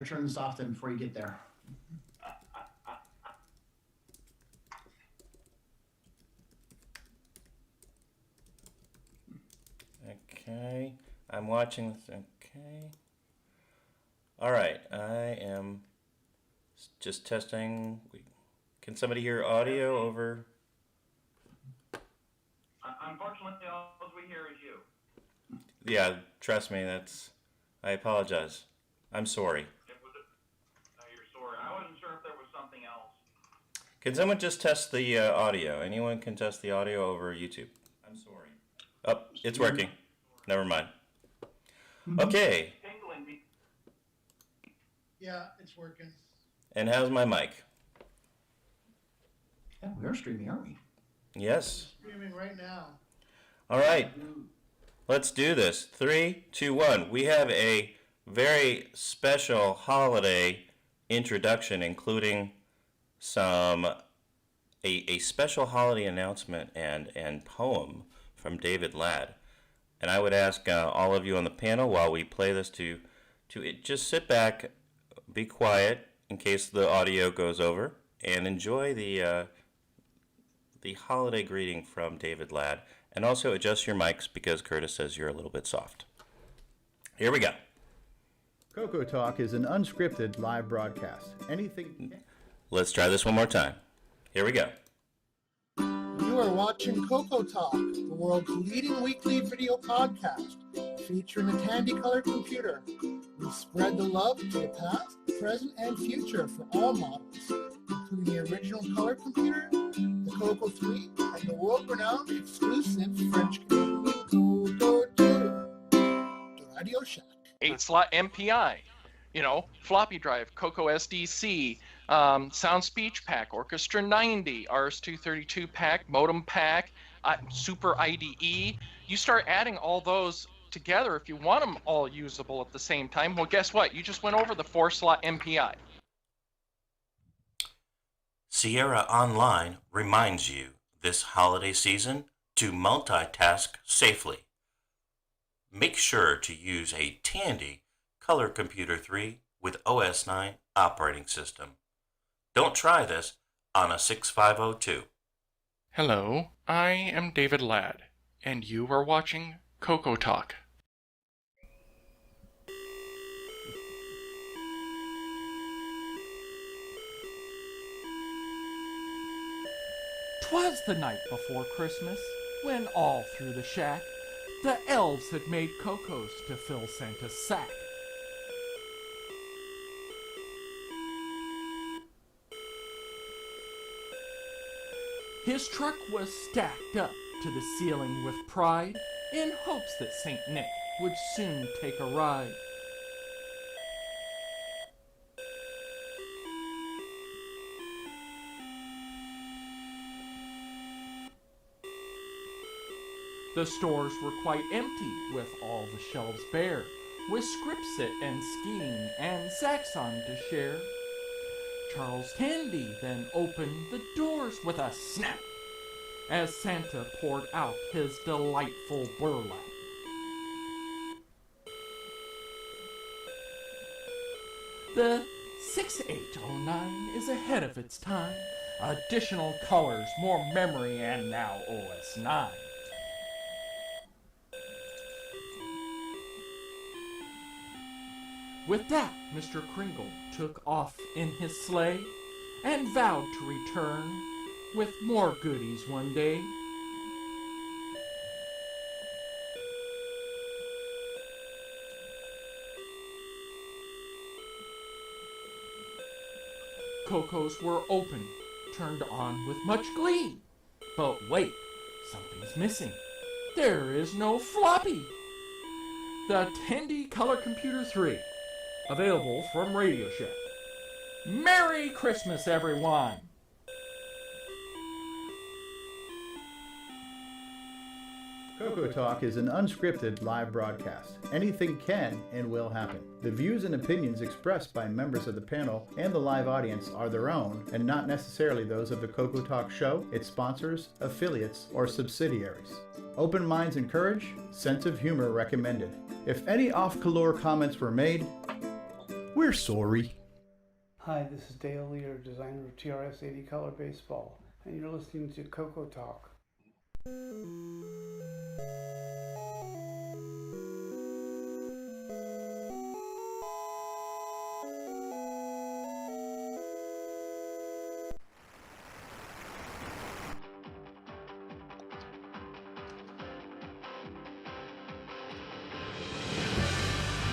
Turn this off then before you get there. Okay, I'm watching this. Okay. All right, I am just testing. Can somebody hear audio over? Unfortunately, all we hear is you. Yeah, trust me, I apologize. I'm sorry. You're sorry. I wasn't sure if there was something else. Can someone just test the audio? Anyone can test the audio over YouTube. I'm sorry. Oh, it's working. Never mind. Okay. Yeah, it's working. And how's my mic? Yeah, we are streaming, aren't we? Yes. Streaming right now. All right. Let's do this. 3, 2, 1. We have a very special holiday introduction, including a special holiday announcement and poem from David Ladd. And I would ask all of you on the panel while we play this to just sit back, be quiet in case the audio goes over, and enjoy the holiday greeting from David Ladd. And also adjust your mics because Curtis says you're a little bit soft. Here we go. CoCoTALK is an unscripted live broadcast. Anything. Let's try this one more time. Here we go. You are watching CoCoTALK, the world's leading weekly video podcast, featuring the Tandy Color computer. We spread the love to the past, present, and future for all models, including the original color computer, the CoCo 3, and the world-renowned exclusive French-Canadian CoCo 2, the Radio Shack. 8-slot MPI, floppy drive, CoCo SDC, Sound Speech Pack, Orchestra 90, RS-232 pack, modem pack, Super IDE. You start adding all those together if you want them all usable at the same time. Well, guess what? You just went over the 4-slot MPI. Sierra Online reminds you this holiday season to multitask safely. Make sure to use a Tandy Color Computer 3 with OS 9 operating system. Don't try this on a 6502. Hello, I am David Ladd, and you are watching CoCoTALK. "'Twas the night before Christmas, when all through the shack the elves had made cocos to fill Santa's sack. His truck was stacked up to the ceiling with pride, in hopes that Saint Nick would soon take a ride. The stores were quite empty, with all the shelves bare, with Scripsit and Skiing and Zaxxon to share. Charles Tandy then opened the doors with a snap, as Santa poured out his delightful burlap. The 6809 is ahead of its time. Additional colors, more memory, and now OS 9. With that, Mr. Kringle took off in his sleigh and vowed to return with more goodies one day. Cocos were open, turned on with much glee. But wait, something's missing. There is no floppy. The Tandy Color Computer 3. Available from Radio Shack. Merry Christmas, everyone! CoCoTALK is an unscripted live broadcast. Anything can and will happen. The views and opinions expressed by members of the panel and the live audience are their own and not necessarily those of the CoCoTALK show, its sponsors, affiliates, or subsidiaries. Open minds encouraged, sense of humor recommended. If any off-color comments were made, we're sorry. Hi, this is Dale Lear, designer of TRS 80 Color Baseball, and you're listening to CoCo Talk.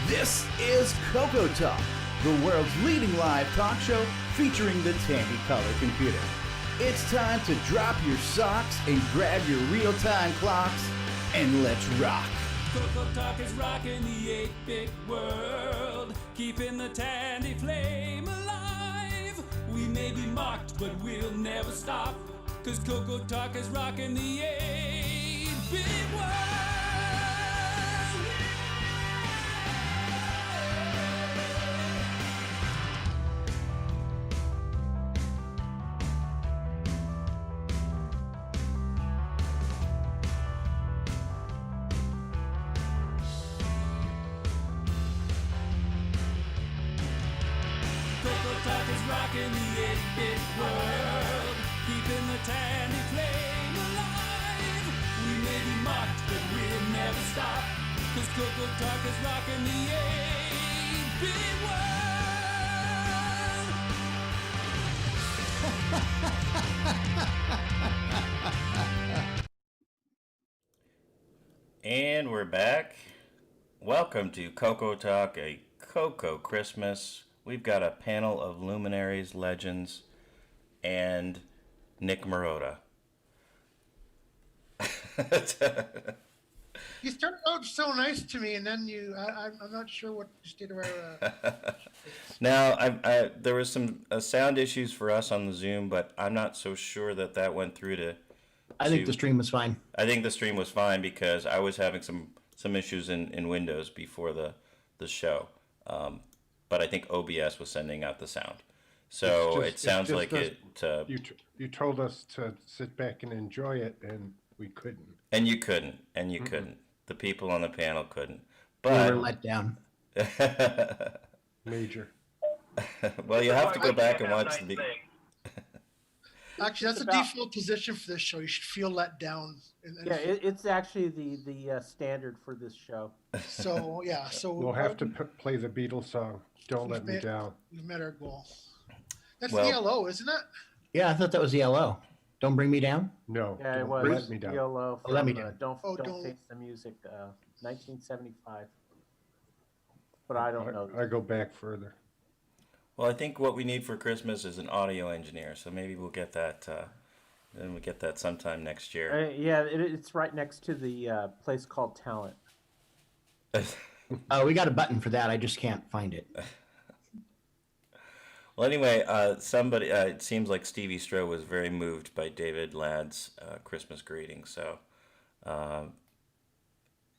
This is CoCo Talk, the world's leading live talk show featuring the Tandy Color Computer. It's time to drop your socks and grab your real-time clocks, and let's rock. CoCoTALK is rocking the 8-bit world, keeping the Tandy flame alive. We may be mocked, but we'll never stop, cause CoCoTALK is rocking the 8-bit world. CoCoTALK is rocking the 8-bit world, keeping the Tandy flame alive. We may be mocked, but we'll never stop, cause CoCoTALK is rocking the 8-bit world. And we're back. Welcome to CoCoTALK, a CoCo Christmas. We've got a panel of luminaries, legends, and Nick Marotta. You started out so nice to me, and then I'm not sure what you did about Now, there was some sound issues for us on the Zoom, but I'm not so sure that went through to... I think the stream was fine. I think the stream was fine because I was having some issues in Windows before the show. But I think OBS was sending out the sound. So it sounds like it... You told us to sit back and enjoy it, and we couldn't. And you couldn't. Couldn't. The people on the panel couldn't. We But were let down. Major. Well, you have to go back and watch the... Actually, that's a default position for this show. You should feel let down. Yeah, it's actually the standard for this show. So yeah, so We'll have to play the Beatles song. Don't let me down. We've met our goal. That's Well- ELO, isn't it? Yeah, I thought that was ELO. Don't bring me down. No. Yeah, it don't was. let me down. ELO Oh, let me from, down. Don't Face the Music, 1975. But I don't know. I go back further. Well, I think what we need for Christmas is an audio engineer. So maybe we'll get that... then we'll get that sometime next year. Yeah, it's right next to the place called Talent. We got a button for that. I just can't find it. Well, anyway, somebody, it seems like Stevie Stroh was very moved by David Ladd's Christmas greeting. So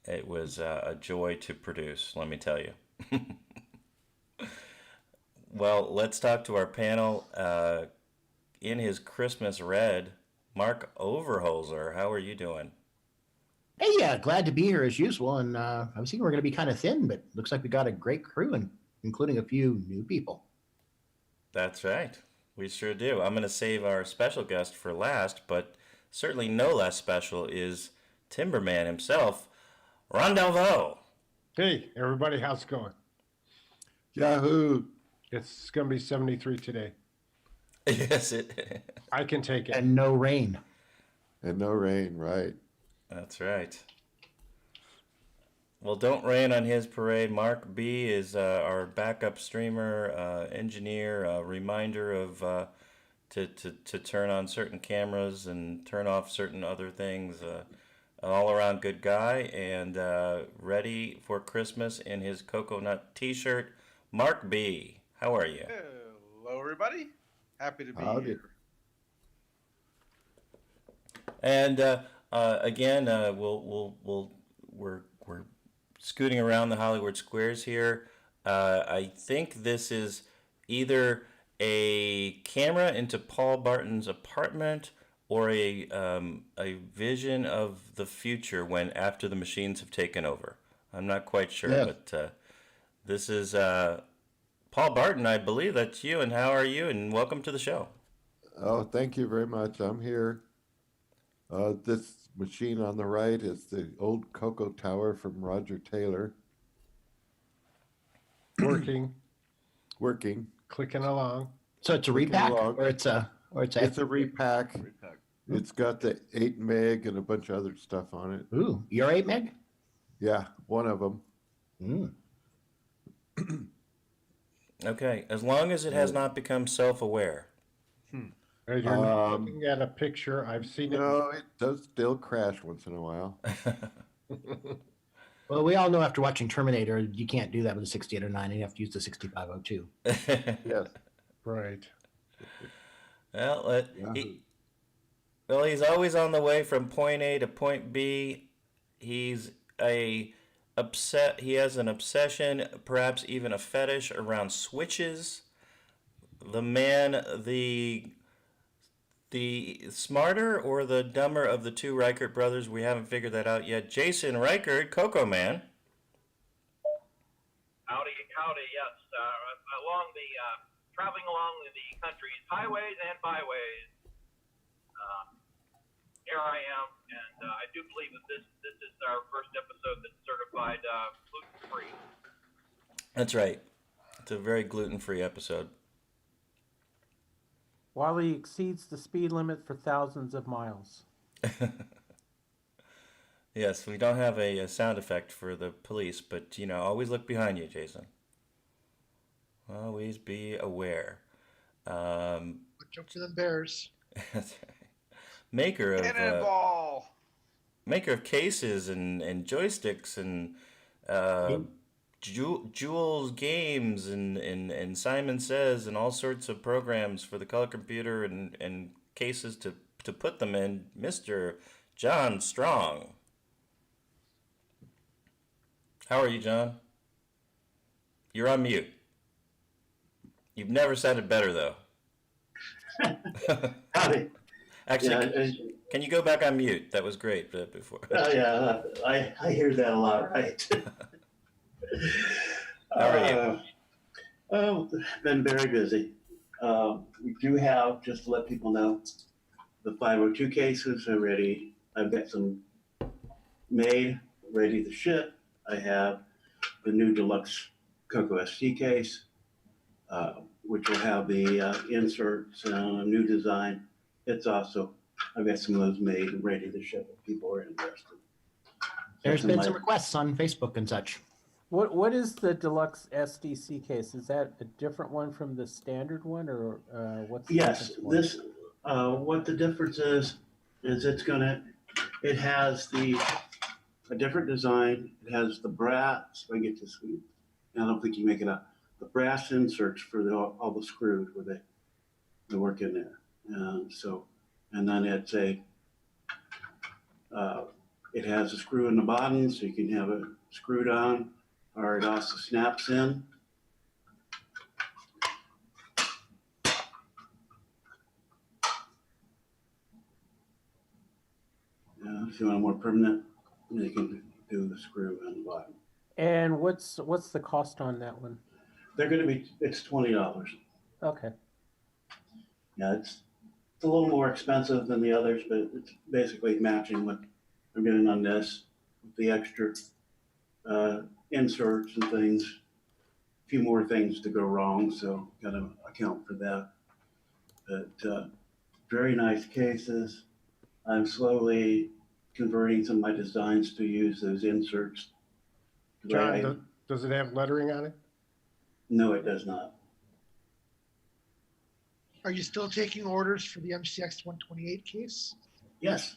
it was a joy to produce, let me tell you. Well, let's talk to our panel. In his Christmas red, Mark Overholzer. How are you doing? Hey, yeah, glad to be here as usual. And I was thinking we're going to be kind of thin, but looks like we got a great crew, and including a few new people. That's right. We sure do. I'm going to save our special guest for last, but certainly no less special is Timberman himself, Ron Delvaux. Hey, everybody, how's it going? Yahoo! It's going to be 73 today. Yes, it. I can take it. And no rain. And no rain, right? That's right. Well, don't rain on his parade. Mark B is our backup streamer, engineer, reminder of to turn on certain cameras and turn off certain other things. An all-around good guy and ready for Christmas in his coconut T-shirt. Mark B, how are you? Hello, everybody. Happy to be here. And again, we're scooting around the Hollywood Squares here. I think this is either a camera into Paul Barton's apartment or a vision of the future when after the machines have taken over. I'm not quite sure, but this is Paul Barton, I believe that's you, and how are you? And welcome to the show. Oh, thank you very much. I'm here. This machine on the right is the old CoCo Tower from Roger Taylor. Working. Clicking along. So it's a repack, or it's a It's a repack. It's got the 8 meg and a bunch of other stuff on it. Ooh, your 8 meg? Yeah, one of them. Okay, as long as it has not become self-aware. You're not looking at a picture. I've seen it. No, it does still crash once in a while. Well, we all know after watching Terminator, you can't do that with a 6809. You have to use the 6502. Yes. Right. Well, he's always on the way from point A to point B. He has an obsession, perhaps even a fetish around switches. The man, the smarter or the dumber of the two Reichert brothers, we haven't figured that out yet. Jason Reichert, CoCo Man. Howdy, yes. Traveling along the country's highways and byways. Here I am, and I do believe that this is our first episode that's certified gluten-free. That's right. It's a very gluten-free episode. While he exceeds the speed limit for thousands of miles. Yes, we don't have a sound effect for the police, but, always look behind you, Jason. Always be aware. Watch out for them bears. Maker of Cannonball! Maker of cases and joysticks and Jules Games and Simon Says and all sorts of programs for the color computer and cases to put them in, Mr. John Strong. How are you, John? You're on mute. You've never sounded better, though. Howdy. Actually, can you go back on mute? That was great before. Yeah, I hear that a lot, right? How are you? Oh, been very busy. We do have, just to let people know, the 502 cases are ready. I've got some made, ready to ship. I have the new deluxe CoCo SD case, which will have the inserts and a new design. It's also, I've got some of those made and ready to ship if people are interested. There's been some requests on Facebook and such. What is the deluxe SDC case? Is that a different one from the standard one, or what's? Yes, this. What the difference is it has a different design. It has the brass. If I get this, I don't think you make it up. The brass inserts for all the screws where they work in there. And then it's it has a screw in the bottom, so you can have it screwed on, or it also snaps in. If you want a more permanent, you can do the screw on the bottom. And what's the cost on that one? It's $20. Okay. Yeah, it's a little more expensive than the others, but it's basically matching what I'm doing on this with the extra inserts and things. A few more things to go wrong, so got to account for that. But very nice cases. I'm slowly converting some of my designs to use those inserts. John, does it have lettering on it? No, it does not. Are you still taking orders for the MCX 128 case? Yes.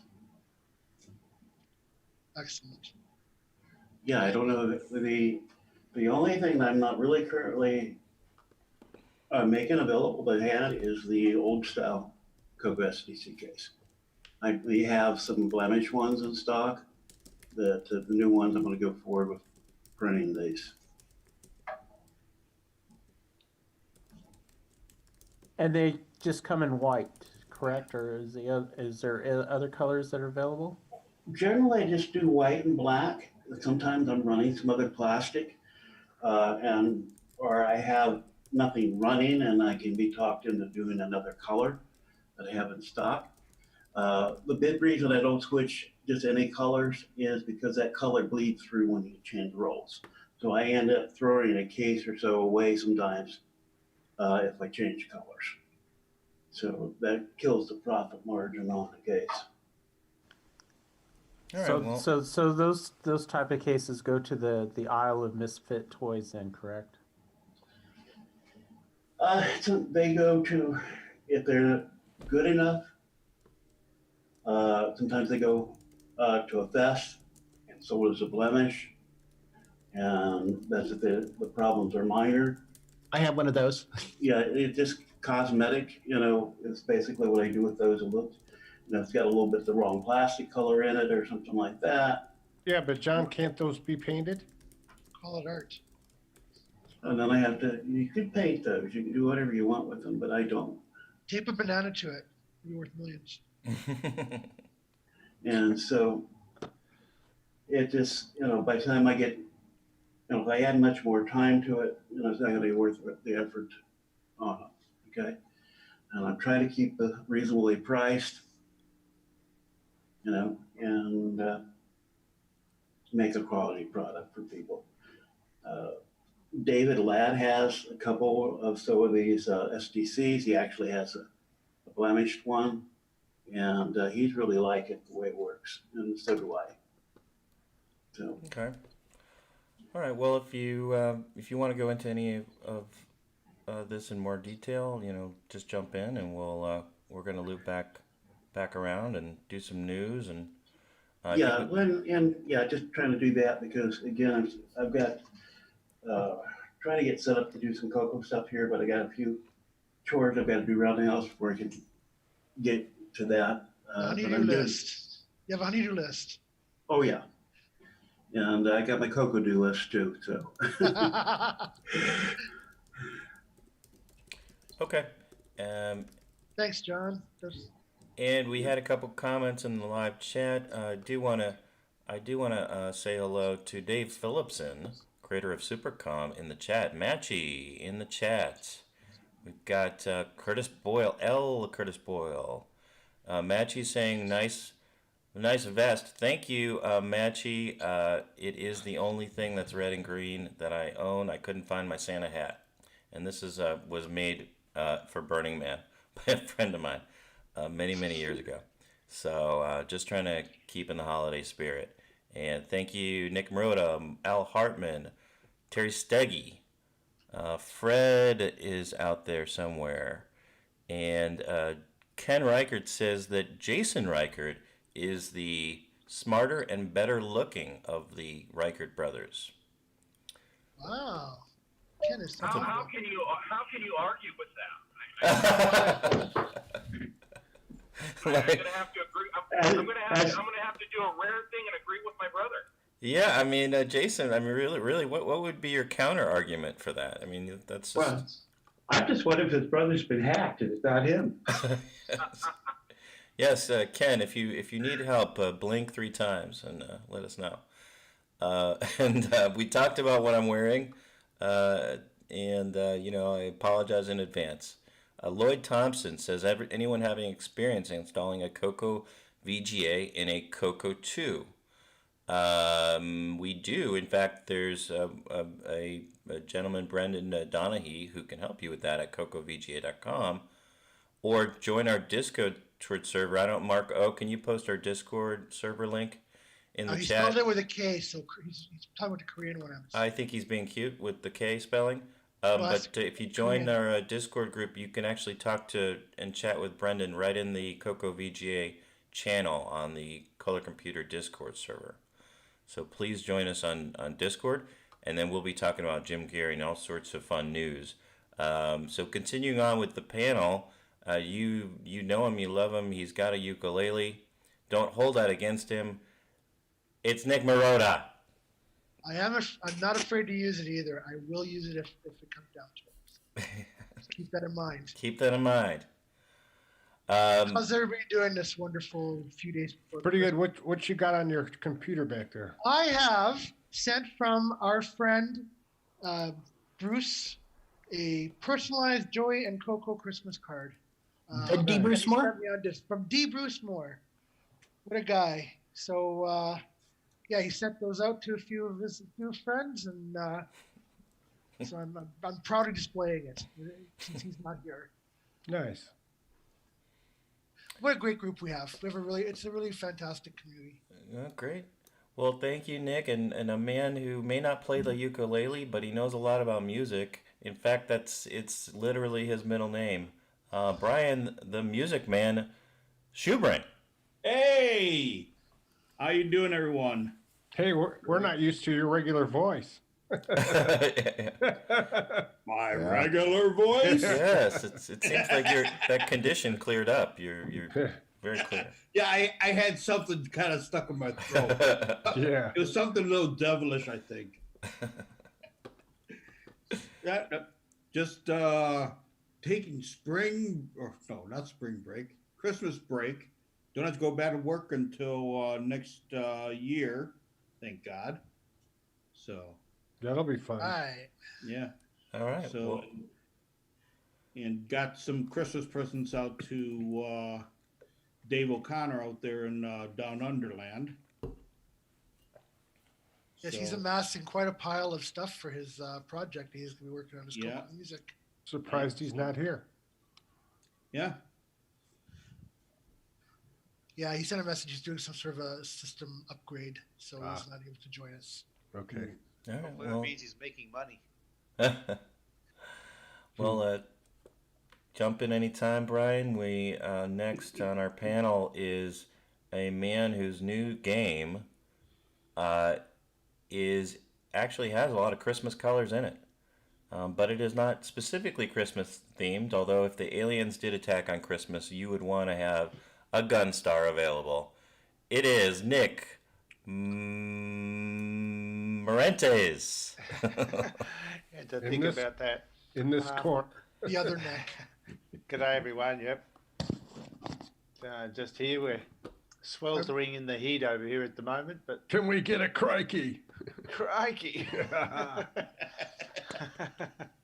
Excellent. Yeah, I don't know. The only thing that I'm not really currently making available to hand is the old style CoCo SDC case. We have some blemish ones in stock. The new ones I'm going to go forward with printing these. And they just come in white, correct? Or is there other colors that are available? Generally, I just do white and black. Sometimes I'm running some other plastic, or I have nothing running and I can be talked into doing another color that I have in stock. The big reason I don't switch just any colors is because that color bleeds through when you change rolls. So I end up throwing a case or so away sometimes if I change colors. So that kills the profit margin on the case. All right, So, well, so those type of cases go to the aisle of misfit toys, then, correct? So they go to, if they're good enough, sometimes they go to a fest, and so does a blemish, and that's if the problems are minor. I have one of those. Yeah, it's just cosmetic, it's basically what I do with those. It looks, it's got a little bit the wrong plastic color in it or something like that. Yeah, but John, can't those be painted? Call it art. And then you can paint those, you can do whatever you want with them, but I don't. Tape a banana to it. You're worth millions. And so it just, by the time I get, if I add much more time to it, it's not going to be worth the effort on it. Okay. And I'm trying to keep it reasonably priced, and make a quality product for people. David Ladd has a couple of these SDCs. He actually has a blemished one, and he's really like it the way it works, and so do I. So. Okay. All right. Well, if you want to go into any of this in more detail, just jump in, and we're going to loop back around and do some news and. Just trying to do that because again, I've got trying to get set up to do some CoCo stuff here, but I got a few chores I've got to do around the house before I can get to that. Honey-do list. You have a honey-do list. Oh yeah, and I got my CoCo-do list too. So. Okay. Thanks, John. And we had a couple comments in the live chat. I do want to say hello to Dave Phillipson, creator of Supercom, in the chat. Matchy in the chat. We've got Curtis Boyle, Curtis Boyle. Matchy saying nice vest. Thank you, Matchy. It is the only thing that's red and green that I own. I couldn't find my Santa hat, and this was made for Burning Man by a friend of mine. Many years ago. So just trying to keep in the holiday spirit. And thank you, Nick Marotta, Al Hartman, Terry Steggy. Fred is out there somewhere. And Ken Reichert says that Jason Reichert is the smarter and better looking of the Reichert brothers. Wow. Ken is how can you argue with that? I'm gonna have to agree. I'm gonna have to do a rare thing and agree with my brother. Yeah, I mean, Jason. I mean, really, what would be your counter argument for that? I mean, that's just. Well, I just wonder if his brother's been hacked and it's not him. Yes, Ken. If you need help, blink 3 times and let us know. And we talked about what I'm wearing, and I apologize in advance. Lloyd Thompson says, anyone having experience installing a CoCo VGA in a CoCo 2? We do. In fact, there's a gentleman, Brendan Donahue, who can help you with that at CoCoVGA.com. Or join our Discord server. I don't, Mark O, can you post our Discord server link in the he chat? spelled it with a K, so he's talking about the Korean one. I think he's being cute with the K spelling. But if you join our Discord group, you can actually talk to and chat with Brendan right in the CoCo VGA channel on the Color Computer Discord server. So please join us on Discord, and then we'll be talking about Jim Gary and all sorts of fun news. So continuing on with the panel, you know him, you love him. He's got a ukulele. Don't hold that against him. It's Nick Marotta. I'm not afraid to use it either. I will use it if it comes down to it. Just keep that in mind. Keep that in mind. How's everybody doing this wonderful few days before? Pretty good. What you got on your computer back there? I have sent from our friend Bruce a personalized Joey and Coco Christmas card. D. Bruce he Moore? sent me on this from D. Bruce Moore. What a guy. So, yeah, he sent those out to a few of his friends, and so I'm proud of displaying it since he's not here. Nice. What a great group we have. It's a really fantastic community. Great. Well, thank you, Nick, and a man who may not play the ukulele, but he knows a lot about music. In fact, it's literally his middle name. Brian, the music man, Schubrin. Hey, how you doing, everyone? Hey, we're not used to your regular voice. My regular voice? Yes, it seems like that condition cleared up. You're very clear. Yeah, I had something kind of stuck in my throat. Yeah. It was something a little devilish, I think. Yeah, just taking not spring break, Christmas break. Don't have to go back to work until next year, thank God. So that'll be fun. All right. Yeah. All right. So, and got some Christmas presents out to Dave O'Connor out there in Down Underland. Yes, he's amassing quite a pile of stuff for his project. He's going to be working on his Coco music. Surprised he's not here. Yeah. Yeah, he sent a message. He's doing some sort of a system upgrade, so he's not able to join us. Okay. Hopefully that means he's making money. Well, jump in anytime, Brian. We next on our panel is a man whose new game actually has a lot of Christmas colors in it, but it is not specifically Christmas themed. Although if the aliens did attack on Christmas, you would want to have a Gunstar available. It is Nick Marentes. Had to think about that. In this corner. The other neck. G'day, everyone. Yep. Just here, we're sweltering in the heat over here at the moment. But can we get a crikey? Crikey.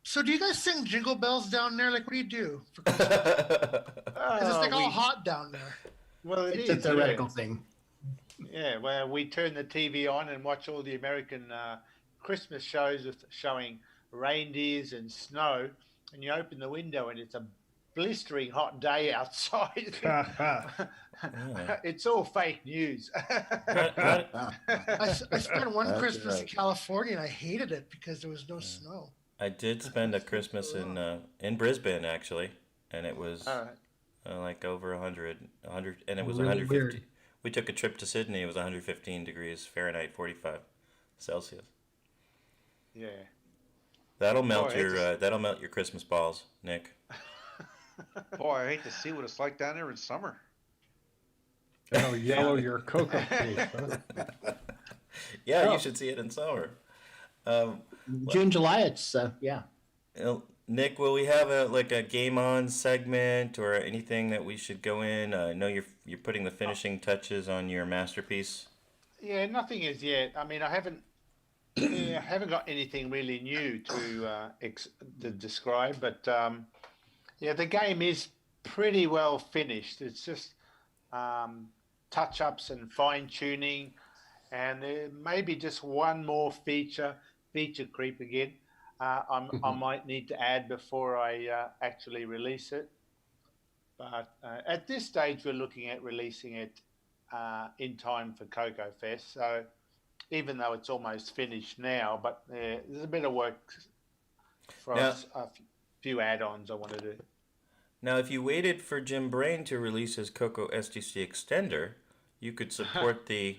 So do you guys sing Jingle Bells down there? Like, what do you do for Christmas? It's like all hot down there. Well, it's a theoretical thing. Yeah, well, we turn the TV on and watch all the American Christmas shows showing reindeers and snow, and you open the window and it's a blistering hot day outside. It's all fake news. I spent one Christmas in California and I hated it because there was no snow. I did spend a Christmas in Brisbane actually, and it was like over 100, and it was really 150. weird. We took a trip to Sydney. It was 115 degrees Fahrenheit, 45 Celsius. Yeah. That'll melt your Christmas balls, Nick. Boy, I hate to see what it's like down there in summer. That'll yellow your cocoa cake. Huh? Yeah, you should see it in summer. June, July, it's yeah. Nick, will we have a game on segment or anything that we should go in? I know you're putting the finishing touches on your masterpiece. Yeah, nothing as yet. I mean, I haven't got anything really new to describe, but the game is pretty well finished. It's just touch-ups and fine-tuning, and there may be just one more feature creep again. I might need to add before I actually release it. But at this stage, we're looking at releasing it in time for CoCo Fest. So even though it's almost finished now, but there's a bit of work for us, a few add-ons I want to do. Now, if you waited for Jim Brain to release his CoCo SDC extender, you could support the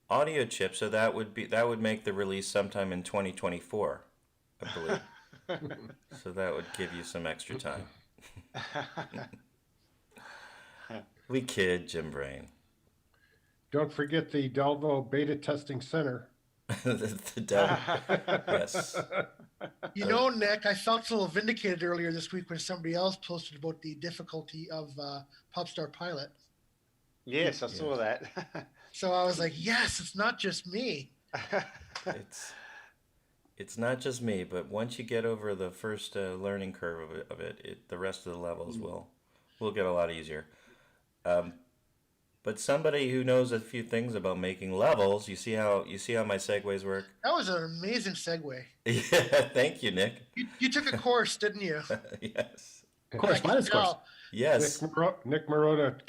audio chip, so that would make the release sometime in 2024, I believe. So that would give you some extra time. We kid, Jim Brain. Don't forget the Delvo Beta Testing Center. Yes. You know, Nick, I felt a little vindicated earlier this week when somebody else posted about the difficulty of Popstar Pilot. Yes, I saw that. So I was like, yes, it's not just me. It's not just me, but once you get over the first learning curve of it, the rest of the levels will get a lot easier. But somebody who knows a few things about making levels, you see how my segues work? That was an amazing segue. Yeah, thank you, Nick. You took a course, didn't you? Yes. Correspondence course. Yes. Nick Marotta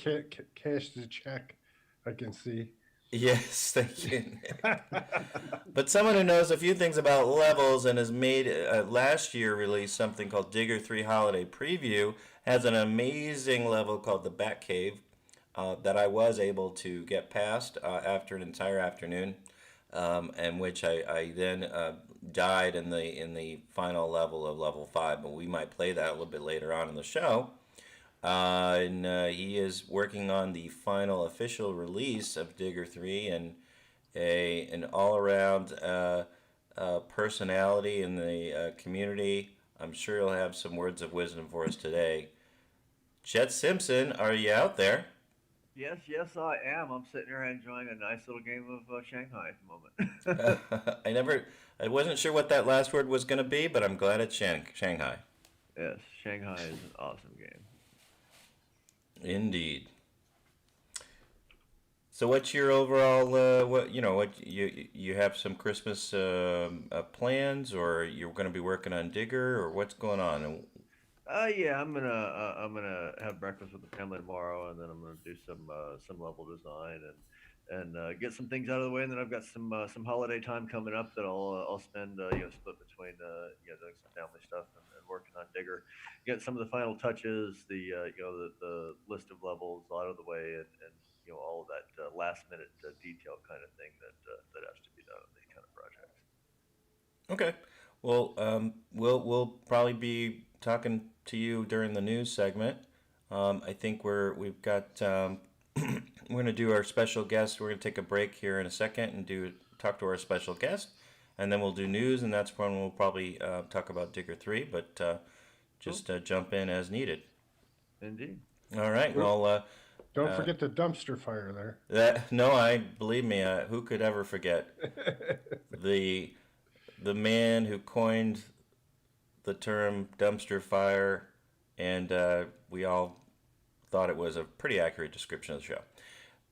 cashed the check, I can see. Yes, thank you. But someone who knows a few things about levels and has made last year released something called Digger 3 Holiday Preview, has an amazing level called the Bat Cave that I was able to get past after an entire afternoon, and which I then died in the final level of level 5. But we might play that a little bit later on in the show. And he is working on the final official release of Digger 3 and an all-around personality in the community. I'm sure he'll have some words of wisdom for us today. Chet Simpson, are you out there? Yes, I am. I'm sitting here enjoying a nice little game of Shanghai at the moment. I wasn't sure what that last word was going to be, but I'm glad it's Shanghai. Yes, Shanghai is an awesome game. Indeed. So, what's your overall? What you have some Christmas plans, or you're going to be working on Digger, or what's going on? Yeah, I'm gonna have breakfast with the family tomorrow, and then I'm gonna do some level design and get some things out of the way, and then I've got some holiday time coming up that I'll spend split between doing some family stuff and working on Digger, get some of the final touches, the list of levels out of the way, and all of that last minute detail kind of thing that has to be done on these kind of projects. Okay, well, we'll probably be talking to you during the news segment. I think we've got we're going to do our special guest. We're going to take a break here in a second and talk to our special guest, and then we'll do news, and that's when we'll probably talk about Digger 3, but just jump in as needed. Indeed. All right. Well, don't forget the dumpster fire there. Believe me, who could ever forget the man who coined the term dumpster fire, and we all thought it was a pretty accurate description of the show.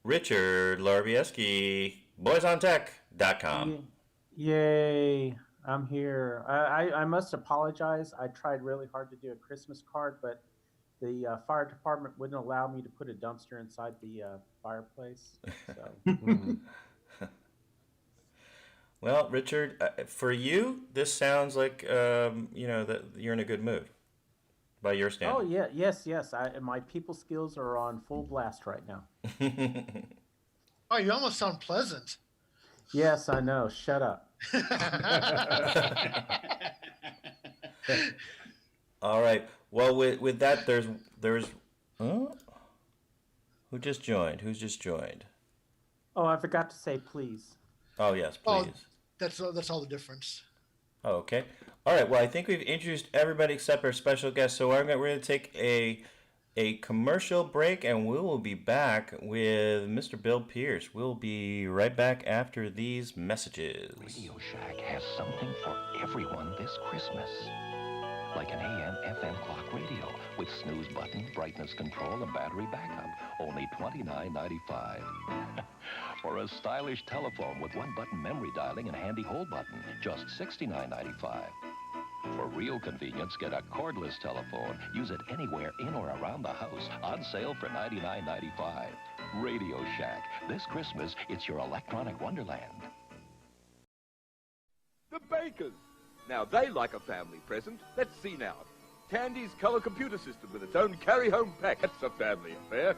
Richard Larbieski, boysontech.com. Yay, I'm here. I must apologize. I tried really hard to do a Christmas card, but the fire department wouldn't allow me to put a dumpster inside the fireplace. So. Well, Richard, for you, this sounds like that you're in a good mood by your standards. Oh yeah, yes. My people skills are on full blast right now. Oh, you almost sound pleasant. Yes, I know. Shut up. All right. Well, with that, there's who just joined? Who's just joined? Oh, I forgot to say please. Oh yes, please. Oh, that's all the difference. Oh, okay. All right. Well, I think we've introduced everybody except our special guest. So we're going to take a commercial break, and we will be back with Mr. Bill Pierce. We'll be right back after these messages. Radio Shack has something for everyone this Christmas. Like an AM/FM clock radio with snooze button, brightness control, and battery backup. Only $29.95. Or a stylish telephone with one-button memory dialing and handy hold button. Just $69.95. For real convenience, get a cordless telephone. Use it anywhere in or around the house. On sale for $99.95. Radio Shack. This Christmas, it's your electronic wonderland. The Bakers. Now they like a family present. Let's see now. Tandy's color computer system with its own carry-home pack. That's a family affair.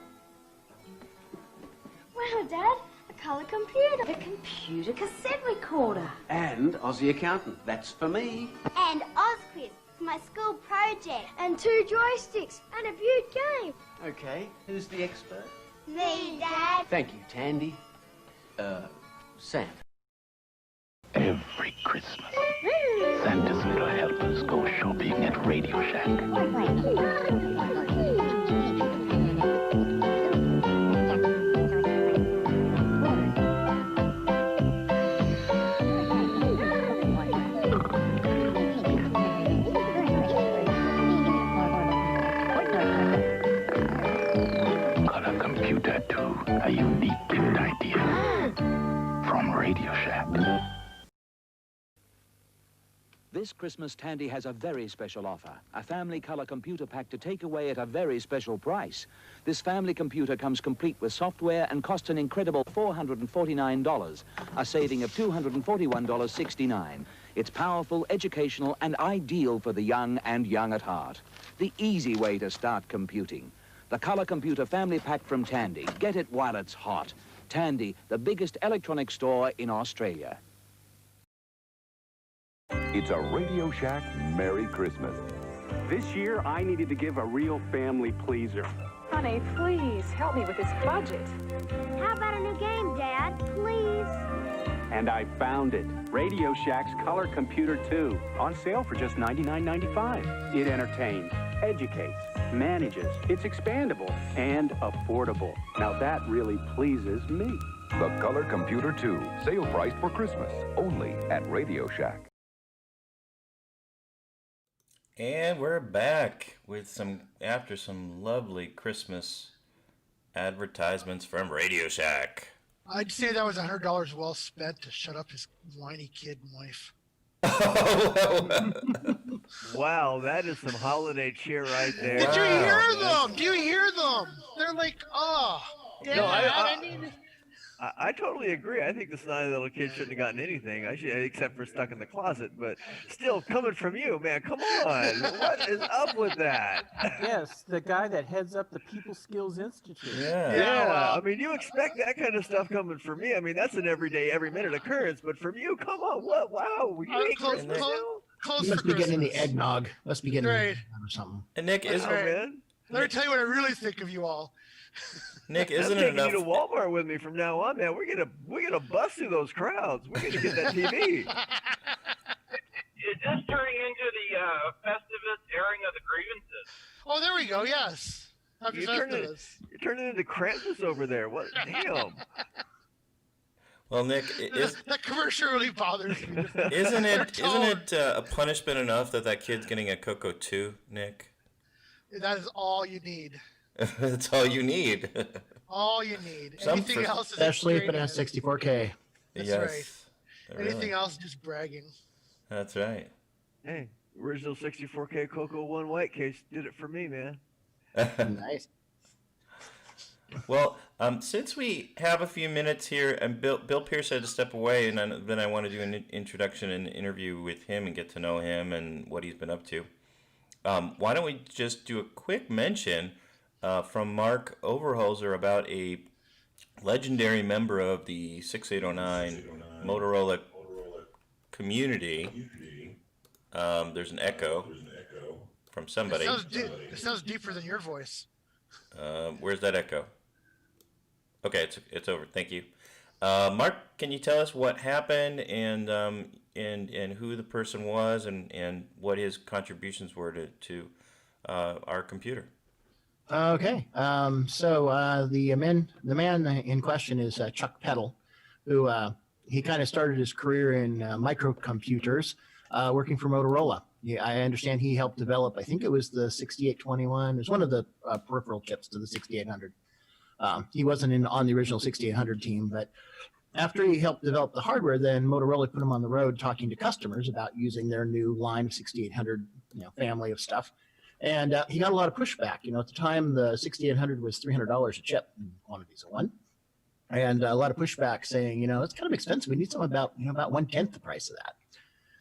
Wow, Dad. A color computer. A computer cassette recorder. And Aussie Accountant. That's for me. And OzQuiz for my school project. And 2 joysticks. And a viewed game. Okay, who's the expert? Me, Dad. Thank you, Tandy. Sam. Every Christmas, Santa's little helpers go shopping at Radio Shack. to a unique gift idea from Radio Shack. This Christmas, Tandy has a very special offer. A family color computer pack to take away at a very special price. This family computer comes complete with software and costs an incredible $449, a saving of $241.69. It's powerful, educational, and ideal for the young and young at heart. The easy way to start computing. The color computer family pack from Tandy. Get it while it's hot. Tandy, the biggest electronic store in Australia. It's a Radio Shack Merry Christmas. This year, I needed to give a real family pleaser. Honey, please, help me with this budget. How about a new game, Dad? Please. And I found it. Radio Shack's Color Computer 2. On sale for just $99.95. It entertains, educates, manages. It's expandable and affordable. Now that really pleases me. The Color Computer 2. Sale price for Christmas. Only at Radio Shack. And we're back with some lovely Christmas advertisements from Radio Shack. I'd say that was $100 well spent to shut up his whiny kid and wife. Wow, that is some holiday cheer right there. Did you hear them? Do you hear them? They're like, oh, Dad, No, I need. I totally agree. I think the snotty little kid shouldn't have gotten anything, except for stuck in the closet. But still, coming from you, man, come on. What is up with that? Yes, the guy that heads up the People Skills Institute. Yeah. I mean, you expect that kind of stuff coming from me. I mean, that's an everyday, every minute occurrence. But from you, come on. What? Wow. You ain't Christmas now? You must be getting the eggnog. Must be getting Right. or something. And Nick, That's is right. Let me tell you what I really think of you all. Nick, I'm isn't it taking enough? you to Walmart with me from now on, man. We're gonna bust through those crowds. We're gonna get that TV. Is this turning into the Festivus airing of the grievances? Oh, there we go. Yes. Happy Festivus. You're turning into Krampus over there. What? Damn. Well, Nick, That commercial really bothers me. isn't it a punishment enough that kid's getting a CoCo 2, Nick? That is all you need. That's all you need. All you need. Some Anything for- else is Especially if it extraneous. has 64K. That's Yes. right. Really. Anything else is just bragging. That's right. Hey, original 64K Cocoa 1 white case did it for me, man. Nice. Well, since we have a few minutes here, and Bill Pierce had to step away, and then I want to do an introduction and interview with him and get to know him and what he's been up to. Why don't we just do a quick mention from Mark Overholzer about a legendary member of the 6809 Motorola community. There's an echo from somebody. It sounds deeper than your voice. Where's that echo? Okay, it's over. Thank you. Mark, can you tell us what happened and who the person was and what his contributions were to our computer? Okay. So the man in question is Chuck Peddle, who he kind of started his career in microcomputers, working for Motorola. Yeah, I understand he helped develop, I think it was the 6821. It was one of the peripheral chips to the 6800. He wasn't on the original 6800 team, but after he helped develop the hardware, then Motorola put him on the road talking to customers about using their new line of 6800, family of stuff. And he got a lot of pushback. At the time, the 6800 was $300 a chip in quantities of one. And a lot of pushback saying, it's kind of expensive. We need something about 1/10 the price of that.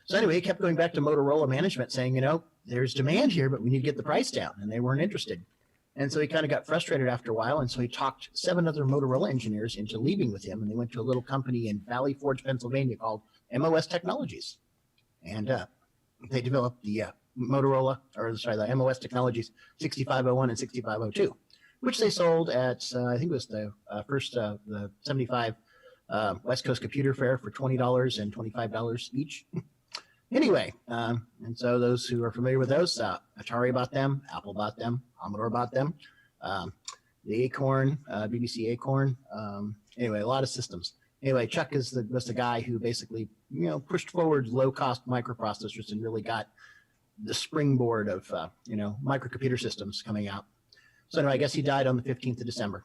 So anyway, he kept going back to Motorola management saying, there's demand here, but we need to get the price down. And they weren't interested. And so he kind of got frustrated after a while. And so he talked 7 other Motorola engineers into leaving with him. And they went to a little company in Valley Forge, Pennsylvania called MOS Technologies. And they developed the the MOS Technologies 6501 and 6502, which they sold at, I think it was the the 75 West Coast Computer Fair for $20 and $25 each. Anyway, and so those who are familiar with those, Atari bought them, Apple bought them, Commodore bought them, the Acorn, BBC Acorn. Anyway, a lot of systems. Anyway, Chuck was the guy who basically, pushed forward low-cost microprocessors and really got the springboard of, microcomputer systems coming out. So anyway, I guess he died on the 15th of December.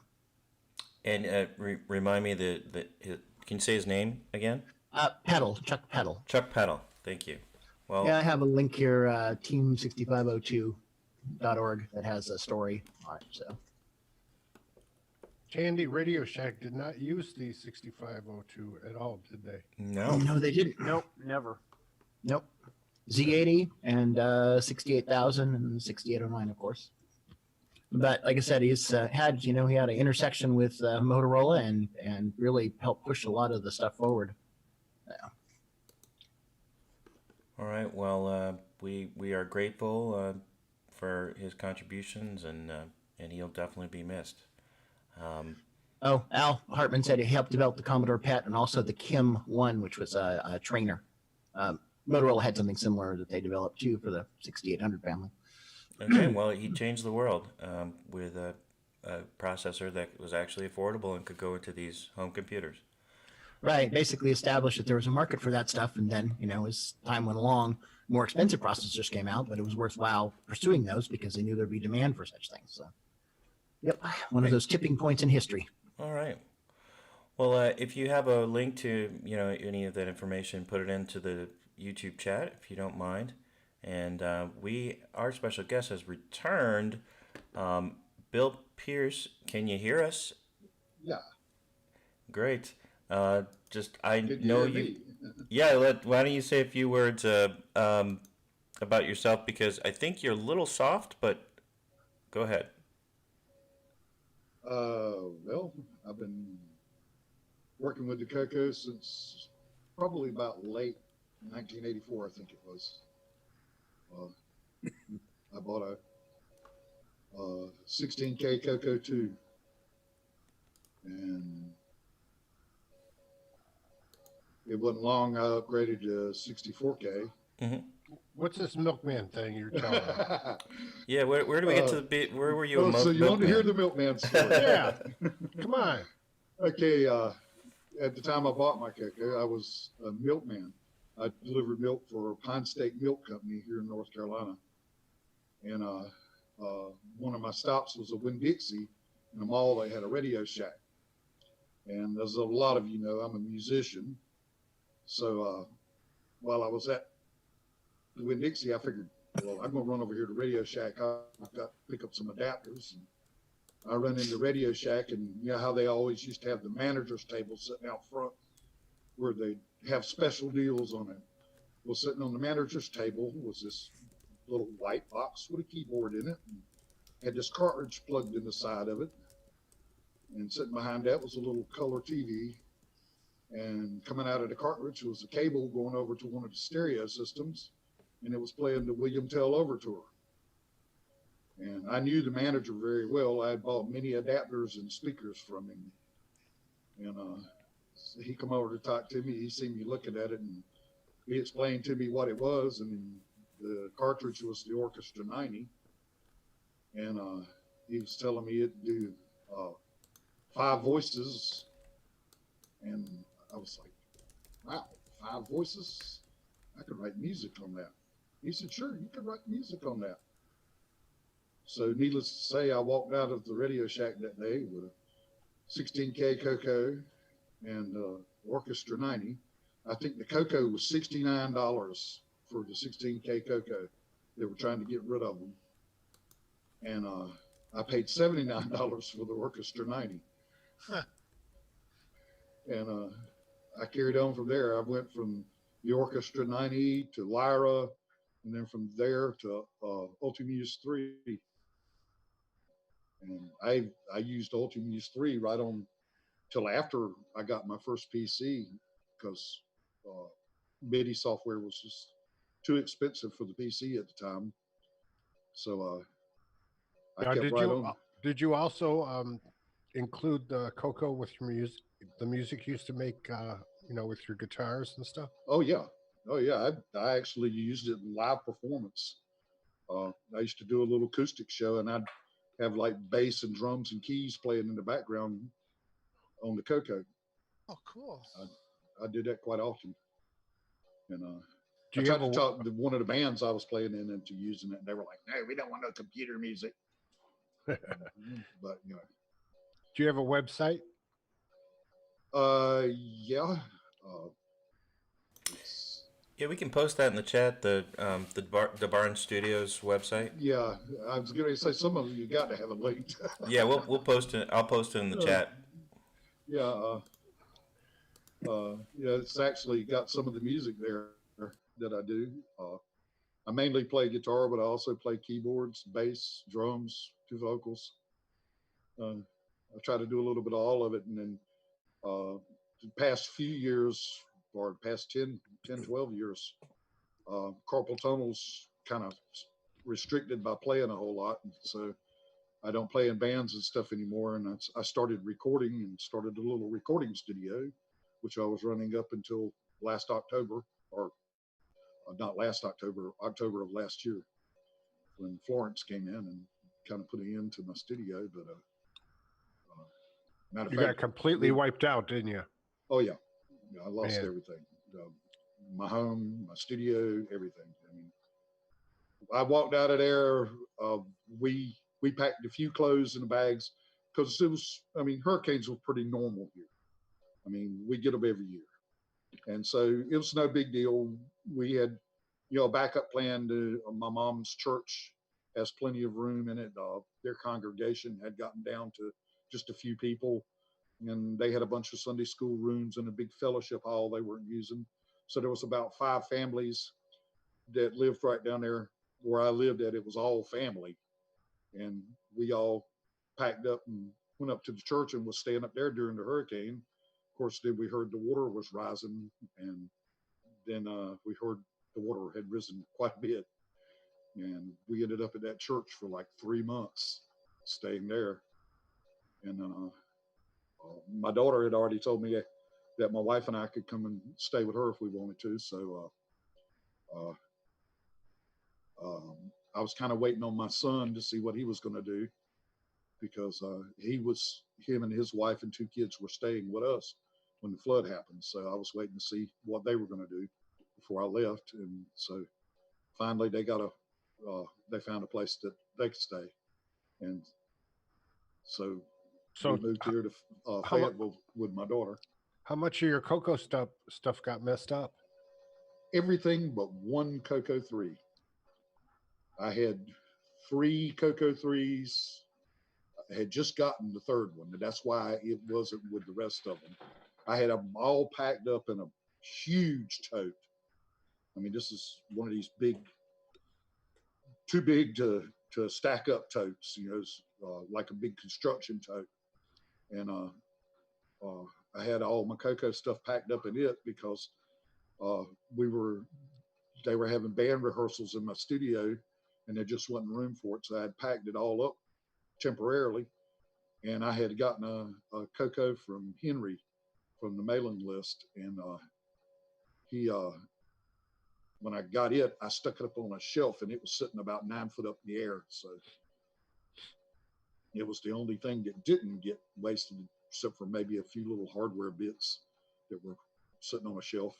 And remind me can you say his name again? Chuck Peddle. Chuck Peddle. Thank you. Well, yeah, I have a link here, team6502.org, that has a story on it. So, Tandy Radio Shack did not use the 6502 at all, did they? No, they didn't. Nope, never. Nope. Z80 and 68,000 and 6809, of course. But like I said, he's had he had an intersection with Motorola and really helped push a lot of the stuff forward. Yeah. All right. Well, we are grateful for his contributions, and he'll definitely be missed. Al Hartman said he helped develop the Commodore PET and also the Kim 1, which was a trainer. Motorola had something similar that they developed too for the 6800 family. Okay, well, he changed the world with a processor that was actually affordable and could go into these home computers. Right, basically established that there was a market for that stuff, and then, as time went along, more expensive processors came out, but it was worthwhile pursuing those because they knew there'd be demand for such things. So, yep, one of those tipping points in history. All right. Well, if you have a link to, any of that information, put it into the YouTube chat if you don't mind. And our special guest has returned. Bill Pierce, can you hear us? Yeah. Great. I know you. Yeah. Why don't you say a few words about yourself, because I think you're a little soft, but go ahead. Well, I've been working with the CoCo since probably about late 1984, I think it was. I bought a 16K CoCo 2, and it wasn't long I upgraded to 64K. Mm-hmm. What's this milkman thing you're telling me? Yeah, where do we get to the bit? Where were you? So you want to hear the milkman story? Yeah, come on. Okay, at the time I bought my CoCo, I was a milkman. I delivered milk for Pine State Milk Company here in North Carolina. And one of my stops was a Winn-Dixie in a mall. They had a Radio Shack. And as a lot of you know, I'm a musician. So while I was at the Winn-Dixie, I figured, well, I'm going to run over here to Radio Shack. I've got to pick up some adapters. And I run into Radio Shack, and you know how they always used to have the manager's table sitting out front where they have special deals on it. Well, sitting on the manager's table was this little white box with a keyboard in it, and had this cartridge plugged in the side of it. And sitting behind that was a little color TV. And coming out of the cartridge was a cable going over to one of the stereo systems, and it was playing the William Tell Overture. And I knew the manager very well. I had bought many adapters and speakers from him. And so he come over to talk to me. He seen me looking at it, and he explained to me what it was. And the cartridge was the Orchestra 90. And he was telling me it do 5 voices. And I was like, wow, 5 voices? I could write music on that. He said, sure, you could write music on that. So needless to say, I walked out of the Radio Shack that day with a 16K CoCo and Orchestra 90. I think the CoCo was $69 for the 16K CoCo. They were trying to get rid of them. And I paid $79 for the Orchestra 90. Huh. And I carried on from there. I went from the Orchestra 90 to Lyra, and then from there to Ultimuse 3. And I used Ultimuse 3 right on till after I got my first PC, because MIDI software was just too expensive for the PC at the time. So I now, kept right on. Did you also include the CoCo with your music, the music you used to make, with your guitars and stuff? Oh yeah. I actually used it in live performance. I used to do a little acoustic show, and I'd have like bass and drums and keys playing in the background on the CoCo. Oh, cool. I did that quite often. And Do I you tried have to talk to one of the bands I was playing in into using it, and they were like, "No, we don't want no computer music." But Do you have a website? Yeah. Yeah, we can post that in the chat. The Barn Studios website. Yeah, I was going to say some of you got to have it linked. Yeah, we'll post it. I'll post it in the chat. Yeah. Yeah, it's actually got some of the music there that I do. I mainly play guitar, but I also play keyboards, bass, drums, two vocals. I try to do a little bit of all of it. And then the past few years, or past 10 12 years, carpal tunnel's kind of restricted by playing a whole lot. And so I don't play in bands and stuff anymore. And I started recording and started a little recording studio, which I was running up until last October, or not last October, October of last year, when Florence came in and kind of put an end to my studio. But matter of You fact, got completely wiped out, didn't you? Oh yeah, I lost Man. everything. My home, my studio, everything. I mean, I walked out of there. We packed a few clothes in the bags because it was. I mean, hurricanes were pretty normal here. I mean, we get them every year, and so it was no big deal. We had, a backup plan. My mom's church has plenty of room in it. Their congregation had gotten down to just a few people, and they had a bunch of Sunday school rooms and a big fellowship hall they weren't using. So there was about 5 families that lived right down there where I lived at. It was all family, and we all packed up and went up to the church and was staying up there during the hurricane. Of course, then we heard the water was rising, and then we heard the water had risen quite a bit, and we ended up at that church for like 3 months, staying there. And my daughter had already told me that my wife and I could come and stay with her if we wanted to. So I was kind of waiting on my son to see what he was going to do, because him and his wife and 2 kids were staying with us when the flood happened. So I was waiting to see what they were going to do before I left. And so finally they found a place that they could stay. And so we moved here to Fayetteville with my daughter. How much of your CoCo stuff got messed up? Everything but one CoCo 3. I had 3 CoCo 3s. I had just gotten the 3rd one, and that's why it wasn't with the rest of them. I had them all packed up in a huge tote. I mean, this is one of these too big to stack up totes, like a big construction tote. And I had all my CoCo stuff packed up in it because they were having band rehearsals in my studio, and there just wasn't room for it. So I had packed it all up temporarily, and I had gotten a CoCo from Henry from the mailing list, and he when I got it, I stuck it up on a shelf, and it was sitting about 9 foot up in the air. So it was the only thing that didn't get wasted, except for maybe a few little hardware bits that were sitting on a shelf.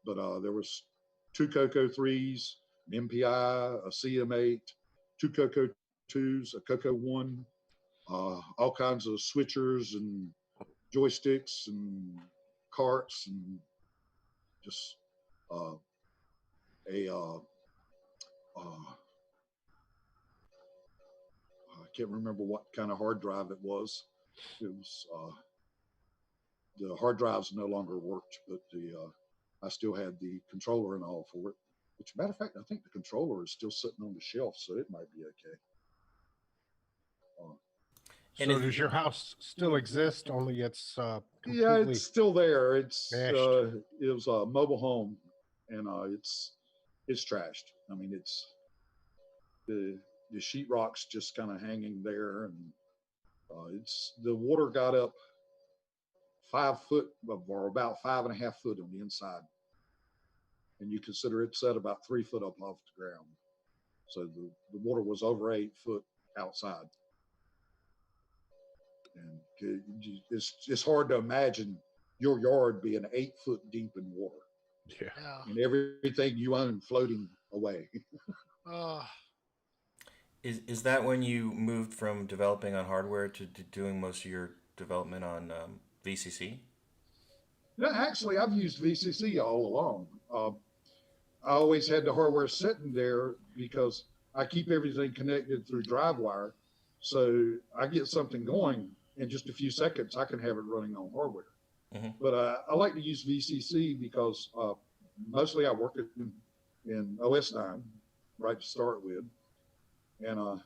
But there was 2 CoCo 3s, an MPI, a CM8, 2 CoCo 2s, a CoCo 1, all kinds of switchers and joysticks and carts, and just I can't remember what kind of hard drive it was. It was the hard drives no longer worked, but I still had the controller and all for it. Which, matter of fact, I think the controller is still sitting on the shelf, so it might be okay. So does your house still exist? Only it's completely... Yeah, it's still there. It was a mobile home, and it's trashed. I mean, it's the sheetrock's just kind of hanging there, and the water got up 5 foot, or about 5.5 foot on the inside, and you consider it set about 3 foot up off the ground. So the water was over 8 foot outside. And it's hard to imagine your yard being 8 foot deep in water. Yeah. And everything you own floating away. Is that when you moved from developing on hardware to doing most of your development on VCC? No, actually, I've used VCC all along. I always had the hardware sitting there because I keep everything connected through DriveWire. So I get something going in just a few seconds, I can have it running on hardware. But I like to use VCC because mostly I work in OS 9 right to start with. And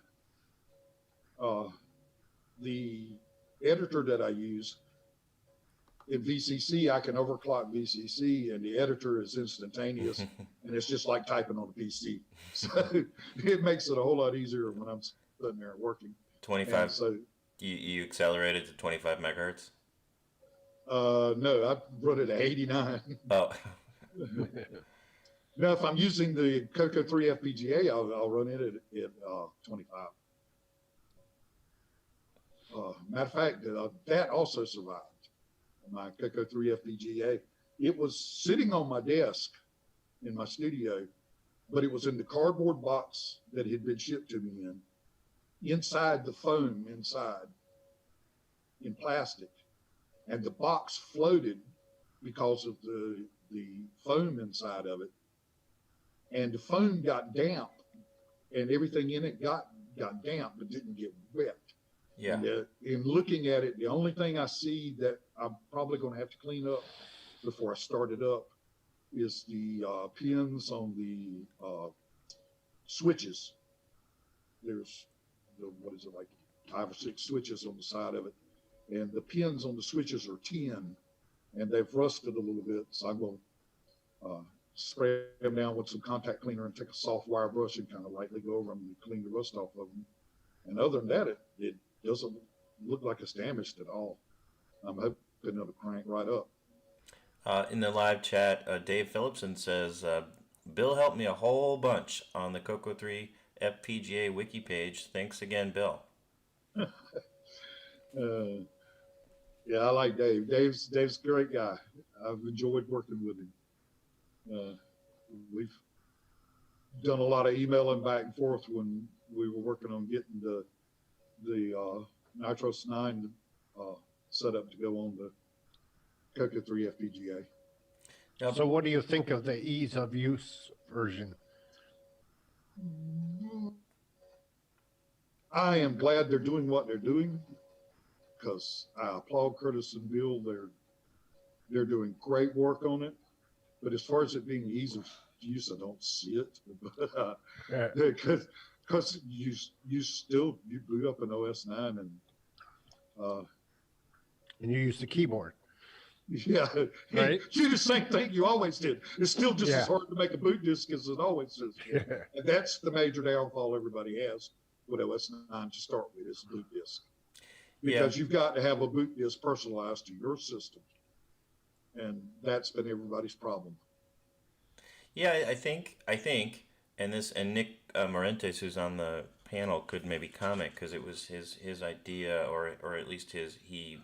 the editor that I use in VCC, I can overclock VCC, and the editor is instantaneous, and it's just like typing on a PC. So it makes it a whole lot easier when I'm sitting there working. 25. And so you accelerated to 25 megahertz? no, I run it at 89. Oh. Now, if I'm using the CoCo 3 FPGA, I'll run it at 25. Matter of fact, that also survived. My CoCo 3 FPGA. It was sitting on my desk in my studio, but it was in the cardboard box that had been shipped to me inside the foam inside, in plastic. And the box floated because of the foam inside of it. And the foam got damp, and everything in it got damp but didn't get wet. Yeah. And, in looking at it, the only thing I see that I'm probably going to have to clean up before I start it up is the pins on the switches. There's like 5 or 6 switches on the side of it, and the pins on the switches are tin, and they've rusted a little bit. So I'm going to spray them down with some contact cleaner and take a soft wire brush and kind of lightly go over them and clean the rust off of them. And other than that, it doesn't look like it's damaged at all. I'm hoping it'll crank right up. In the live chat, Dave Phillipson says, Bill helped me a whole bunch on the CoCo 3 FPGA wiki page. Thanks again, Bill. Yeah, I like Dave. Dave's a great guy. I've enjoyed working with him. We've done a lot of emailing back and forth when we were working on getting the Nitros 9 set up to go on the CoCo 3 FPGA. So what do you think of the ease of use version? I am glad they're doing what they're doing, because I applaud Curtis and Bill. They're doing great work on it. But as far as it being easy of use, I don't see it. Because you boot up an OS 9 and you use the keyboard. Yeah, right. You do the same thing you always did. It's still just as hard to make a boot disk as it always is. And that's the major downfall everybody has with OS 9 to start with, is a boot disk. Because you've got to have a boot disk personalized to your system. And that's been everybody's problem. Yeah, I think, and Nick Morentes, who's on the panel, could maybe comment, because it was his idea, or at least he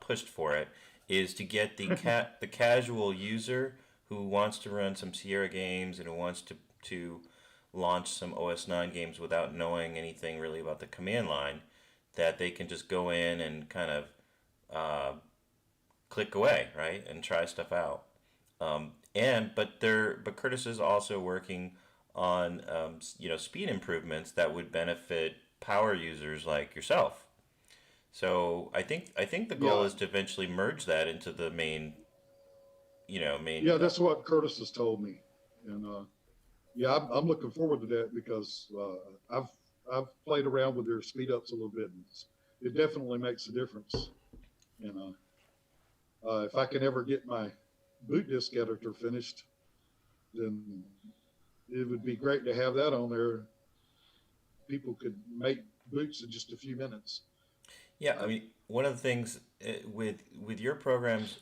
pushed for it, is to get the casual user who wants to run some Sierra games and who wants to launch some OS 9 games without knowing anything really about the command line, that they can just go in and kind of click away, right, and try stuff out. But Curtis is also working on speed improvements that would benefit power users like yourself. So I think the goal is to eventually merge that into the main. Yeah, that's what Curtis has told me, and I'm looking forward to that, because I've played around with their speed ups a little bit, and it definitely makes a difference. If I can ever get my boot disk editor finished, then it would be great to have that on there. People could make boots in just a few minutes. Yeah, I mean, one of the things with your programs,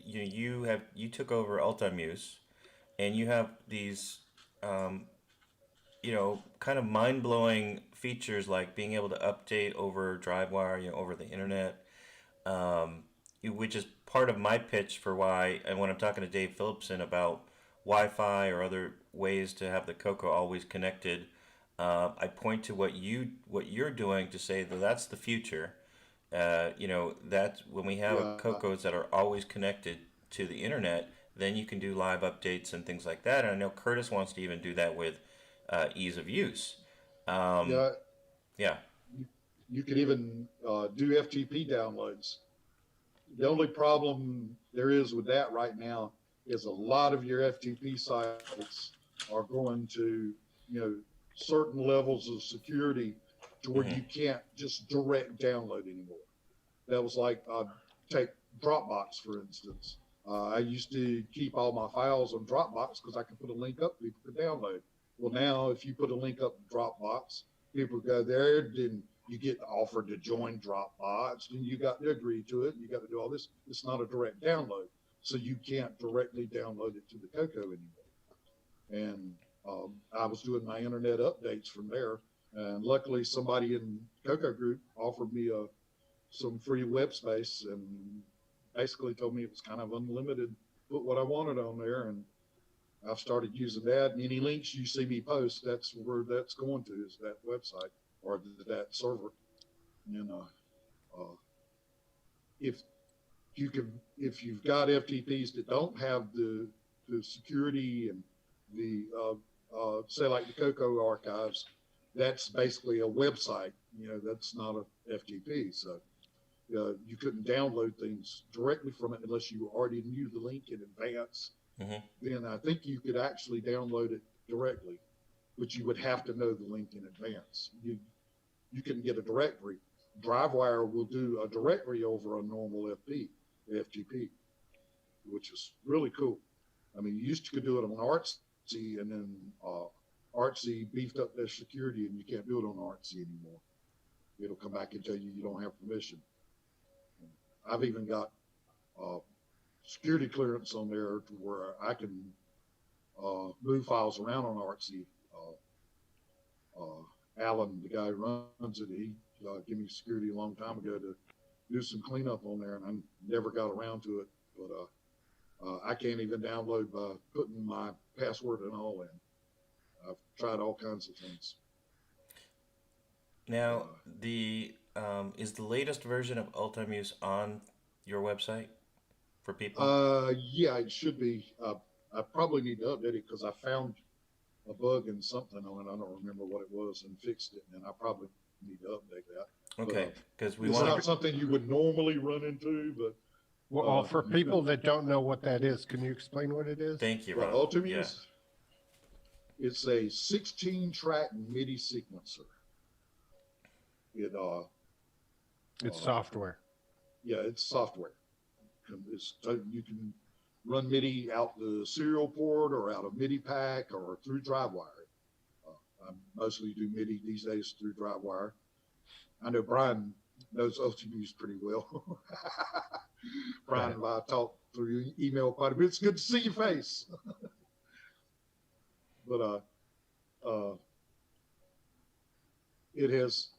you took over Ultimuse, and you have these, kind of mind-blowing features like being able to update over DriveWire, over the internet, which is part of my pitch for why, and when I'm talking to Dave Phillipson about Wi-Fi or other ways to have the CoCo always connected, I point to what you're doing to say that that's the future. That when we have Yeah. CoCos that are always connected to the internet, then you can do live updates and things like that. And I know Curtis wants to even do that with ease of use. Yeah. Yeah. You could even do FTP downloads. The only problem there is with that right now is a lot of your FTP sites are going to, certain levels of security to where you can't just direct download anymore. That was like, take Dropbox, for instance. I used to keep all my files on Dropbox because I could put a link up, people could download. Well, now if you put a link up in Dropbox, people go there, then you get offered to join Dropbox, and you got to agree to it. You got to do all this. It's not a direct download, so you can't directly download it to the CoCo anymore. And I was doing my internet updates from there, and luckily somebody in CoCo group offered me some free web space and basically told me it was kind of unlimited, put what I wanted on there, and I've started using that. And any links you see me post, that's where that's going to, is that website or that server. And if if you've got FTPs that don't have the security and the say like the CoCo archives, that's basically a website. That's not a FTP. So you couldn't download things directly from it unless you already knew the link in advance. Then I think you could actually download it directly, but you would have to know the link in advance. You can get a directory. DriveWire will do a directory over a normal FTP, which is really cool. I mean, you used to could do it on Artsy, and then Artsy beefed up their security, and you can't do it on Artsy anymore. It'll come back and tell you you don't have permission. I've even got security clearance on there to where I can move files around on Artsy. Alan, the guy who runs it, he gave me security a long time ago to do some cleanup on there, and I never got around to it. But I can't even download by putting my password and all in. I've tried all kinds of things. Now, is the latest version of Ultimuse on your website for people? Yeah, it should be. I probably need to update it because I found a bug in something on it. I don't remember what it was, and fixed it, and I probably need to update that. Okay, because it's not something you would normally run into, but well, for people that don't know what that is, can you explain what it is? Thank you, Ron. Ultimuse. It's a 16-track MIDI sequencer. It's software. Yeah, it's software. You can run MIDI out the serial port or out of MIDI pack or through DriveWire. I mostly do MIDI these days through DriveWire. I know Brian knows Ultimuse pretty well. Brian and I talk through email quite a bit. It's good to see your face. But it has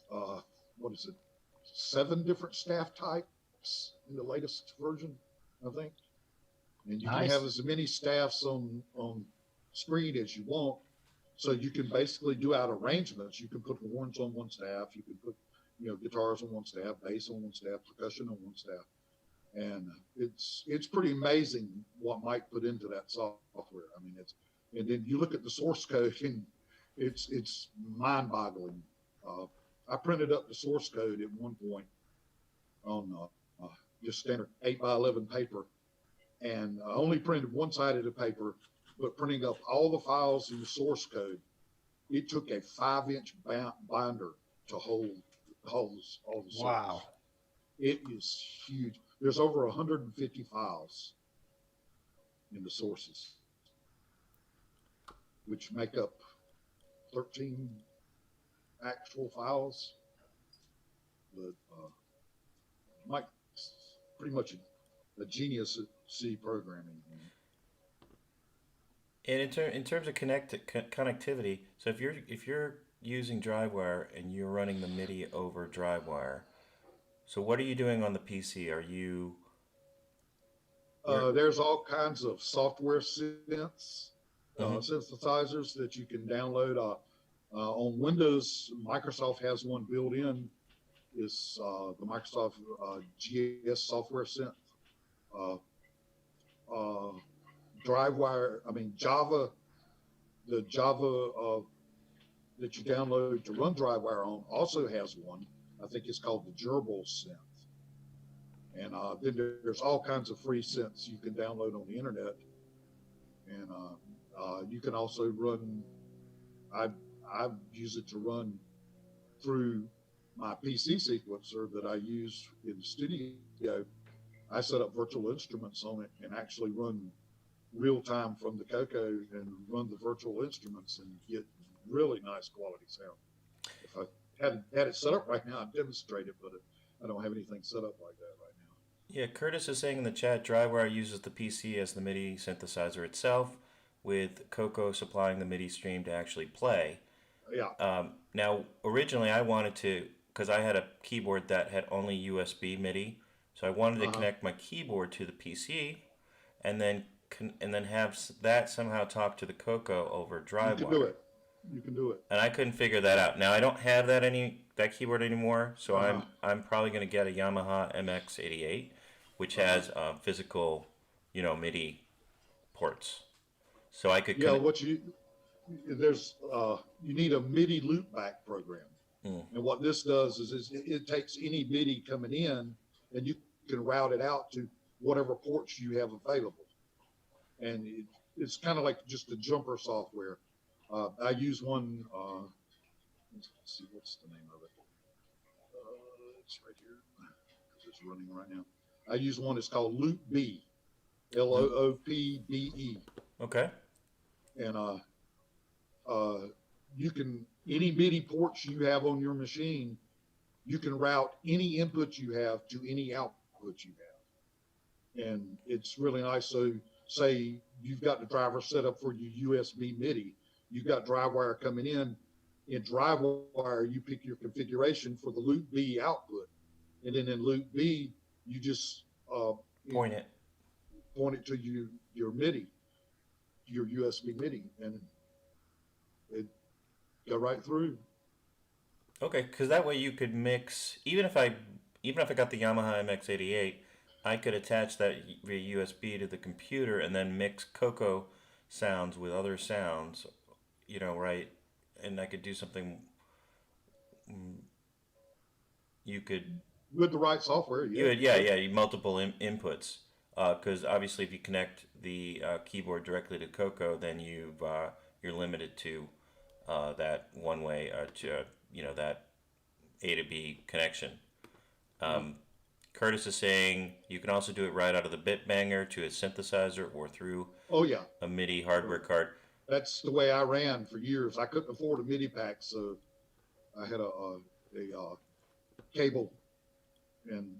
what is it? 7 different staff types in the latest version, I think. And you can have as many staffs on screen as you want. So you can basically do out arrangements. You can put horns on one staff. You can put, guitars on one staff, bass on one staff, percussion on one staff. And it's pretty amazing what Mike put into that software. I mean, and then you look at the source code and it's mind-boggling. I printed up the source code at one point on just standard 8x11 paper, and I only printed one side of the paper, but printing up all the files in the source code, it took a 5-inch binder to hold all the source. Wow. It is huge. There's over 150 files in the sources, which make up 13 actual files. But Mike's pretty much a genius at C programming. And in terms of connectivity, so if you're using DriveWire and you're running the MIDI over DriveWire, so what are you doing on the PC? Are you? There's all kinds of software synths synthesizers that you can download. On Windows, Microsoft has one built in. Is the Microsoft GS software synth. DriveWire, I mean Java, the Java that you download to run DriveWire on also has one. I think it's called the Gerbil synth. And then there's all kinds of free synths you can download on the internet. And you can also run, I use it to run through my PC sequencer that I use in the studio. I set up virtual instruments on it and actually run real time from the CoCo and run the virtual instruments and get really nice quality sound. If I hadn't had it set up right now, I'd demonstrate it, but I don't have anything set up like that right now. Yeah, Curtis is saying in the chat, DriveWire uses the PC as the MIDI synthesizer itself, with CoCo supplying the MIDI stream to actually play. Yeah. Now, originally I wanted to, because I had a keyboard that had only USB MIDI, so I wanted to connect my keyboard to the PC, and then have that somehow talk to the CoCo over DriveWire. You can do it. You can do it. And I couldn't figure that out. Now I don't have that keyboard anymore, so I'm probably going to get a Yamaha MX88, which has physical, MIDI ports. So I could. You need a MIDI loopback program, and what this does is it takes any MIDI coming in, and you can route it out to whatever ports you have available, and it's kind of like just a jumper software. I use one. Let's see, what's the name of it? It's right here because it's running right now. I use one. It's called Loop B, LOOPBE. Okay. And you can, any MIDI ports you have on your machine, you can route any input you have to any output you have, and it's really nice. So, say you've got the driver set up for your USB MIDI. You've got DriveWire coming in. In DriveWire, you pick your configuration for the Loop B output, and then in Loop B, you just point it to your MIDI, your USB MIDI, and it go right through. Okay, because that way you could mix. Even if I got the Yamaha MX88, I could attach that via USB to the computer and then mix CoCo sounds with other sounds, right? And I could do something. You could with the right software. Yeah. Multiple inputs. Because obviously, if you connect the keyboard directly to CoCo, then you're limited to that one way that A to B connection. Curtis is saying you can also do it right out of the bit banger to a synthesizer or through a MIDI hardware card. That's the way I ran for years. I couldn't afford a MIDI pack, so I had a cable, and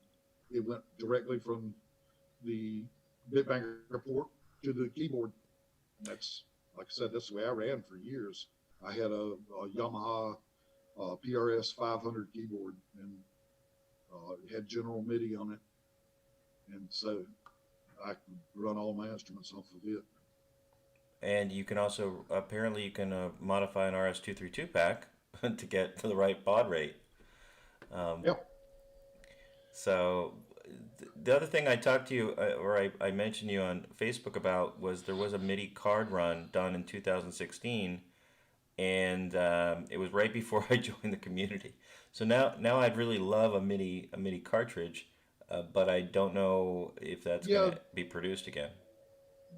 it went directly from the bit banger port to the keyboard. That's, like I said, that's the way I ran for years. I had a Yamaha PRS 500 keyboard, and it had general MIDI on it, and so I could run all my instruments off of it. And you can also, apparently you can modify an RS-232 pack to get to the right baud rate. So the other thing I talked to you, or I mentioned you on Facebook about, was there was a MIDI card run done in 2016, and it was right before I joined the community. So now I'd really love a MIDI cartridge, but I don't know if that's going to be produced again.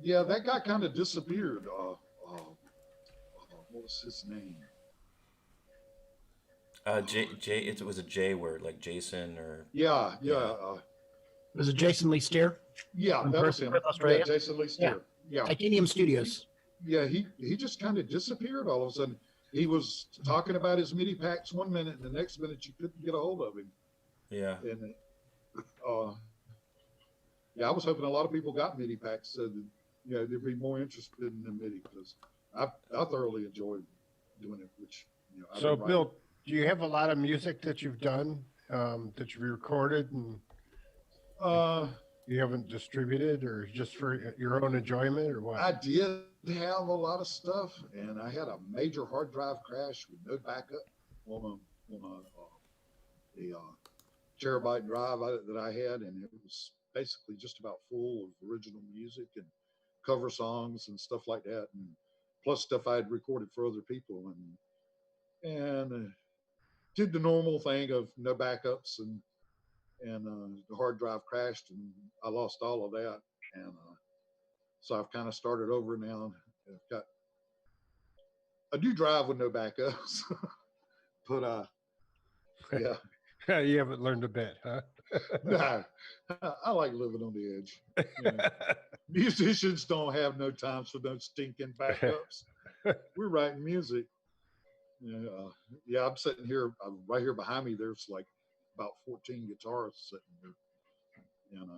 Yeah, that guy kind of disappeared. What was his name? It was a J word, like Jason or... Yeah. Was it Jason Lee Steer? Yeah, that was him. Australia? Yeah, Jason Lee Steer. Yeah. Titanium Studios. Yeah, he just kind of disappeared all of a sudden. He was talking about his MIDI packs one minute, and the next minute you couldn't get a hold of him. Yeah. And I was hoping a lot of people got MIDI packs so that they'd be more interested in the MIDI, because I thoroughly enjoyed doing it. So, Bill, do you have a lot of music that you've done that you've recorded and you haven't distributed, or just for your own enjoyment, or what? I did have a lot of stuff, and I had a major hard drive crash with no backup on a terabyte drive that I had, and it was basically just about full of original music and cover songs and stuff like that, and plus stuff I had recorded for other people, and did the normal thing of no backups, and the hard drive crashed, and I lost all of that, and so I've kind of started over now. I've got a new drive with no backups, but yeah. You haven't learned a bit, huh? No, I like living on the edge. You know, musicians don't have no time for no stinking backups. We're writing music. Yeah, I'm sitting here, right here behind me. There's like about 14 guitars sitting there, and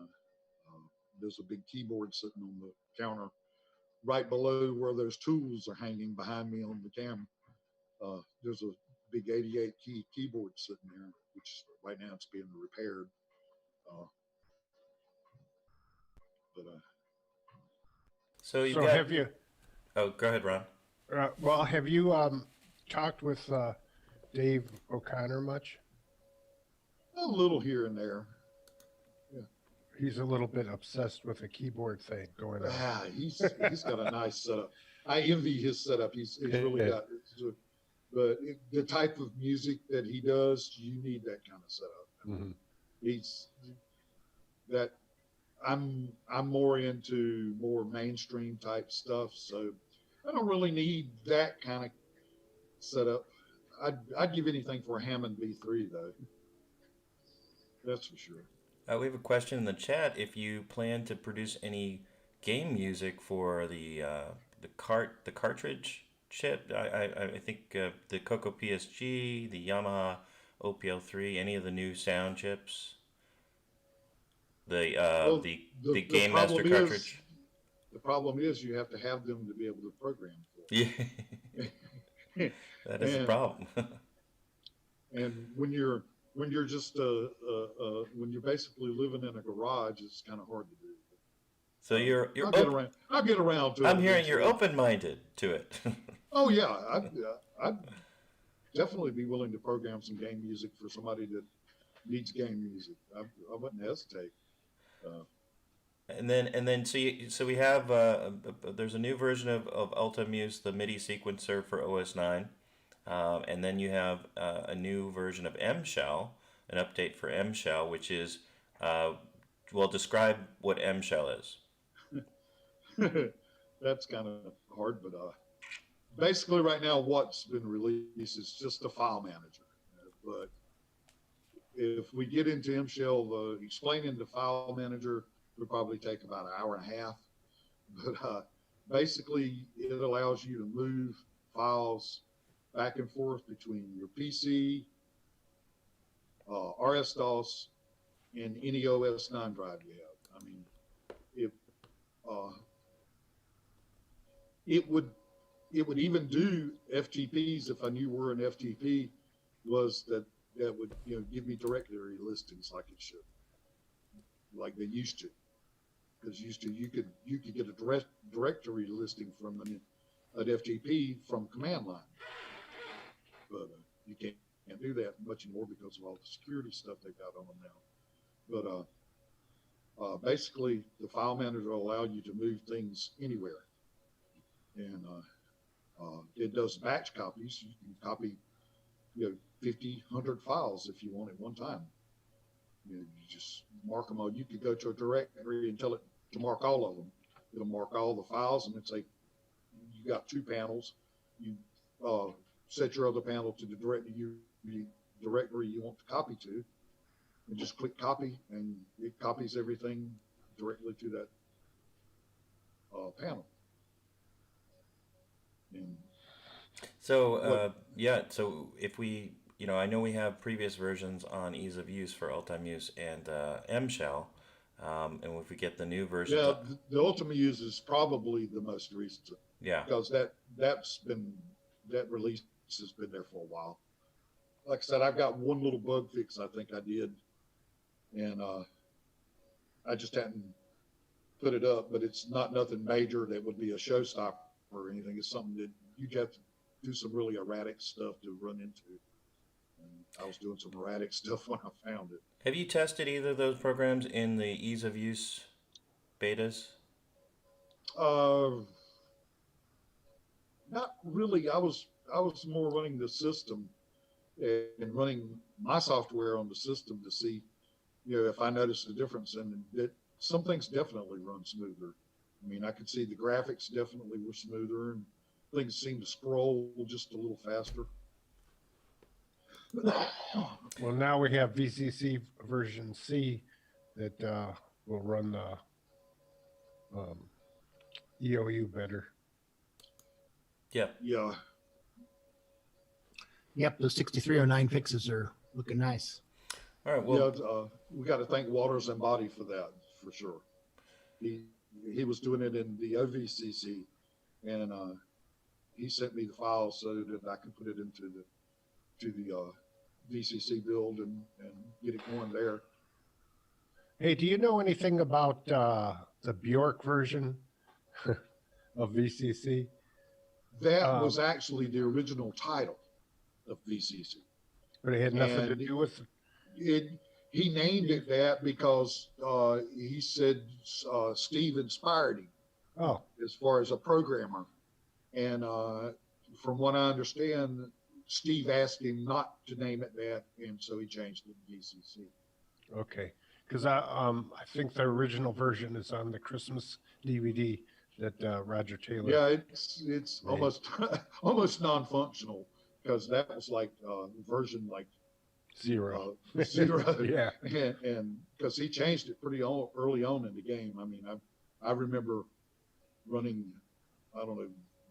there's a big keyboard sitting on the counter right below where those tools are hanging behind me on the camera. There's a big 88 key keyboard sitting there, which right now it's being repaired. So you've So got. have you? Oh, go ahead, Ron. Well, have you talked with Dave O'Connor much? A little here and there. Yeah. He's a little bit obsessed with the keyboard thing going on. Ah, he's got a nice setup. I envy his setup. He's really got it. But the type of music that he does, you need that kind of setup. Mm-hmm. He's that. I'm more into more mainstream type stuff, so I don't really need that kind of setup. I'd give anything for a Hammond B3 though. That's for sure. We have a question in the chat. If you plan to produce any game music for the cartridge chip, I think the CoCo PSG, the Yamaha OPL3, any of the new sound chips, the Game Master cartridge. The problem is you have to have them to be able to program for. Yeah, that is the problem. And when you're just when you're basically living in a garage, it's kind of hard to do. So you're I'll get around to it. I'm hearing you're open-minded to it. Oh yeah, I'd definitely be willing to program some game music for somebody that needs game music. I wouldn't hesitate. And then so we have there's a new version of Ultimuse, the MIDI sequencer for OS 9, and then you have a new version of M Shell, an update for M Shell, which is well, describe what M Shell is. That's kind of hard, but basically right now what's been released is just a file manager. But if we get into M Shell, explaining the file manager would probably take about an hour and a half. But basically it allows you to move files back and forth between your PC, RS-DOS, and any OS 9 drive you have. I mean, it would even do FTPs if I knew where an FTP was that would give me directory listings like it should, like they used to. Because you could get a directory listing from an FTP from command line, but you can't do that much anymore because of all the security stuff they've got on them now. But basically, the file manager will allow you to move things anywhere, and it does batch copies. You can copy 50, 100 files if you want at one time. You just mark them all. You could go to a directory and tell it to mark all of them. It'll mark all the files, and it's like you got 2 panels. You set your other panel to the directory you want to copy to, and just click copy, and it copies everything directly to that panel. And so so if we, I know we have previous versions on ease of use for Ultimuse and M Shell, and if we get the new version, the Ultimuse is probably the most recent. Yeah, because that release has been there for a while. Like I said, I've got one little bug fix I think I did, and I just hadn't put it up, but it's not nothing major that would be a showstopper or anything. It's something that you got to do some really erratic stuff to run into. And I was doing some erratic stuff when I found it. Have you tested either of those programs in the ease of use betas? Not really. I was more running the system and running my software on the system to see, if I noticed a difference, and that some things definitely run smoother. I mean, I could see the graphics definitely were smoother, and things seemed to scroll just a little faster. Well, now we have VCC version C that will run the EOU better. Yep. Yeah. Yep, those 6309 fixes are looking nice. All right. Well, yeah, we got to thank Waters and Body for that, for sure. He was doing it in the OVCC, and he sent me the file so that I could put it into the VCC build and get it going there. Hey, do you know anything about the Bjork version of VCC? That was actually the original title of VCC. But it had nothing to do with it. He named it that because he said Steve inspired him. Oh. As far as a programmer. And from what I understand, Steve asked him not to name it that, and so he changed it to VCC. Okay. Because I think the original version is on the Christmas DVD that Roger Taylor. Yeah, it's almost almost non-functional, because that was like version like zero. Yeah, and because he changed it pretty early on in the game. I mean, I remember running, I don't know,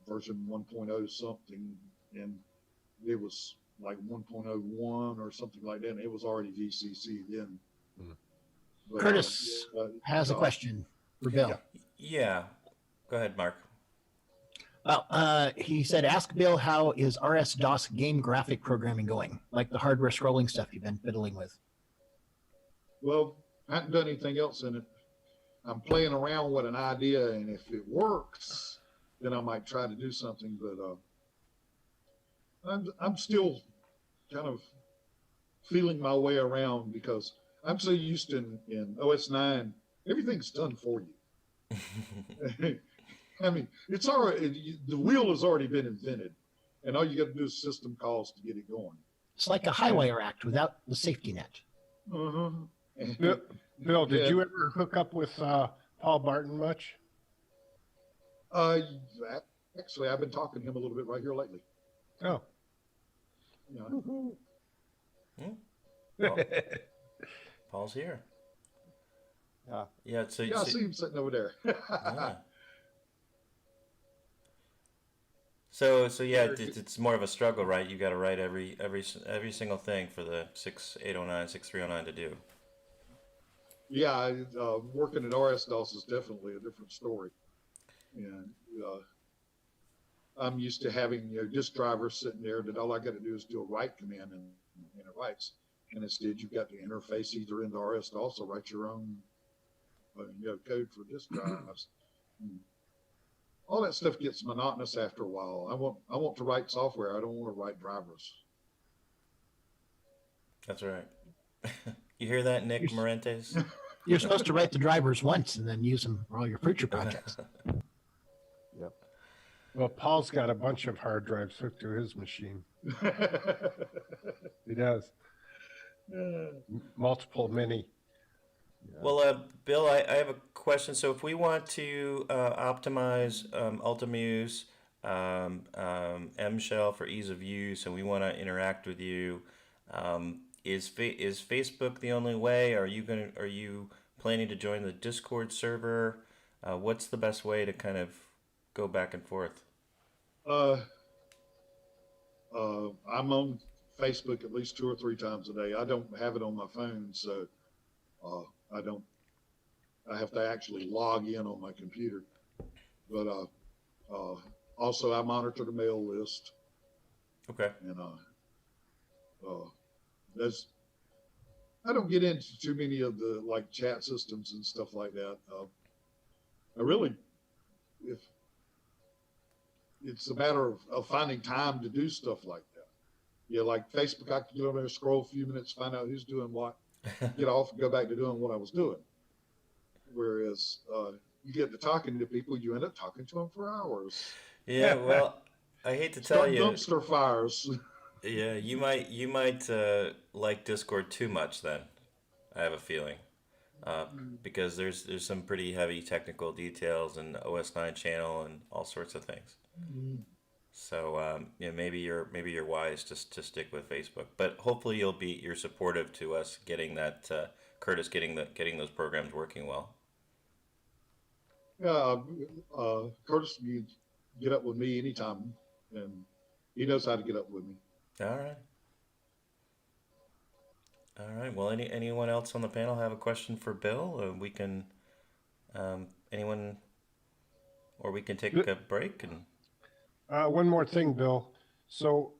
version 1.0 something, and it was like 1.01 or something like that, and it was already VCC then. But, Curtis has a question for Bill. Yeah. Go ahead, Mark. Well, he said, ask Bill, how is RS-DOS game graphic programming going? Like the hardware scrolling stuff you've been fiddling with. Well, I haven't done anything else in it. I'm playing around with an idea, and if it works, then I might try to do something. But I'm still kind of feeling my way around, because I'm so used in OS 9, everything's done for you. I mean, it's already, the wheel has already been invented, and all you got to do is system calls to get it going. It's like a Highwire Act without the safety net. Bill, did you ever hook up with Paul Barton much? Actually, I've been talking to him a little bit right here lately. Oh. Yeah. Paul's here. Yeah. Yeah. So I see him sitting over there. Yeah. So yeah, it's more of a struggle, right? You got to write every single thing for the 6809, 6309 to do. Yeah, working at RS-DOS is definitely a different story. And I'm used to having disk drivers sitting there that all I got to do is do a write command and it writes. And instead, you've got to interface either into RS-DOS or write your own code for disk drives. All that stuff gets monotonous after a while. I want to write software. I don't want to write drivers. That's right. You hear that, Nick Morentes? You're supposed to write the drivers once and then use them for all your future projects. Yep. Well, Paul's got a bunch of hard drives hooked to his machine. He does. Multiple mini. Yeah. Well, Bill, I have a question. So if we want to optimize Ultimuse, M-Shell for ease of use, and we want to interact with you, is Facebook the only way? Are you planning to join the Discord server? What's the best way to kind of go back and forth? I'm on Facebook at least 2 or 3 times a day. I don't have it on my phone, so I have to actually log in on my computer. But also I monitor the mail list. Okay. And I don't get into too many of the like chat systems and stuff like that. I really, it's a matter of finding time to do stuff like that. Yeah, like Facebook, I could get on there, scroll a few minutes, find out who's doing what, get off and go back to doing what I was doing. Whereas you get to talking to people, you end up talking to them for hours. Yeah, well, I hate to tell Start you. dumpster fires. Yeah, you might like Discord too much then. I have a feeling. Because there's some pretty heavy technical details and OS 9 channel and all sorts of things. So yeah, maybe you're wise just to stick with Facebook. But hopefully you're supportive to us getting that Curtis getting those programs working well. Yeah, Curtis, you get up with me anytime, and he knows how to get up with me. All right. Well, anyone else on the panel have a question for Bill? We can anyone, or we can take a break and. One more thing, Bill. So,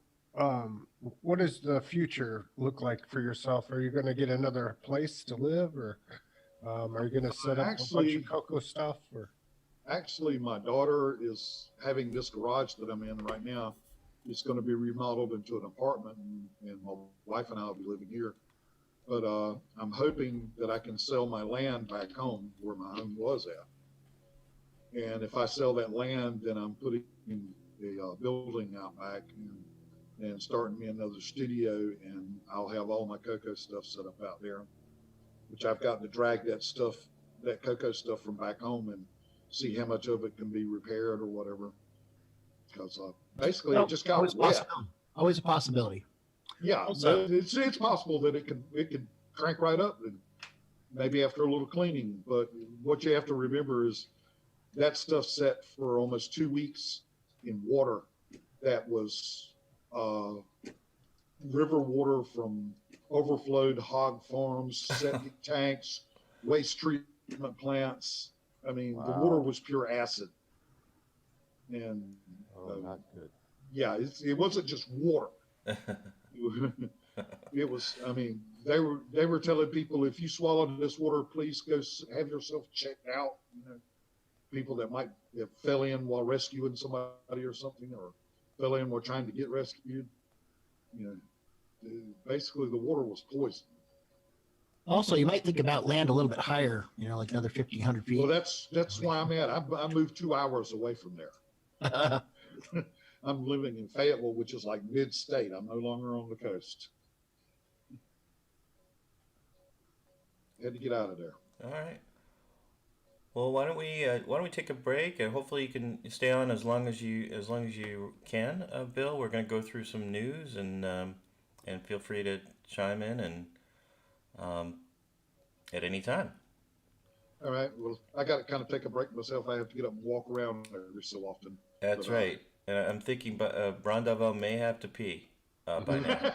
what does the future look like for yourself? Are you going to get another place to live, or are you going to set up a bunch of CoCo stuff? Or actually, my daughter is having this garage that I'm in right now. It's going to be remodeled into an apartment, and my wife and I will be living here. But I'm hoping that I can sell my land back home where my home was at. And if I sell that land, then I'm putting a building out back and starting me another studio, and I'll have all my CoCo stuff set up out there, which I've got to drag that CoCo stuff from back home and see how much of it can be repaired or whatever. Because basically it just got wet. Always a possibility. Yeah, so it's possible that it could crank right up, and maybe after a little cleaning. But what you have to remember is that stuff set for almost 2 weeks in water that was river water from overflowed hog farms, septic tanks, waste treatment plants. I mean, the water was pure acid. And not good. Yeah, it wasn't just water. It was, I mean, they were telling people, if you swallowed this water, please go have yourself checked out. You know, people that might have fell in while rescuing somebody or something, or fell in while trying to get rescued. You know, basically the water was poison. Also, you might think about land a little bit higher, like another 1,500 feet. Well, that's why I'm at. I moved 2 hours away from there. I'm living in Fayetteville, which is like mid-state. I'm no longer on the coast. Had to get out of there. All right. Well, why don't we take a break, and hopefully you can stay on as long as you can, Bill. We're going to go through some news, and feel free to chime in and at any time. All right. Well, I got to kind of take a break myself. I have to get up and walk around every so often. That's right. And I'm thinking, but Brondavell may have to pee by now.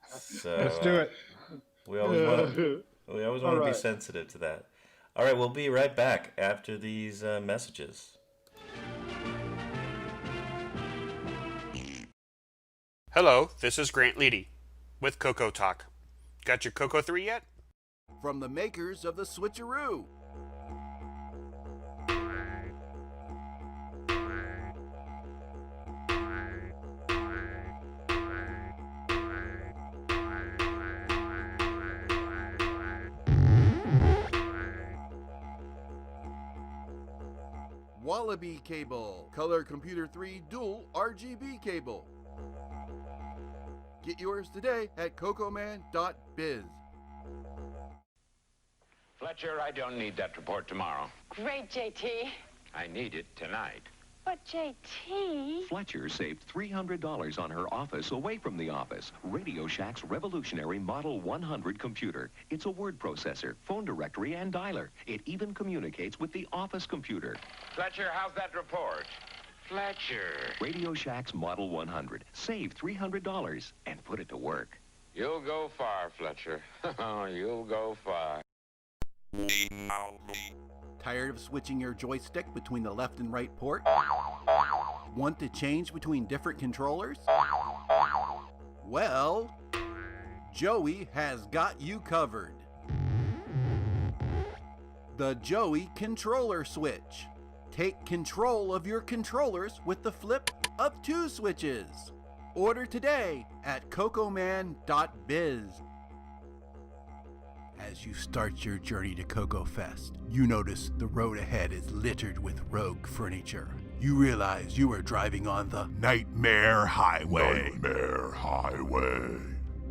So let's do it. We always want to be sensitive to that. All right, we'll be right back after these messages. Hello, this is Grant Leedy with CoCoTALK. Got your CoCo 3 yet? From the makers of the Switcheroo. Wallaby cable, Color Computer 3 dual RGB cable. Get yours today at cocoman.biz. Fletcher, I don't need that report tomorrow. Great, JT. I need it tonight. But, JT... Fletcher saved $300 on her office away from the office. Radio Shack's revolutionary Model 100 computer. It's a word processor, phone directory, and dialer. It even communicates with the office computer. Fletcher, how's that report? Fletcher. Radio Shack's Model 100. Save $300 and put it to work. You'll go far, Fletcher. You'll go far. Tired of switching your joystick between the left and right port? Want to change between different controllers? Well, Joey has got you covered. The Joey Controller Switch. Take control of your controllers with the flip of 2 switches. Order today at cocoman.biz. As you start your journey to CoCo Fest, you notice the road ahead is littered with rogue furniture. You realize you are driving on the Nightmare Highway. Nightmare Highway.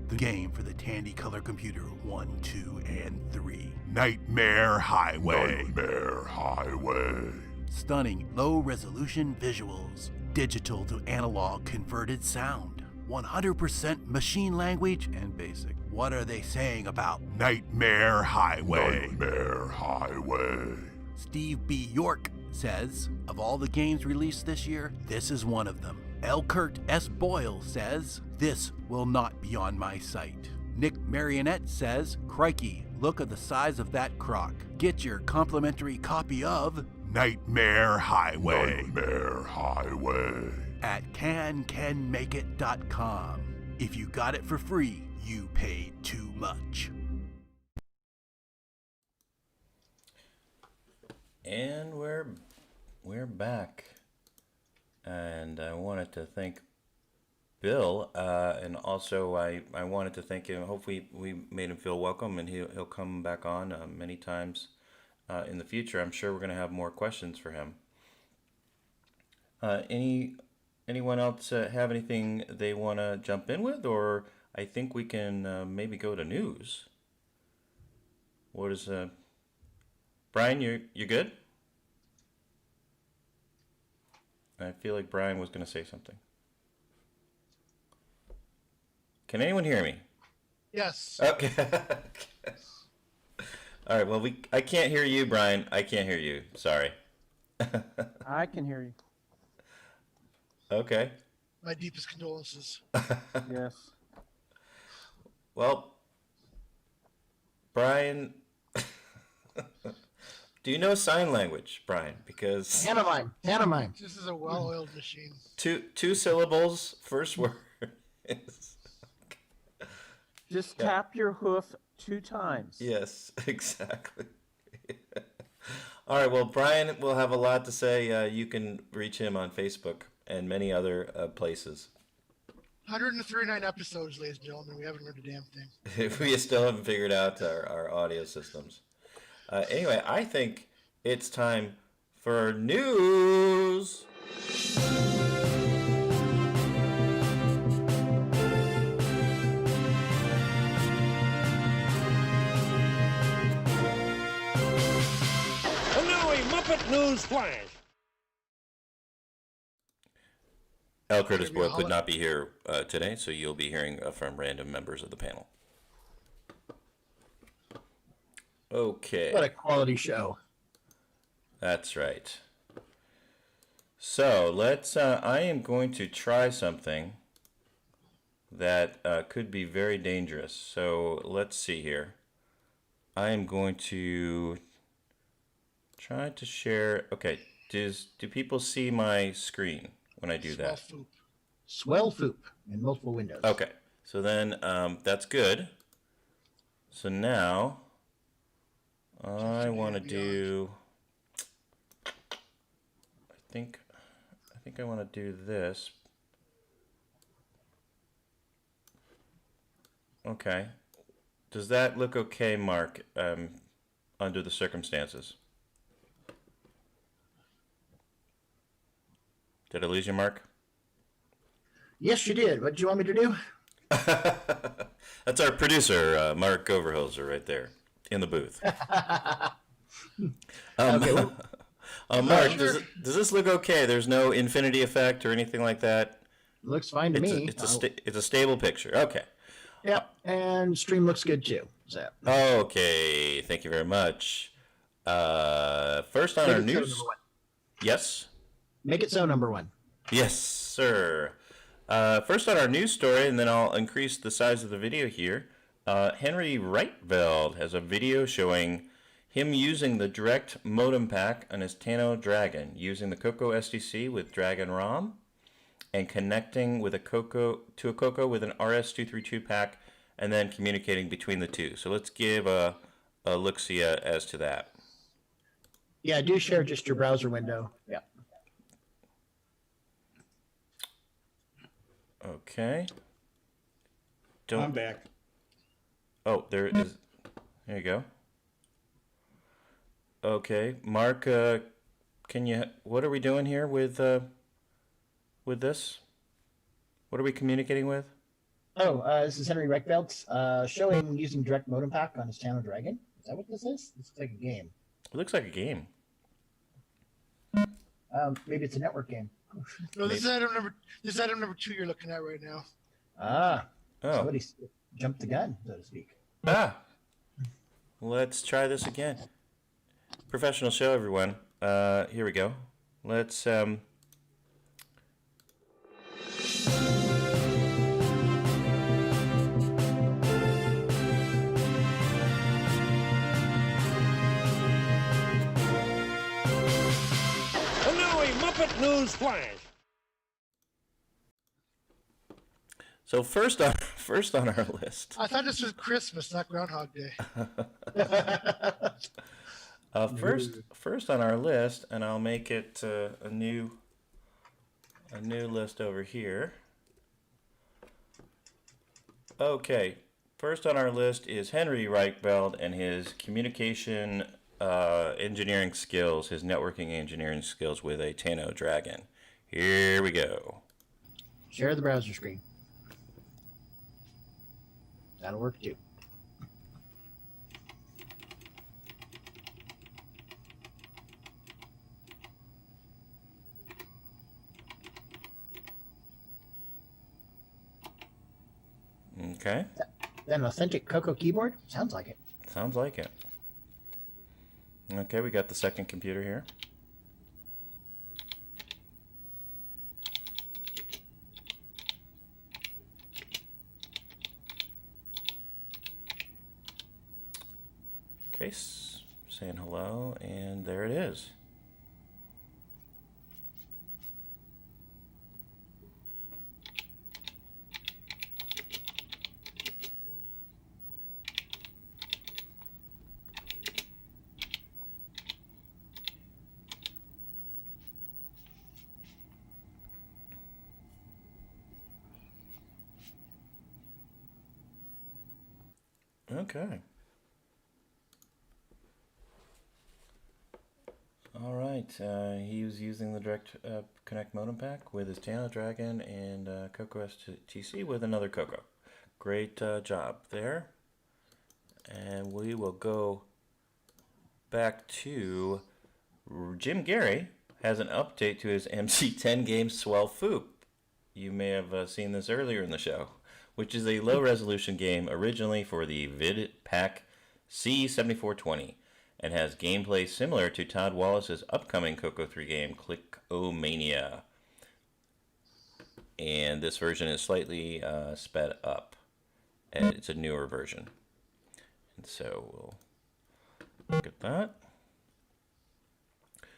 The game for the Tandy Color Computer 1, 2, and 3. Nightmare Highway. Nightmare Highway. Stunning low-resolution visuals. Digital to analog converted sound. 100% machine language and basic. What are they saying about Nightmare Highway? Nightmare Highway. Steve B. York says, of all the games released this year, this is one of them. L. Kurt S. Boyle says, this will not be on my site. Nick Marionette says, crikey, look at the size of that croc. Get your complimentary copy of Nightmare Highway. Nightmare Highway. At cancanmakeit.com. If you got it for free, you paid too much. And we're back. And I wanted to thank Bill, and also I wanted to thank him. Hopefully we made him feel welcome, and he'll come back on many times in the future. I'm sure we're going to have more questions for him. Anyone else have anything they want to jump in with, or I think we can maybe go to news. What is Brian? You good? I feel like Brian was going to say something. Can anyone hear me? Yes. Okay. All right. Well, I can't hear you, Brian. I can't hear you. Sorry. I can hear you. Okay. My deepest condolences. Yes. Well, Brian, do you know sign language, Brian? Because pantomime. This is a well-oiled machine. Two syllables, first word. Just tap your hoof 2 times. Yes, exactly. All right. Well, Brian will have a lot to say. You can reach him on Facebook and many other places. 139 episodes, ladies and gentlemen. We haven't heard a damn thing. We still haven't figured out our audio systems. Anyway, I think it's time for news. And now a Muppet News Flash. L. Curtis Boyle could not be here today, so you'll be hearing from random members of the panel. Okay. What a quality show. That's right. So let's. I am going to try something that could be very dangerous. So let's see here. I am going to try to share. Okay. Do people see my screen when I do that? Swell foop in multiple windows. Okay. So then that's good. So now I want to do. I think I want to do this. Okay. Does that look okay, Mark, under the circumstances? Did I lose you, Mark? Yes, you did. What do you want me to do? That's our producer, Mark Overholzer, right there in the booth. Okay, Mark, does this look okay? There's no infinity effect or anything like that? Looks fine to me. It's a stable picture. Okay. Yep, and stream looks good too. So. Okay, thank you very much. First on our news. Yes? Make it so number 1. Yes, sir. First on our news story, and then I'll increase the size of the video here. Henry Reitveld has a video showing him using the direct modem pack on his Tano Dragon, using the CoCo SDC with Dragon ROM, and connecting with a CoCo with an RS-232 pack, and then communicating between the two. So let's give a look-see as to that. Yeah, do share just your browser window. Yeah. Okay. I'm back. Oh, there is. There you go. Okay, Mark. Can you? What are we doing here with this? What are we communicating with? Oh, this is Henry Reichfeld showing using direct modem pack on his Channel Dragon. Is that what this is? This looks like a game. It looks like a game. Maybe it's a network game. No, this is item number. This is item number 2 you're looking at right now. Ah. Oh. Somebody jumped the gun, so to speak. Ah. Let's try this again. Professional show, everyone. Here we go. Let's And now a Muppet News Flash. So first on our list. I thought this was Christmas, not Groundhog Day. First on our list, and I'll make it a new list over here. Okay, first on our list is Henry Reichfeld and his communication engineering skills, his networking engineering skills with a Tano Dragon. Here we go. Share the browser screen. That'll work too. Okay. An authentic CoCo keyboard? Sounds like it. Sounds like it. Okay, we got the second computer here. Okay, saying hello, and there it is. Okay. All right. He was using the Direct Connect modem pack with his Tano Dragon and CoCo STC with another CoCo. Great job there. And we will go back to Jim Gary has an update to his MC10 game Swell Foop. You may have seen this earlier in the show, which is a low-resolution game originally for the VidPack C7420 and has gameplay similar to Todd Wallace's upcoming CoCo 3 game, Click-O-Mania. And this version is slightly sped up. And it's a newer version. And so we'll look at that.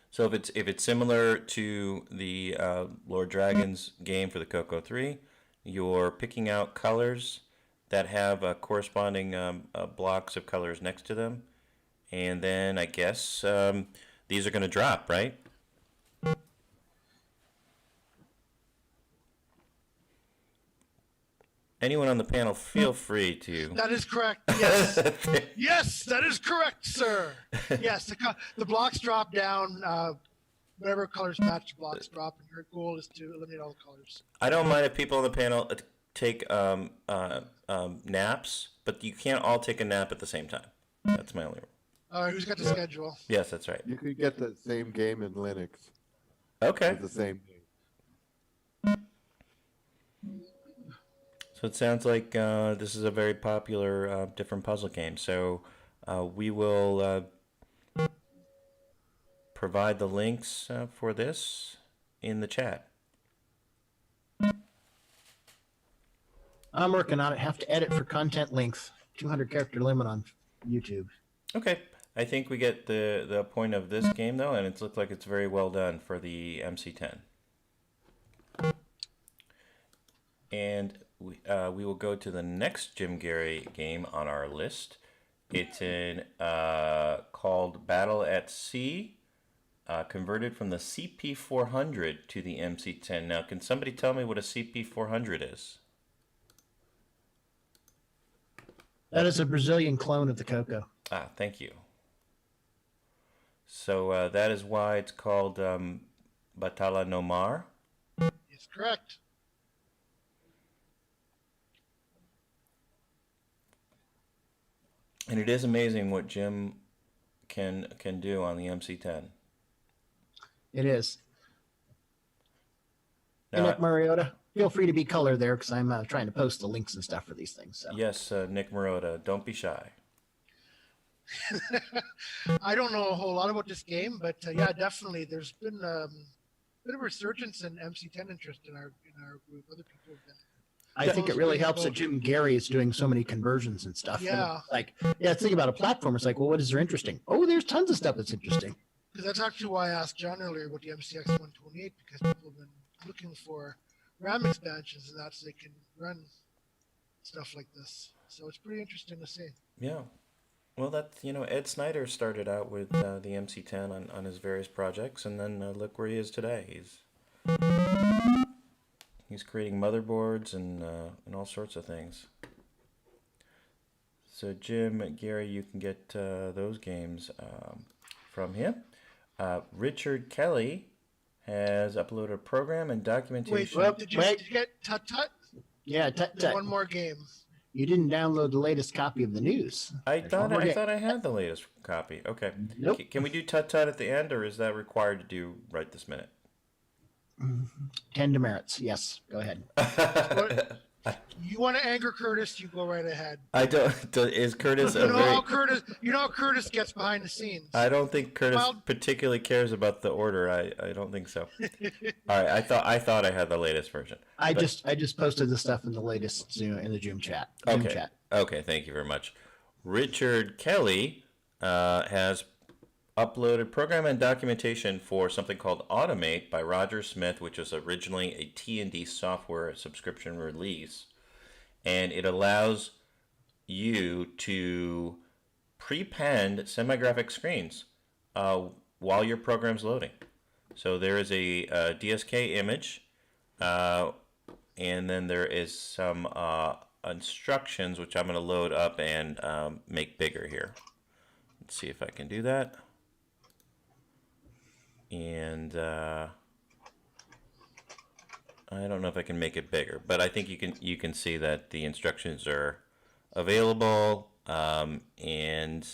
So if it's similar to the Lord Dragon's game for the CoCo 3, you're picking out colors that have corresponding blocks of colors next to them. And then I guess these are going to drop, right? Anyone on the panel, feel free to... That is correct, yes. Yes, that is correct, sir. Yes, the blocks drop down. Whatever colors match, blocks drop, and your goal is to eliminate all the colors. I don't mind if people on the panel take naps, but you can't all take a nap at the same time. That's my only rule. All right, who's got the schedule? Yes, that's right. You could get the same game in Linux. Okay. It's the same game. So it sounds like this is a very popular different puzzle game. So we will provide the links for this in the chat. I'm working on it. Have to edit for content length. 200 character limit on YouTube. Okay. I think we get the point of this game, though, and it looks like it's very well done for the MC10. And we will go to the next Jim Gary game on our list. It's called Battle at Sea, converted from the CP400 to the MC10. Now, can somebody tell me what a CP400 is? That is a Brazilian clone of the CoCo. Ah, thank you. So that is why it's called Batalha no Mar. It's correct. And it is amazing what Jim can do on the MC10. It is. Now, Hey, Nick Mariota, feel free to be color there because I'm trying to post the links and stuff for these things. So. Yes, Nick Mariota, don't be shy. I don't know a whole lot about this game, but yeah, definitely. There's been a bit of a resurgence in MC10 interest in our group. Other people have been. I think it really helps that Jim Gary is doing so many conversions and stuff. Yeah. And think about a platform. It's like, well, what is there interesting? Oh, there's tons of stuff that's interesting. Because that's actually why I asked John earlier about the MCX 128, because people have been looking for RAM expansions and that so they can run stuff like this. So it's pretty interesting to see. Yeah. Well, Ed Snyder started out with the MC10 on his various projects, and then look where he is today. He's creating motherboards and all sorts of things. So Jim, Gary, you can get those games from him. Richard Kelly has uploaded a program and documentation. Wait, did you get Tut Tut? Yeah, Tut Tut. One more game. You didn't download the latest copy of the news. I thought I had the latest copy. Okay. Nope. Can we do Tut Tut at the end, or is that required to do right this minute? 10 demerits. Yes, go ahead. You want to anger Curtis? You go right ahead. I don't. Is Curtis You know how Curtis gets behind the scenes. I don't think Curtis particularly cares about the order. I don't think so. All right. I thought I had the latest version. I just posted the stuff in the latest Zoom in the Zoom chat. Okay. Chat. Okay. Thank you very much. Richard Kelly has uploaded program and documentation for something called Automate by Roger Smith, which was originally a T&D software subscription release. And it allows you to prepend semi-graphic screens while your program's loading. So there is a DSK image, and then there is some instructions, which I'm going to load up and make bigger here. Let's see if I can do that. And I don't know if I can make it bigger, but I think you can see that the instructions are available, and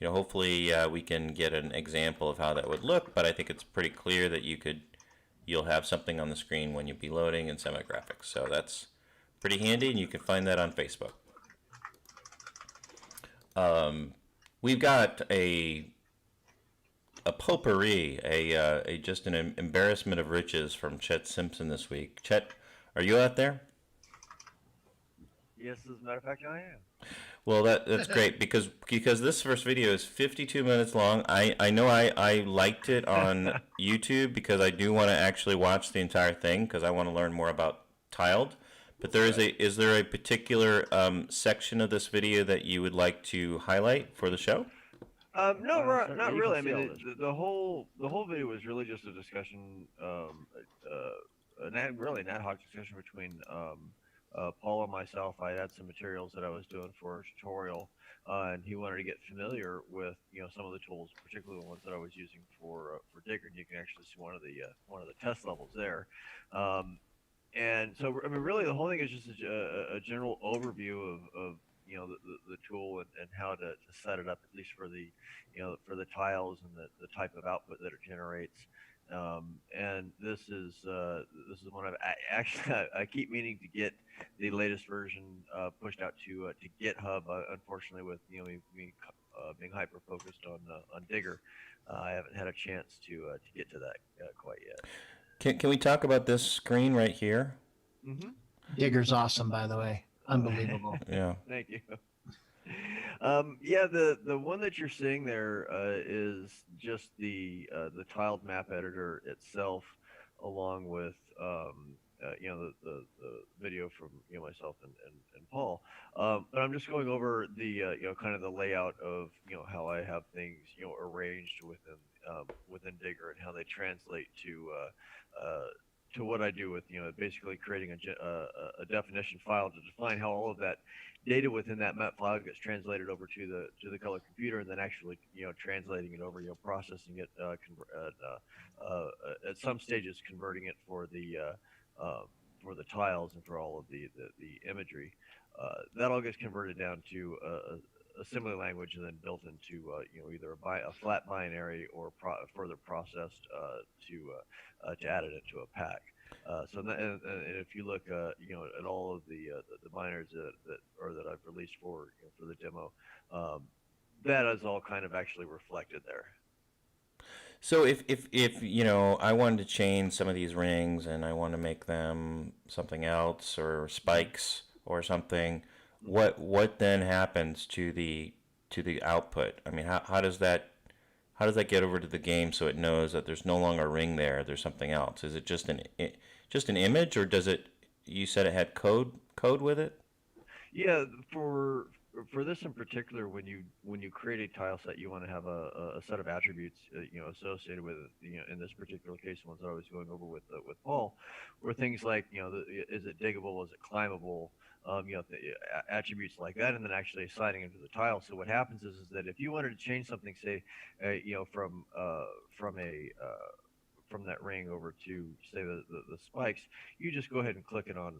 hopefully we can get an example of how that would look. But I think it's pretty clear that you'll have something on the screen when you be loading in semi-graphics. So that's pretty handy, and you can find that on Facebook. We've got a potpourri, just an embarrassment of riches from Chet Simpson this week. Chet, are you out there? Yes, as a matter of fact, I am. Well, that's great because this first video is 52 minutes long. I know I liked it on YouTube because I do want to actually watch the entire thing because I want to learn more about Tiled. But is there a particular section of this video that you would like to highlight for the show? No, not really. I mean, the whole video was really just a discussion, an ad hoc discussion between Paul and myself. I had some materials that I was doing for a tutorial, and he wanted to get familiar with some of the tools, particularly the ones that I was using for Digger. And you can actually see one of the test levels there. And so, I mean, really, the whole thing is just a general overview of the tool and how to set it up, at least for the tiles and the type of output that it generates. And this is one I keep meaning to get the latest version pushed out to GitHub. Unfortunately, with me being hyper focused on Digger, I haven't had a chance to get to that quite yet. Can we talk about this screen right here? Mm-hmm. Digger's awesome, by the way. Unbelievable. Yeah. Thank you. Yeah, the one that you're seeing there is just the tiled map editor itself, along with the video from myself and Paul. But I'm just going over the kind of the layout of how I have things arranged within Digger and how they translate to what I do with basically creating a definition file to define how all of that data within that map file gets translated over to the color computer, and then actually translating it over, processing it, at some stages converting it for the tiles and for all of the imagery. That all gets converted down to assembly language and then built into either a flat binary or further processed to add it into a pack. And if you look at all of the binaries that I've released for the demo, that is all kind of actually reflected there. So if I wanted to change some of these rings and I want to make them something else or spikes or something, what then happens to the output? I mean, how does that get over to the game so it knows that there's no longer a ring there, there's something else? Is it just an image, or does it? You said it had code with it? Yeah, for this in particular, when you create a tile set, you want to have a set of attributes associated with it. In this particular case, the ones I was going over with Paul, were things like is it diggable, is it climbable, attributes like that, and then actually assigning them to the tile. So what happens is that if you wanted to change something, say from that ring over to say the spikes, you just go ahead and click it on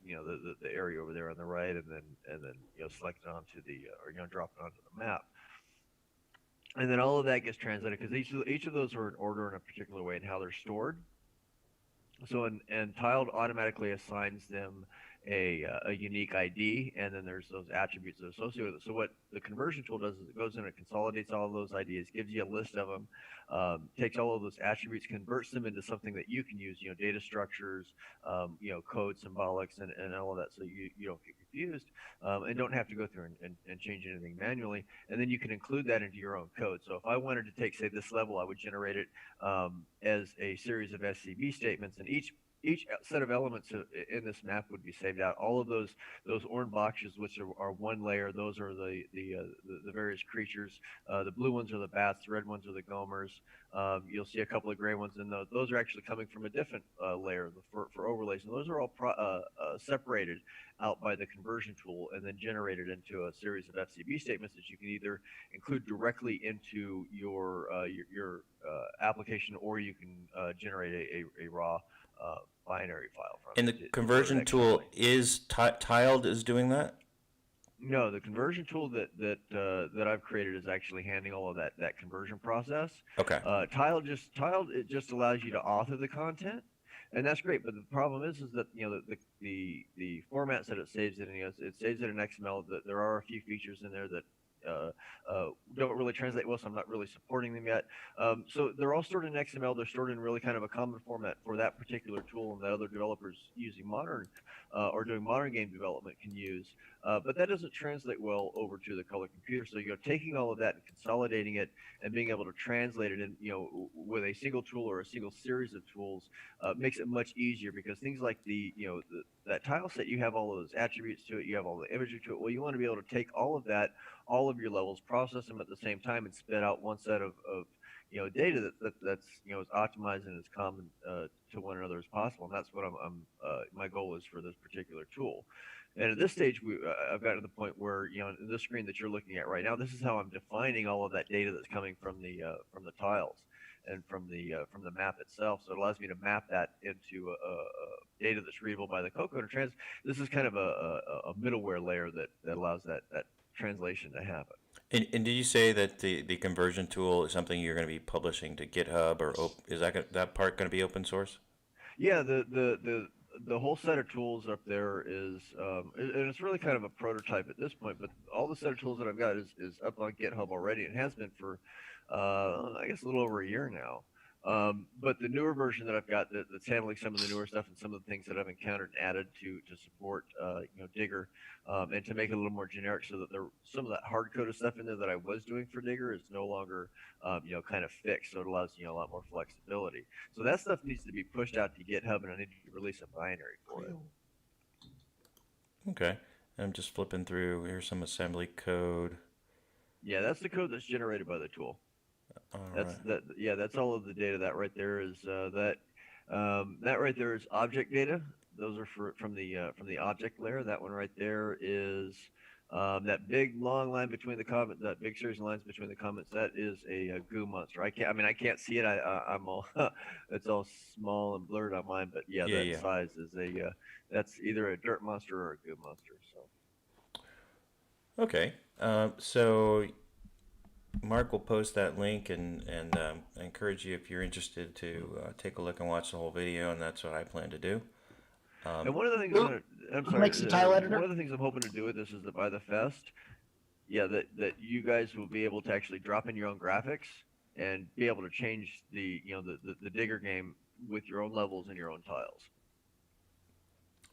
the area over there on the right, and then select it onto or drop it onto the map. And then all of that gets translated because each of those are in order in a particular way in how they're stored. So and Tiled automatically assigns them a unique ID, and then there's those attributes that are associated with it. So what the conversion tool does is it goes in and consolidates all of those IDs, gives you a list of them, takes all of those attributes, converts them into something that you can use, data structures, code, symbolics, and all of that, so you don't get confused and don't have to go through and change anything manually. And then you can include that into your own code. So if I wanted to take, say, this level, I would generate it as a series of SCB statements, and each set of elements in this map would be saved out. All of those orange boxes, which are one layer, those are the various creatures. The blue ones are the bats. The red ones are the gomers. You'll see a couple of gray ones, and those are actually coming from a different layer for overlays. And those are all separated out by the conversion tool and then generated into a series of FCB statements that you can either include directly into your application, or you can generate a raw binary file from. And the conversion tool is Tiled is doing that? No, the conversion tool that I've created is actually handling all of that conversion process. Okay. Tiled it just allows you to author the content, and that's great. But the problem is that the formats that it saves it in, it saves it in XML. That there are a few features in there that don't really translate well, so I'm not really supporting them yet. So they're all stored in XML. They're stored in really kind of a common format for that particular tool, and that other developers using modern or doing modern game development can use. But that doesn't translate well over to the color computer. So taking all of that and consolidating it and being able to translate it in, with a single tool or a single series of tools makes it much easier, because things like that tile set, you have all of those attributes to it, you have all the imagery to it. Well, you want to be able to take all of that, all of your levels, process them at the same time, and spit out one set of data that's as optimized and as common to one another as possible. And that's what my goal is for this particular tool. And at this stage, I've gotten to the point where, in this screen that you're looking at right now, this is how I'm defining all of that data that's coming from the tiles and from the map itself. So it allows me to map that into data that's readable by the CoCo. This is kind of a middleware layer that allows that translation to happen. And did you say that the conversion tool is something you're going to be publishing to GitHub, or is that part going to be open source? Yeah, the whole set of tools up there is, and it's really kind of a prototype at this point, but all the set of tools that I've got is up on GitHub already. It has been for, I guess, a little over a year now. But the newer version that I've got that's handling some of the newer stuff and some of the things that I've encountered and added to support Digger, and to make it a little more generic, so that some of that hard coded stuff in there that I was doing for Digger is no longer kind of fixed. So it allows a lot more flexibility. So that stuff needs to be pushed out to GitHub, and I need to release a binary for it. Okay. I'm just flipping through. Here's some assembly code. Yeah, that's the code that's generated by the tool. Right. That's all of the data. That right there is that right there is object data. Those are from the object layer. That one right there is that big long line between the comments. That big series of lines between the comments. That is a goo monster. I can't see it. I'm all it's all small and blurred on mine. But that size is that's either a dirt monster or a goo monster. So. Okay. So Mark will post that link, and I encourage you, if you're interested, to take a look and watch the whole video, and that's what I plan to do. And one of the things one of the things I'm hoping to do with this is that by the fest, that you guys will be able to actually drop in your own graphics and be able to change the Digger game with your own levels and your own tiles.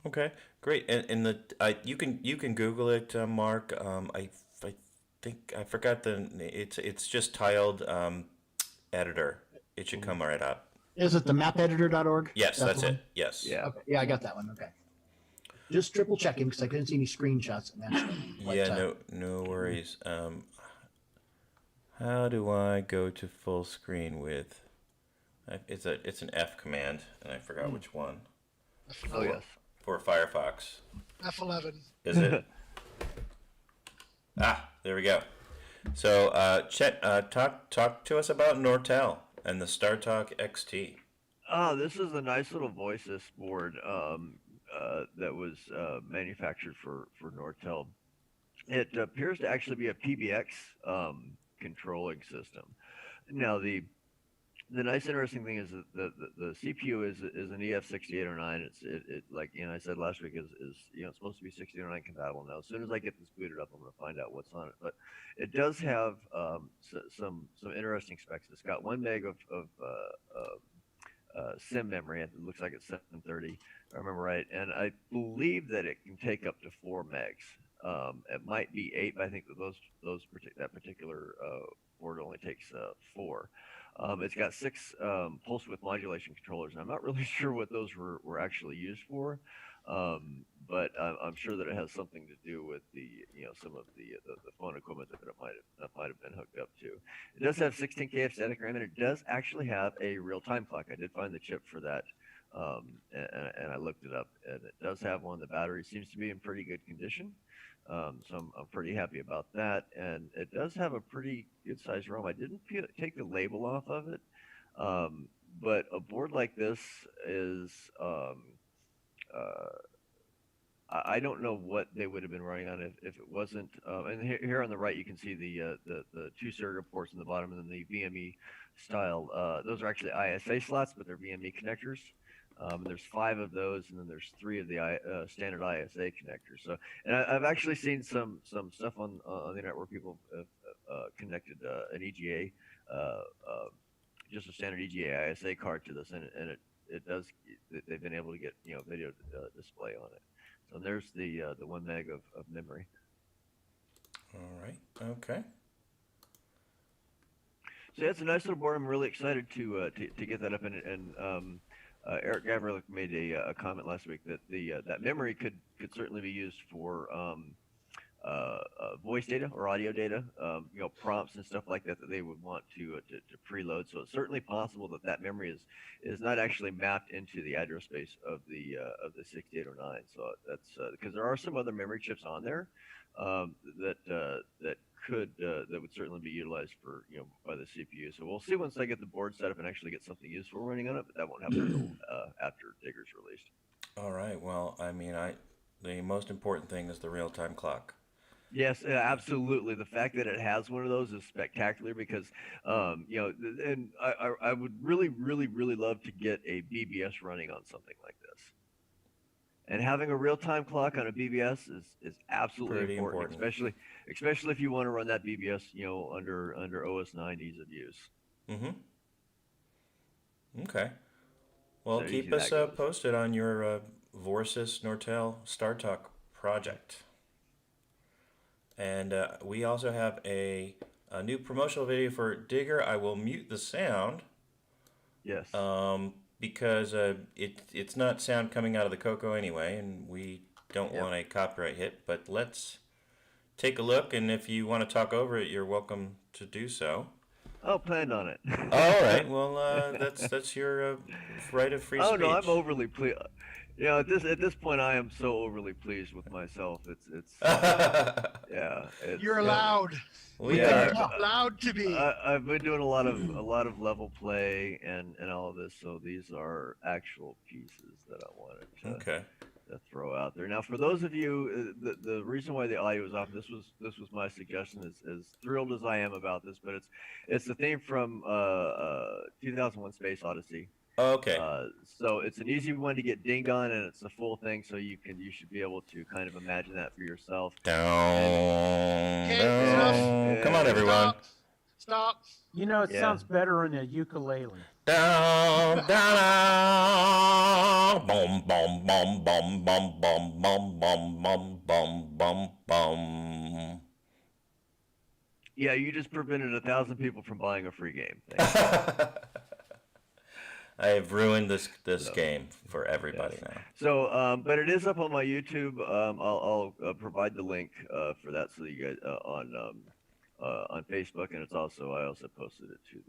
Okay, great. And you can Google it, Mark. I think I forgot it's just tiled editor. It should come right up. Is it the mapeditor.org? Yes, that's it. Yes. Yeah. Okay. Yeah, I got that one. Okay. Just triple checking because I couldn't see any screenshots. No worries. How do I go to full screen with? It's an F command, and I forgot which one. Oh yes. For Firefox. F11. Is it? There we go. So, Chet, talk to us about Nortel and the StarTalk XT. This is a nice little voice assist board that was manufactured for Nortel. It appears to actually be a PBX controlling system. Now, the nice interesting thing is that the CPU is an EF6809. It like I said last week is it's supposed to be 6809 compatible now. As soon as I get this booted up, I'm going to find out what's on it. But it does have some interesting specs. It's got 1 meg of SIM memory. It looks like it's 730, if I remember right. And I believe that it can take up to 4 megs. It might be 8, but I think that that particular board only takes 4. It's got 6 pulse width modulation controllers, and I'm not really sure what those were actually used for, but I'm sure that it has something to do with some of the phone equipment that might have been hooked up to. It does have 16K of static RAM, and it does actually have a real-time clock. I did find the chip for that, and I looked it up, and it does have one. The battery seems to be in pretty good condition. So I'm pretty happy about that, and it does have a pretty good size ROM. I didn't take the label off of it, but a board like this is I don't know what they would have been running on if it wasn't. And here on the right, you can see the 2 serial ports in the bottom, and then the VME style. Those are actually ISA slots, but they're VME connectors. There's 5 of those, and then there's 3 of the standard ISA connectors. So, and I've actually seen some stuff on the internet where people have connected an EGA, just a standard EGA ISA card to this, and it does. They've been able to get video display on it. So there's the 1 meg of memory. All right. Okay. So yeah, it's a nice little board. I'm really excited to get that up, and Eric Gavrilik made a comment last week that that memory could certainly be used for voice data or audio data, prompts and stuff like that they would want to preload. So it's certainly possible that memory is not actually mapped into the address space of the 6809. So that's because there are some other memory chips on there that would certainly be utilized for by the CPU. So we'll see once I get the board set up and actually get something useful running on it, but that won't happen until after Digger's released. All right. Well, I mean, the most important thing is the real-time clock. Yes, absolutely. The fact that it has one of those is spectacular because, and I would really, really, really love to get a BBS running on something like this. And having a real-time clock on a BBS is absolutely Pretty important, especially if you want to run that BBS, under OS 9 ease of use. Mm-hmm. Okay. Well, So keep usually us that goes. posted on your Vorsis Nortel Star Talk project. And we also have a new promotional video for Digger. I will mute the sound. Yes. Because it's not sound coming out of the CoCo anyway, and we don't want a copyright hit. But let's take a look, and if you want to talk over it, you're welcome to do so. Oh, planned on it. All right. Well, that's your right of free speech. Oh no, I'm overly pleased. You know, at this point, I am so overly pleased with myself. It's yeah. You're allowed. Yeah, allowed to be. I've been doing a lot of level play and all of this, so these are actual pieces that I wanted to throw out there. Now, for those of you, the reason why the audio was off, this was my suggestion. As thrilled as I am about this, but it's the theme from 2001: Space Odyssey. Okay. So it's an easy one to get dinged on, and it's the full thing, so you should be able to kind of imagine that for yourself. Down. Come on, everyone. Stop. You know, it sounds better on a ukulele. Down, down, boom, boom, boom, boom, boom, boom, boom, boom, boom, boom, boom, boom. Yeah, you just prevented 1,000 people from buying a free game. I have ruined this game for everybody now. So, but it is up on my YouTube. I'll provide the link for that so that you guys on Facebook, and I also posted it to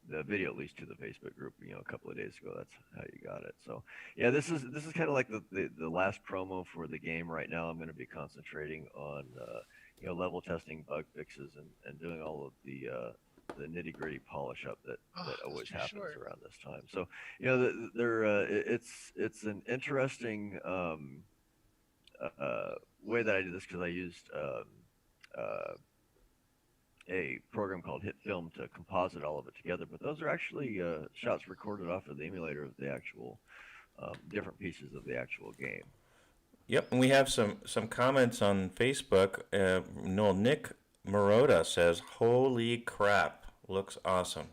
the video, at least to the Facebook group, a couple of days ago. That's how you got it. So yeah, this is kind of like the last promo for the game right now. I'm going to be concentrating on level testing, bug fixes, and doing all of the nitty-gritty polish up that always happens around this time. So it's an interesting way that I did this, because I used a program called Hit Film to composite all of it together, but those are actually shots recorded off of the emulator of the actual different pieces of the actual game. Yep, and we have some comments on Facebook. Nick Marotta says, "Holy crap, looks awesome."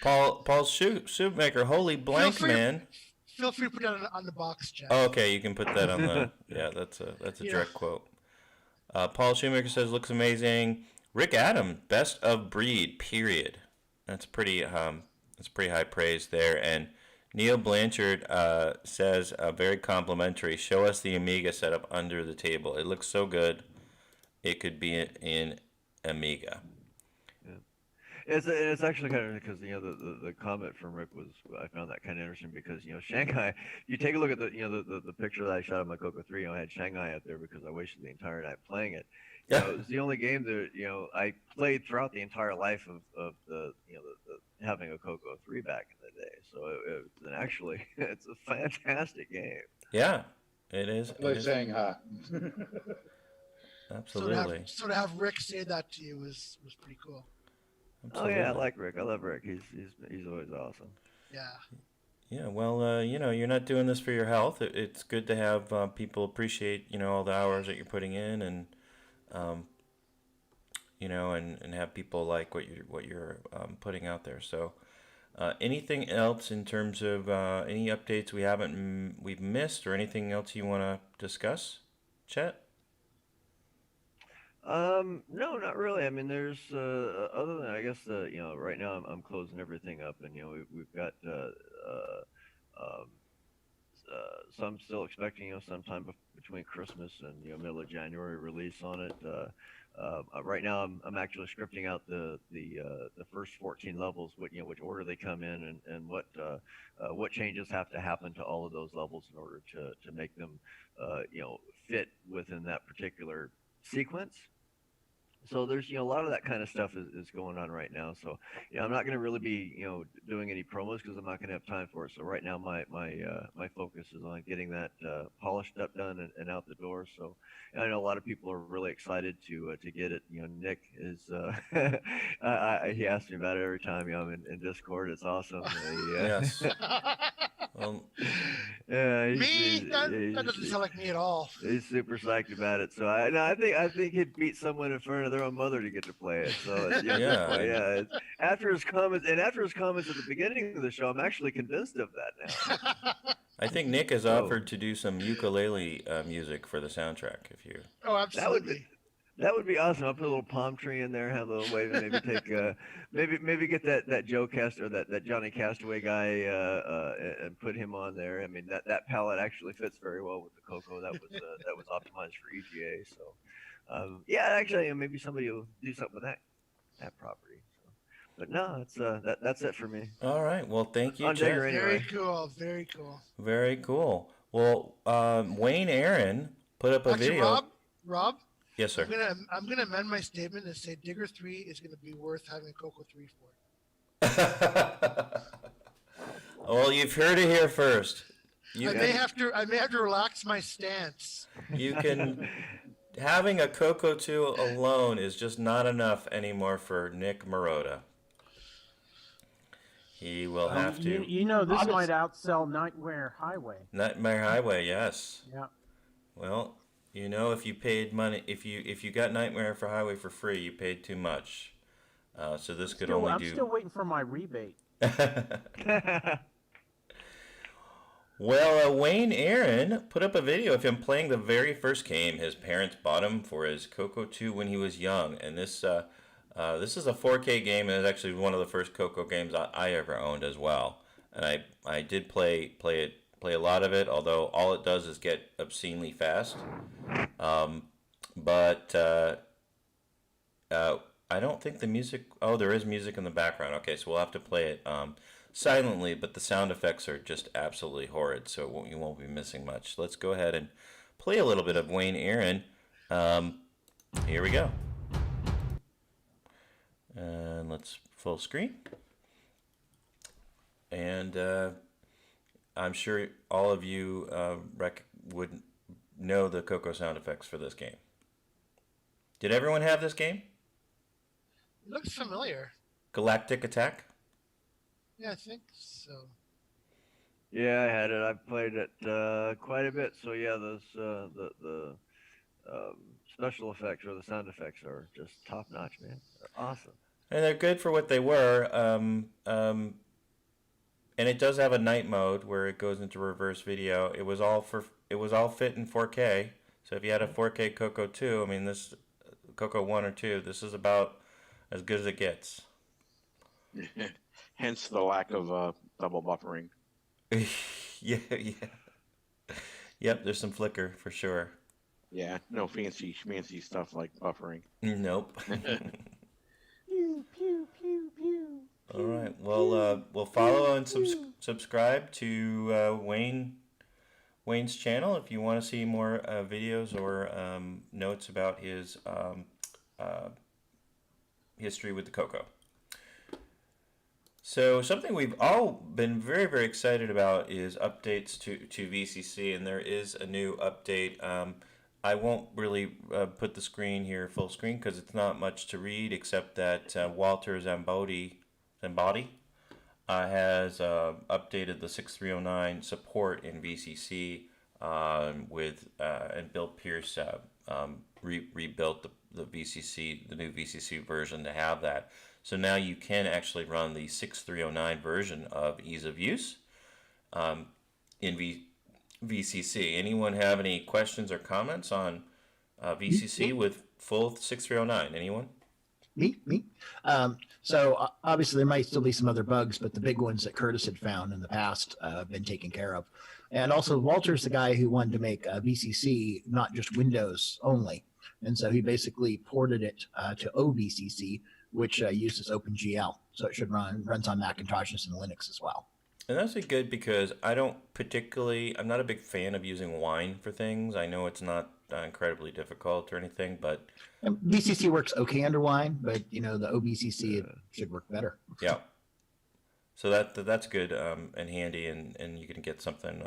Paul Shoemaker, "Holy blank, man." Feel free to put that on the box, Jeff. Oh, okay, you can put that on the. Yeah, that's a direct quote. Paul Shoemaker says, "Looks amazing." Rick Adam, best of breed. Period. That's pretty high praise there. And Neil Blanchard says, very complimentary. "Show us the Amiga setup under the table. It looks so good. It could be in Amiga." It's actually kind of because the comment from Rick was, I found that kind of interesting, because Shanghai, you take a look at the picture that I shot of my CoCo 3, I had Shanghai up there because I wasted the entire night playing it. It's the only game that I played throughout the entire life of the having a CoCo 3 back in the day. So it's a fantastic game. Yeah, it is. Play Shanghai. Absolutely. So to have Rick say that to you was pretty cool. Absolutely. Oh yeah, I like Rick. I love Rick. He's always awesome. Yeah. Yeah, well, you're not doing this for your health. It's good to have people appreciate, all the hours that you're putting in, and, and have people like what you're putting out there. So, anything else in terms of any updates we've missed, or anything else you want to discuss, Chet? No, not really. I mean, there's other than, I guess, right now I'm closing everything up, and we've got so I'm still expecting sometime between Christmas and middle of January release on it. Right now I'm actually scripting out the first 14 levels, which order they come in, and what changes have to happen to all of those levels in order to make them fit within that particular sequence. So there's a lot of that kind of stuff is going on right now. So I'm not going to really be doing any promos because I'm not going to have time for it. So right now my focus is on getting that polished up, done, and out the door. So I know a lot of people are really excited to get it. Nick is he asks me about it every time I'm in Discord. It's awesome. Yes. Well, Yeah, That doesn't sound like me at all. He's super psyched about it. So I think he'd beat someone in front of their own mother to get to play it. So after his comments at the beginning of the show, I'm actually convinced of that now. I think Nick has offered to do some ukulele music for the soundtrack. If you. Oh, absolutely. That would be awesome. I'll put a little palm tree in there, have a little wave, and maybe take maybe get that Joe Cast or that Johnny Castaway guy and put him on there. I mean that palette actually fits very well with the CoCo. That was optimized for EGA. So actually maybe somebody will do something with that property. So, but no, that's it for me. All right. Well, thank you, On Chet. Digger anyway. Very cool. Very cool. Very cool. Well, Wayne Aaron put up a video. Rob. Yes, sir. I'm gonna amend my statement and say Digger 3 is gonna be worth having a CoCo 3 for. Well, you've heard it here first. I may have to relax my stance. You can. Having a CoCo 2 alone is just not enough anymore for Nick Marotta. He will have to. This might outsell Nightmare Highway. Nightmare Highway, yes. Yeah. Well, if you paid money, if you got Nightmare for Highway for free, you paid too much. So this could only do. I'm still waiting for my rebate. Well, Wayne Aaron put up a video of him playing the very first game his parents bought him for his CoCo 2 when he was young, and this is a 4K game, and it's actually one of the first CoCo games I ever owned as well. And I did play a lot of it, although all it does is get obscenely fast. But I don't think the music. Oh, there is music in the background. Okay, so we'll have to play it silently, but the sound effects are just absolutely horrid, so you won't be missing much. Let's go ahead and play a little bit of Wayne Aaron. Here we go. And let's full screen. And I'm sure all of you would know the CoCo sound effects for this game. Did everyone have this game? It looks familiar. Galactic Attack? Yeah, I think so. Yeah, I had it. I've played it quite a bit. So yeah, those the special effects or the sound effects are just top notch, man. They're awesome. And they're good for what they were. And it does have a night mode where it goes into reverse video. It was all fit in 4K. So if you had a 4K CoCo 2, I mean this CoCo 1 or 2, this is about as good as it gets. Hence the lack of double buffering. yeah. Yep, there's some flicker for sure. Yeah, no fancy schmancy stuff like buffering. Nope. Pew, pew, pew, pew. All right. Well, we'll follow and subscribe to Wayne's channel if you want to see more videos or notes about his history with the CoCo. So something we've all been very, very excited about is updates to VCC, and there is a new update. I won't really put the screen here full screen because it's not much to read except that Walter Zambodi has updated the 6309 support in VCC and Bill Pierce rebuilt the VCC, the new VCC version to have that. So now you can actually run the 6309 version of Ease of Use in VCC. Anyone have any questions or comments on VCC with full 6309? Anyone? Me. So obviously there might still be some other bugs, but the big ones that Curtis had found in the past have been taken care of. And also Walter's the guy who wanted to make VCC not just Windows only. And so he basically ported it to OVCC, which uses OpenGL. So it should runs on Macintoshes and Linux as well. And that's good because I'm not a big fan of using Wine for things. I know it's not incredibly difficult or anything, but VCC works okay under Wine, but the OVCC it should work better. Yeah. So that's good and handy, and you can get something.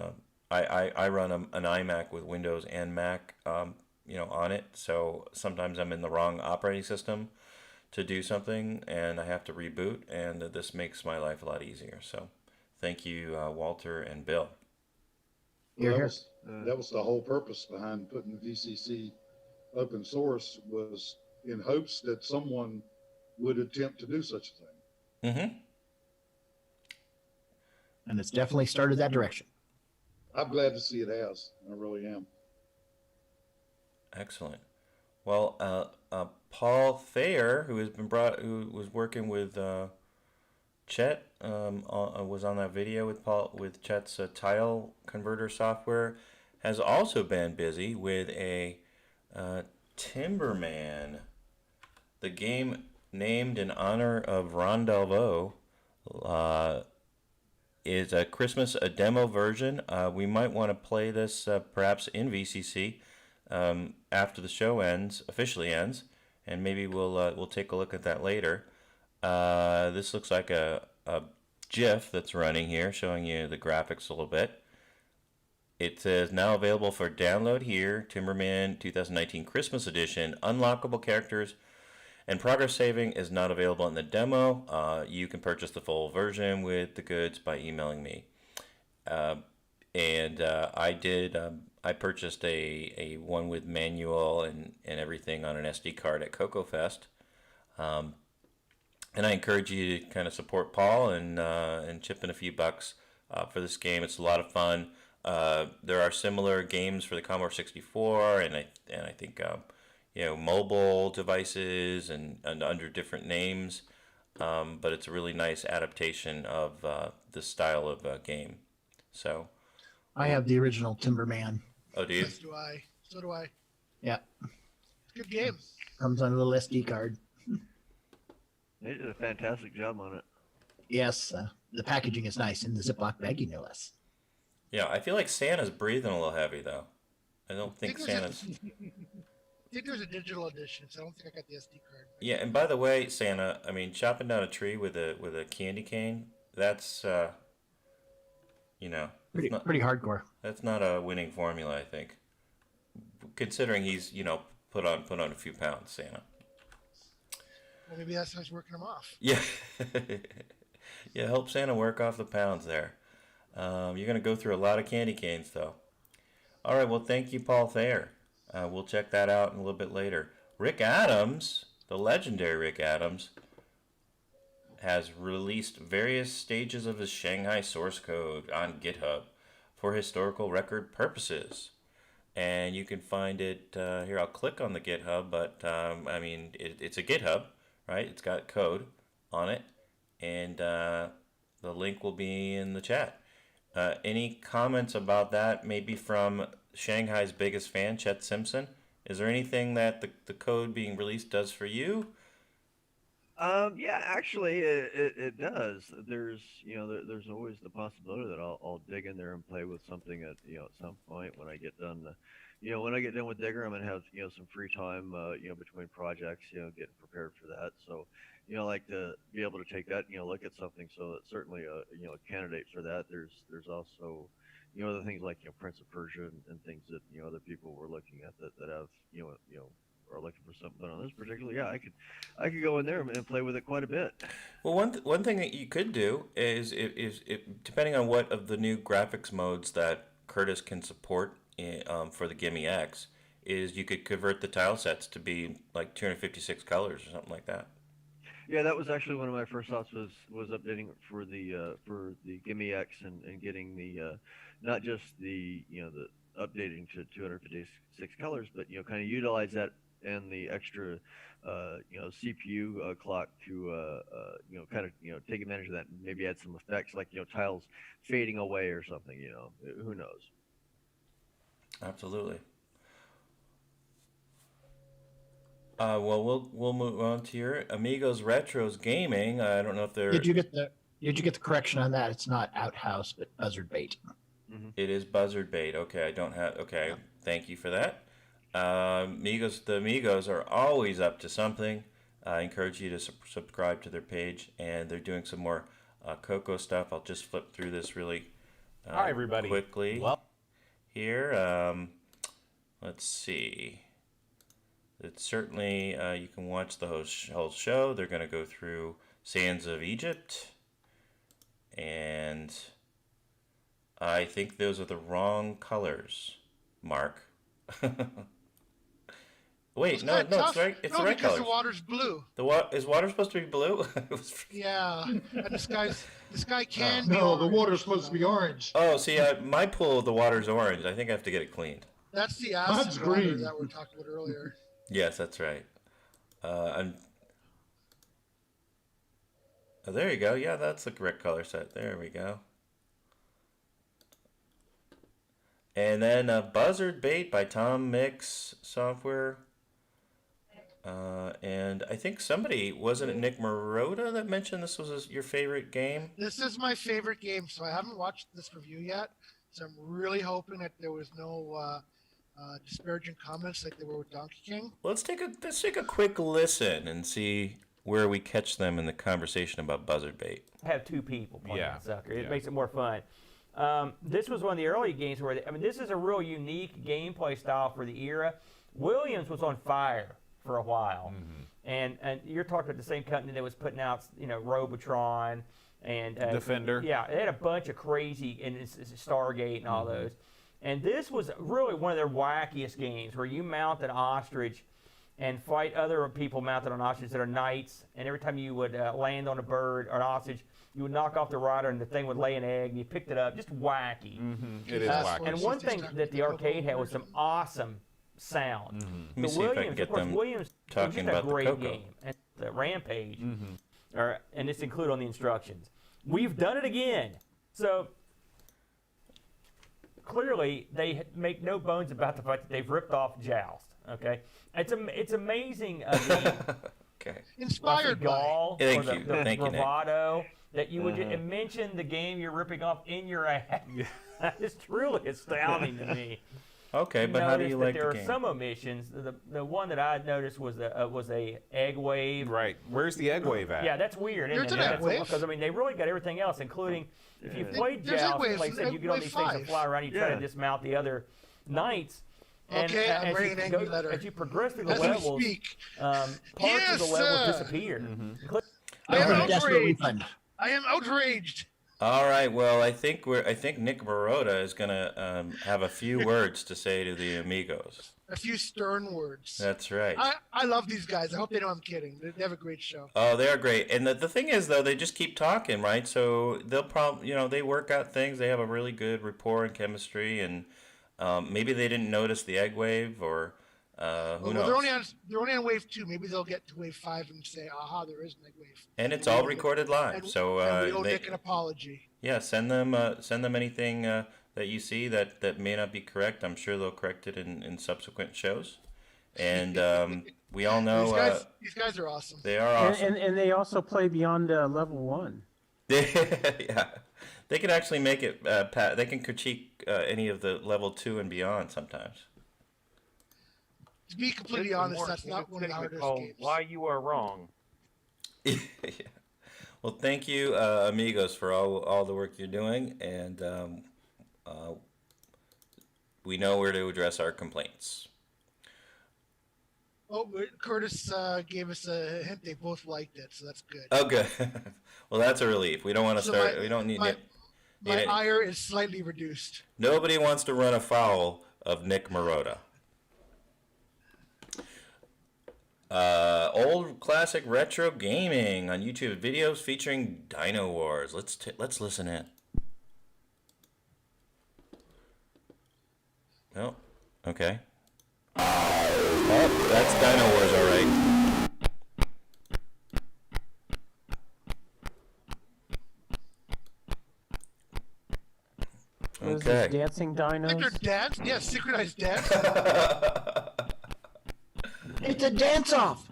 I run an iMac with Windows and Mac, on it. So sometimes I'm in the wrong operating system to do something, and I have to reboot, and this makes my life a lot easier. So Thank you, Walter and Bill. Here, here. That was the whole purpose behind putting the VCC open source, was in hopes that someone would attempt to do such a thing. Mm-hmm. And it's definitely started that direction. I'm glad to see it has. I really am. Excellent. Well, Paul Thayer, who was working with Chet, was on that video with Chet's tile converter software, has also been busy with a Timberman, the game named in honor of Ron Delvaux. Is a demo version. We might want to play this perhaps in VCC after the show officially ends, and maybe we'll take a look at that later. This looks like a GIF that's running here, showing you the graphics a little bit. It says now available for download here, Timberman 2019 Christmas Edition, unlockable characters, and progress saving is not available in the demo. You can purchase the full version with the goods by emailing me. I purchased a one with manual and everything on an SD card at CoCo Fest. And I encourage you to kind of support Paul and chip in a few bucks for this game. It's a lot of fun. There are similar games for the Commodore 64, and I think mobile devices and under different names, but it's a really nice adaptation of this style of game. So, I have the original Timberman. Oh, do you? Yes, do I. So do I. Yeah. Good game. Comes on a little SD card. They did a fantastic job on it. Yes, the packaging is nice, in the Ziploc baggie, no less. Yeah, I feel like Santa's breathing a little heavy though. I don't think Santa's. I think there's a digital edition, so I don't think I got the SD card. Yeah, and by the way, Santa, I mean, chopping down a tree with a candy cane, that's pretty hardcore. That's not a winning formula, I think. Considering he's put on a few pounds, Santa. Well, maybe that's how he's working them off. Yeah, yeah. Help Santa work off the pounds there. You're gonna go through a lot of candy canes, though. All right. Well, thank you, Paul Thayer. We'll check that out in a little bit later. Rick Adams, the legendary Rick Adams, has released various stages of his Shanghai source code on GitHub for historical record purposes. And you can find it here. I'll click on the GitHub, but it's a GitHub, right? It's got code on it, and the link will be in the chat. Any comments about that? Maybe from Shanghai's biggest fan, Chet Simpson. Is there anything that the code being released does for you? Yeah, actually, it does. There's there's always the possibility that I'll dig in there and play with something at some point when I get done. When I get done with Digger, I'm gonna have some free time between projects, getting prepared for that. So I like to be able to take that look at something. So it's certainly a candidate for that. There's also other things like Prince of Persia and things that other people were looking at that have are looking for something on this particular. Yeah, I could go in there and play with it quite a bit. Well, one thing that you could do is if depending on what of the new graphics modes that Curtis can support for the Gimme X, is you could convert the tile sets to be like 256 colors or something like that. Yeah, that was actually one of my first thoughts was updating it for the Gimme X and getting the not just the the updating to 256 colors, but kind of utilize that and the extra CPU clock to kind of take advantage of that and maybe add some effects like tiles fading away or something. Who knows? Absolutely. Well, we'll move on to your Amigos Retros Gaming. I don't know if they're. Did you get the correction on that? It's not Outhouse, but Buzzard Bait. Mm-hmm. It is Buzzard Bait. Okay, I don't have. Okay, yeah. Thank you for that. The Amigos are always up to something. I encourage you to subscribe to their page, and they're doing some more CoCo stuff. I'll just flip through this really Hi, everybody. Quickly. Well, here, let's see. It's certainly you can watch the whole show. They're going to go through Sands of Egypt, And I think those are the wrong colors, Mark. Wait, no, it's right. It's the right because colors. the water's blue. Is water supposed to be blue? Yeah, and the sky can be No, orange. the water's supposed to be orange. Oh, see, my pool, the water's orange. I think I have to get it cleaned. That's the acid Mine's water green. that we were talking about earlier. Yes, that's right. Oh, there you go. Yeah, that's the correct color set. There we go. And then Buzzard Bait by Tom Mix Software. And I think somebody, wasn't it Nick Marotta that mentioned this was your favorite game? This is my favorite game, so I haven't watched this review yet. So I'm really hoping that there was no disparaging comments like there were with Donkey King. Well, let's take a quick listen and see where we catch them in the conversation about Buzzard Bait. Have two people playing sucker. It Yeah. makes it more fun. This was one of the early games where, this is a real unique gameplay style for the era. Williams was on fire for a while. And you're talking about the same company that was putting out, Robotron and Defender. Yeah, they had a bunch of crazy, and it's Stargate and all those. And this was really one of their wackiest games where you mount an ostrich and fight other people mounted on ostriches that are knights. And every time you would land on a bird or an ostrich, you would knock off the rider and the thing would lay an egg and you picked it up. Just wacky. It is wacky. And one thing that the arcade had was some awesome sound. Let me see if I can get them talking about the great CoCo. game. And the Rampage, and it's included on the instructions. We've done it again. So clearly, they make no bones about the fact that they've ripped off Joust. Okay, it's amazing. Okay. Inspired by. Gall Thank or the, you. the Thank you, Nick. bravado that you would mention the game you're ripping off in your ad. It's truly astounding to me. Okay, but how do you Notice that like there the are game? some omissions. The one that I noticed was a egg wave. Right. Where's the egg wave at? Yeah, that's weird. There's Isn't an it? egg wave. Because they really got everything else, including if you played There's egg Joust, waves like I in said, you Egg get on Wave these things and 5. fly around. You try Yeah. to dismount the other knights. And Okay, I'm as writing you an angry go- letter. As you progress through the As we levels, speak. parts Yes, of the levels sir. disappear. I am Desperate outraged. refund. I am outraged. All right. Well, I think Nick Marotta is gonna have a few words to say to the amigos. A few stern words. That's right. I love these guys. I hope they know I'm kidding. They have a great show. Oh, they're great. And the thing is, though, they just keep talking, right? So they'll probably, they work out things. They have a really good rapport and chemistry, and maybe they didn't notice the egg wave, or who knows? They're only on wave 2. Maybe they'll get to wave 5 and say, "Aha, there is an egg wave." And it's all recorded live. And, So and we owe Nick an apology. yeah, send them anything that you see that may not be correct. I'm sure they'll correct it in subsequent shows. And we all know These guys are awesome. they are awesome. And they also play beyond level 1. Yeah, they can actually make it. They can critique any of the level 2 and beyond sometimes. To be completely honest, that's not one of the hardest games. Why you are wrong. Yeah. Well, thank you, amigos, for all the work you're doing, and we know where to address our complaints. Oh, Curtis gave us a hint. They both liked it, so that's good. Oh, good. Well, that's a relief. We don't want to So start. We don't need. My ire is slightly reduced. Nobody wants to run afoul of Nick Marotta. Old classic retro gaming on YouTube videos featuring Dino Wars. Let's listen in. Oh, okay. Oh, that's Dino Wars, all right. What is Okay. this, dancing dinos? Synchronized dance? Yeah, synchronized dance. It's a dance-off.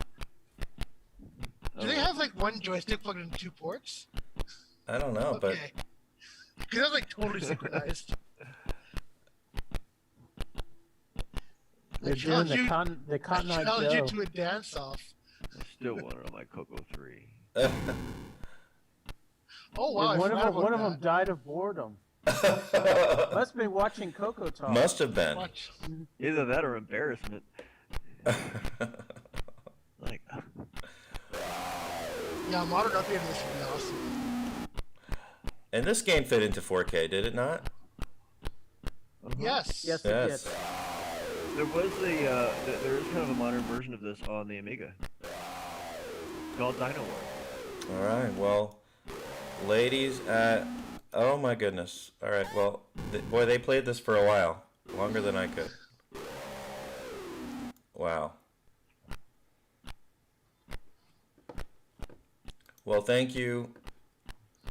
Do they have like one joystick plugged into 2 ports? I don't know, but Okay. Because that's like totally synchronized. They're doing challenge the you- Cotton I Eye challenge Joe. you to a dance-off. I still want it on my CoCo 3. Oh wow! And I one of forgot them, about one of that. them died of boredom. Must have been watching CoCoTALK. Must have been. Either that or embarrassment. Like, Yeah, modern update of this would be awesome. And this game fit into 4K, did it not? Yes. Yes, Yes. it did. There was there is kind of a modern version of this on the Amiga. Called Dino Wars. All right. Well, ladies, oh my goodness. All right. Well, boy, they played this for a while, longer than I could. Wow. Well, thank you,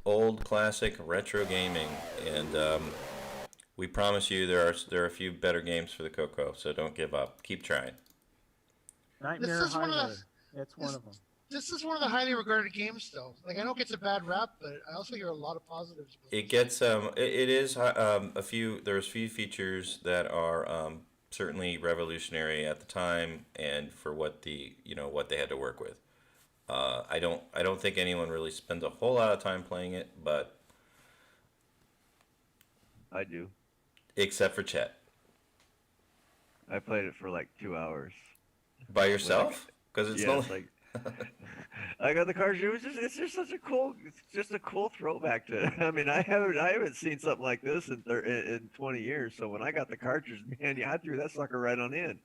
old classic retro gaming, and we promise you there are a few better games for the CoCo, so don't give up. Keep trying. Nightmare Highway. That's one of them. This is one of the highly regarded games, though. Like, I know it gets a bad rap, but I also hear a lot of positives. It gets it is a few. There's few features that are certainly revolutionary at the time and for what what they had to work with. I don't think anyone really spends a whole lot of time playing it, but I do. Except for Chet. I played it for like 2 hours. By yourself? Because it's yeah, only... like I got the cartridge. It's just such a cool. It's just a cool throwback to. I mean, I haven't seen something like this in 20 years. So when I got the cartridge, man, yeah, I threw that sucker right on in.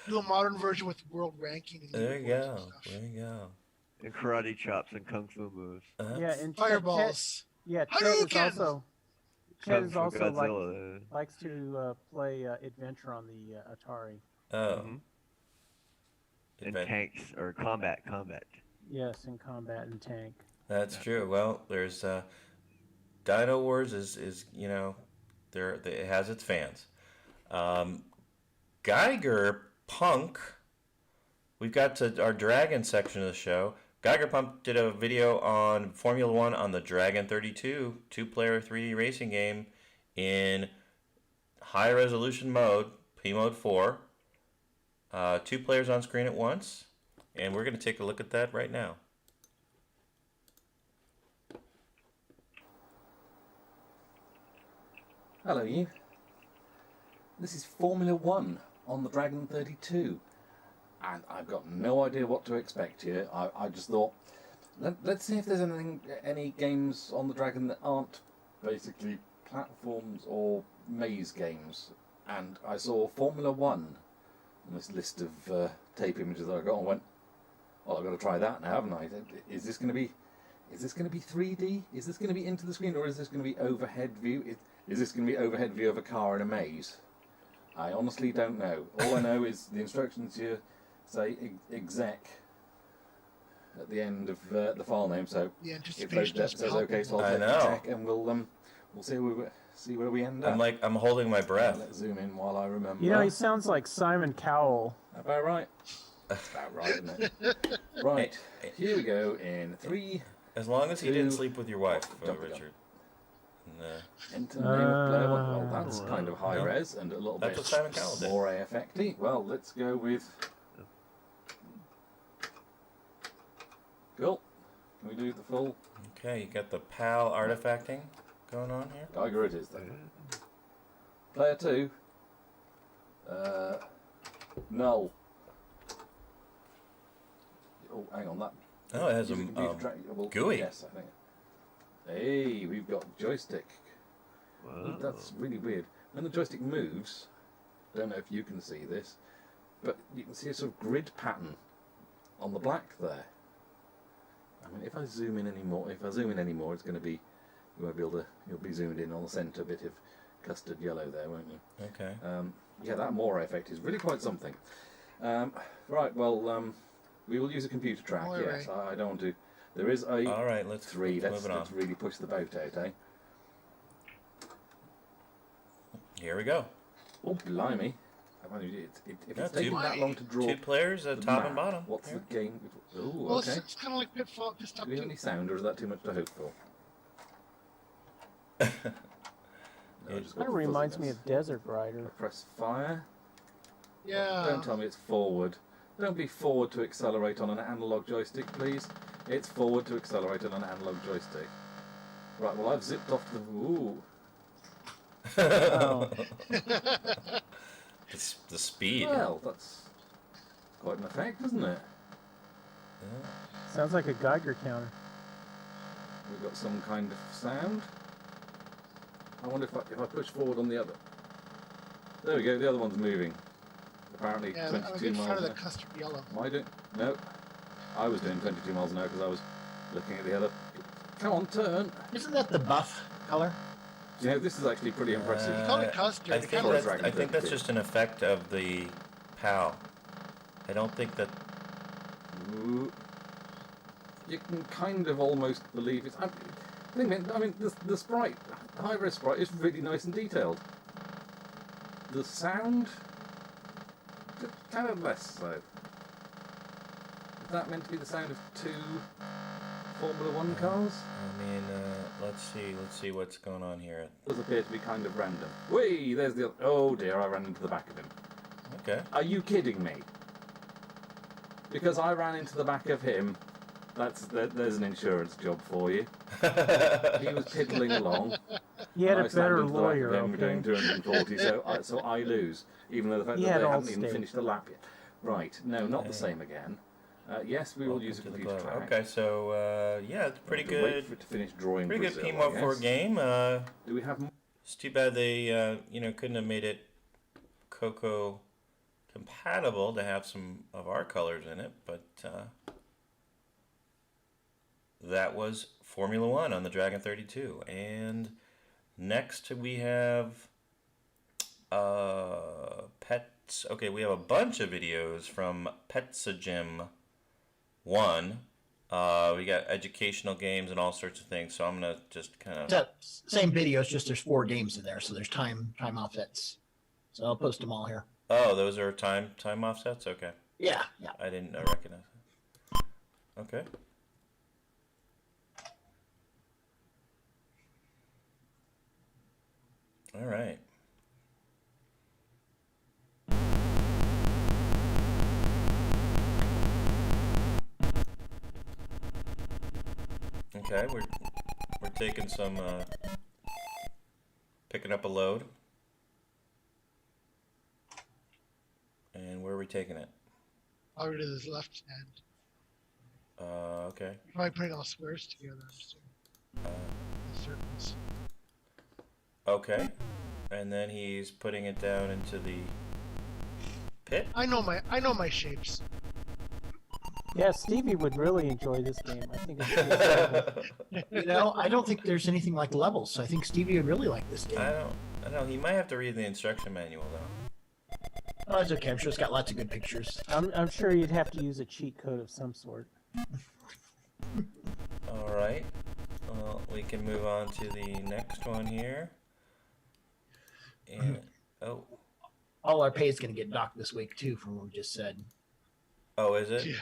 Do a modern version with world ranking. And there you go. There you go. And karate chops and kung fu moves. Yeah, and fireballs. Chet is also likes to play adventure on the Atari. Oh. Mm-hmm. And tanks or combat. Yes, in combat and tank. That's true. Well, there's Dino Wars is it has its fans. Geiger Punk. We've got to our Dragon section of the show. Geiger Punk did a video on Formula One on the Dragon 32 2-player 3D racing game in high resolution mode, P mode 4. 2 players on screen at once, and we're going to take a look at that right now. Hello, you. This is Formula One on the Dragon 32, and I've got no idea what to expect here. I just thought, let's see if there's any games on the Dragon that aren't basically platforms or maze games, and I saw Formula One. This list of tape images that I got, and went, well, I've got to try that now, haven't I? Is this going to be 3D? Is this going to be into the screen, or is this going to be overhead view? Is this going to be overhead view of a car in a maze? I honestly don't know. All I know is the instructions here say exec at the end of the file name. So if that says okay, so I'll take check, and we'll see where we end up. I'm holding my breath. Let's zoom in while I remember. You know, he sounds like Simon Cowell. About right. About right, isn't it? Right. Here we go in 3. As long as he didn't sleep with your wife, Richard. Enter name of player. Well, that's kind of high res and a little bit more AFX-y. Well, let's go with. Cool. Can we do the full? Okay, you got the PAL artifacting going on here. Geiger it is then. Player 2. Null. Oh, hang on that. Oh, it has a GUI. Yes, I think. Hey, we've got joystick. Wow. That's really weird. When the joystick moves, I don't know if you can see this, but you can see a sort of grid pattern on the black there. I mean, if I zoom in anymore, it's going to be, you won't be able to, you'll be zoomed in on the centre bit of custard yellow there, won't you? Okay. Yeah, that Moore effect is really quite something. Right, well, we will use a computer track, yes. I don't want to. There is a all right, let's 3. move it on. Let's really push the boat out, eh? Here we go. Oh, blimey. If it's taking that long to draw 2 players at top and bottom. What's the game? Oh, well, okay. it's kind of like Pitfall. Do we have any sound, or is that too much to hope for? That reminds me of Desert Rider. Press fire. Yeah. Don't tell me it's forward. Don't be forward to accelerate on an analog joystick, please. It's forward to accelerate on an analog joystick. Right, well, I've zipped off the... Ooh. Oh. The speed. Well, that's quite an effect, isn't it? Sounds like a Geiger counter. we've got some kind of sound. I wonder if I push forward on the other. There we go, the other one's moving. Apparently Yeah, 22 I'm in miles front of an the hour. custard yellow. Am I doing? No. I was doing 22 miles an hour because I was looking at the other. Come on, turn. Isn't that the buff color? You know, this is actually pretty impressive. You call it custard. I think that's just an effect of the PAL. I don't think that... You can kind of almost believe it's... I mean, the sprite, the high-res sprite is really nice and detailed. The sound, just kind of less so. Is that meant to be the sound of two Formula One cars? I mean, let's see what's going on here. It does appear to be kind of random. Whee! There's the... Oh dear, I ran into the back of him. Okay. Are you kidding me? Because I ran into the back of him. There's an insurance job for you. He was piddling along. He had I a slammed better into the back of lawyer, him okay? doing 240, so I lose, even though the fact He that had they haven't even Allstate. finished the lap yet. Right, no, not the same again. Yes, we will use a computer track. Okay, so yeah, it's pretty We'll have to wait good. for it to finish drawing Pretty good Brazil, P-Mo I 4 guess. game. Do we have more? It's too bad they couldn't have made it CoCo compatible to have some of our colors in it, but that was Formula One on the Dragon 32. And next we have Pets. Okay, we have a bunch of videos from Petsagym 1. We got educational games and all sorts of things, so I'm going to just kind of... Same videos, just there's 4 games in there, so there's time offsets. So I'll post them all here. Oh, those are time offsets? Okay. Yeah. I didn't recognize that. Okay. All right. Okay, we're taking some picking up a load. And where are we taking it? Over to this left hand. Okay. Probably putting all squares together. I'm just circles. Okay. And then he's putting it down into the pit. I know my shapes. Yeah, Stevie would really enjoy this game. I think it's pretty cool. I don't think there's anything like levels, so I think Stevie would really like this game. I don't know. He might have to read the instruction manual though. Oh, it's okay. I'm sure it's got lots of good pictures. I'm sure you'd have to use a cheat code of some sort. All right. Well, we can move on to the next one here. And all our pay is going to get docked this week too, from what we just said. Oh, is it? Yeah.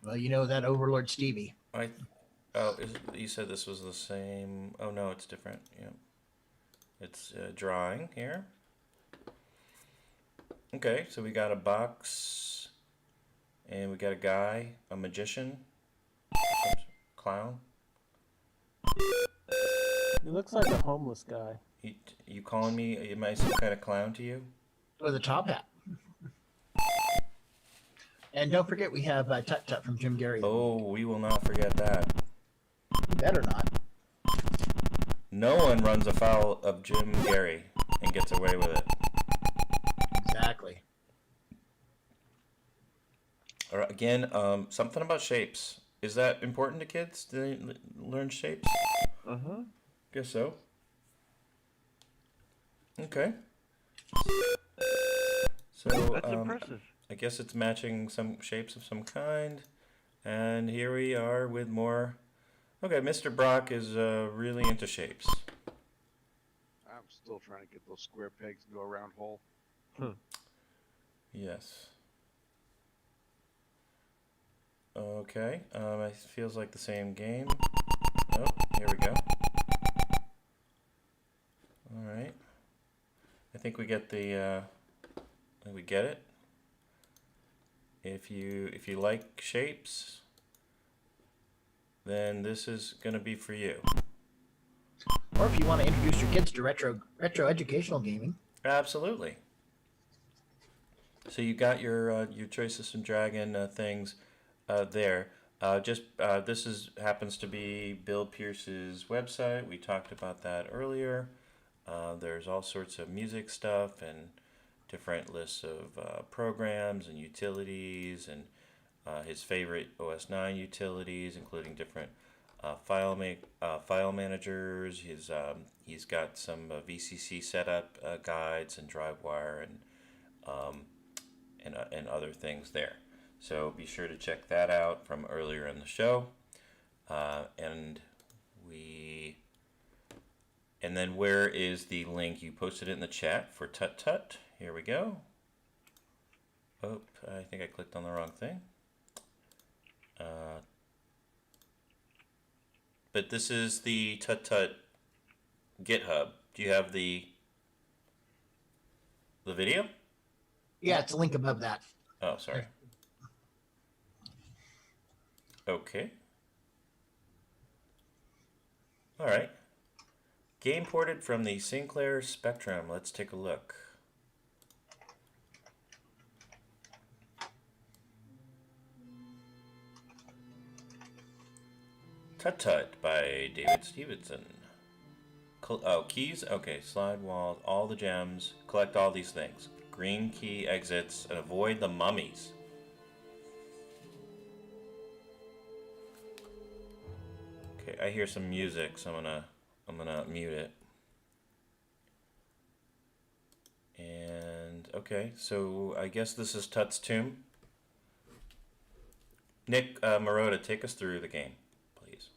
Well, you know that Overlord Stevie. You said this was the same. Oh no, it's different. Yeah. It's drawing here. Okay, so we got a box, and we got a guy, a magician, clown. He looks like a homeless guy. You calling me? Am I some kind of clown to you? With a top hat. And don't forget, we have Tut Tut from Jim Gary. Oh, we will not forget that. You better not. No one runs afoul of Jim Gary and gets away with it. Exactly. All right, again, something about shapes. Is that important to kids to learn shapes? Uh-huh. Guess so. Okay. So, That's impressive. I guess it's matching some shapes of some kind. And here we are with more. Okay, Mr. Brock is really into shapes. I'm still trying to get those square pegs into a round hole. Yes. Okay, it feels like the same game. Oh, here we go. Alright. I think we get the, we get it. If you like shapes, then this is going to be for you. Or if you want to introduce your kids to retro educational gaming. Absolutely. So you got your choice of some dragon things there. This happens to be Bill Pierce's website. We talked about that earlier. There's all sorts of music stuff and different lists of programs and utilities and his favorite OS 9 utilities, including different file managers. He's got some VCC setup guides and DriveWire and other things there. So be sure to check that out from earlier in the show. And then where is the link? You posted it in the chat for Tut Tut. Here we go. Oh, I think I clicked on the wrong thing. But this is the Tut Tut GitHub. Do you have the video? Yeah, it's a link above that. Oh, sorry. Okay. All right. Game ported from the Sinclair Spectrum. Let's take a look. Tut Tut by David Stevenson. Keys? Okay, slide walls, all the gems, collect all these things. Green key exits, and avoid the mummies. Okay, I hear some music, so I'm gonna mute it. And okay, so I guess this is Tut's tomb. Nick Marotta, take us through the game, please.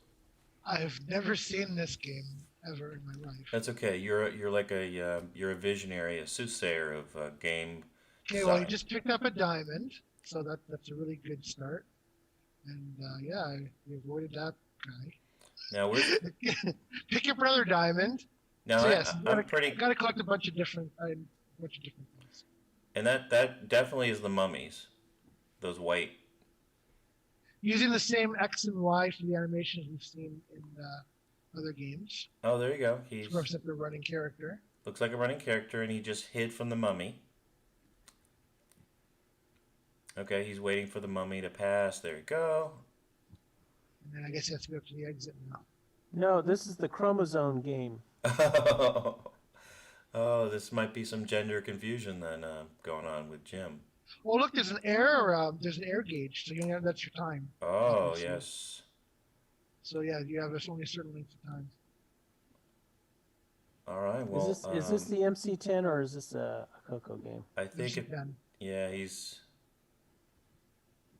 I've never seen this game ever in my life. That's okay. You're like you're a visionary, a soothsayer of game. Okay, well, you just picked up a diamond, so that's a really good start. And you avoided that guy. Now we're pick your brother diamond. Now so yes, I'm pretty. Got to collect a bunch of different things. And that definitely is the mummies, those white. Using the same X and Y for the animations we've seen in other games. Oh, there you go. He's except a running character. Looks like a running character, and he just hid from the mummy. Okay, he's waiting for the mummy to pass. There you go. And then I guess he has to go up to the exit now. No, this is the chromosome game. Oh, this might be some gender confusion then going on with Jim. Well, look, there's an air gauge, so that's your time. Oh, yes. So yeah, you have only a certain length of time. All right. Well, is this the MC10 or is this a CoCo game? I think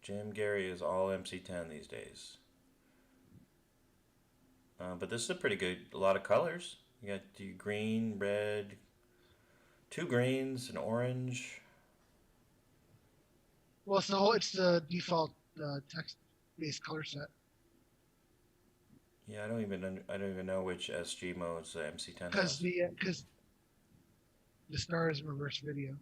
Jim Gary is all MC10 these days. But this is a pretty good. A lot of colors. You got the green, red, 2 greens, an orange. Well, it's the default text-based color set. Yeah, I don't even know which SG modes the MC10 has. Because the star is in reverse video.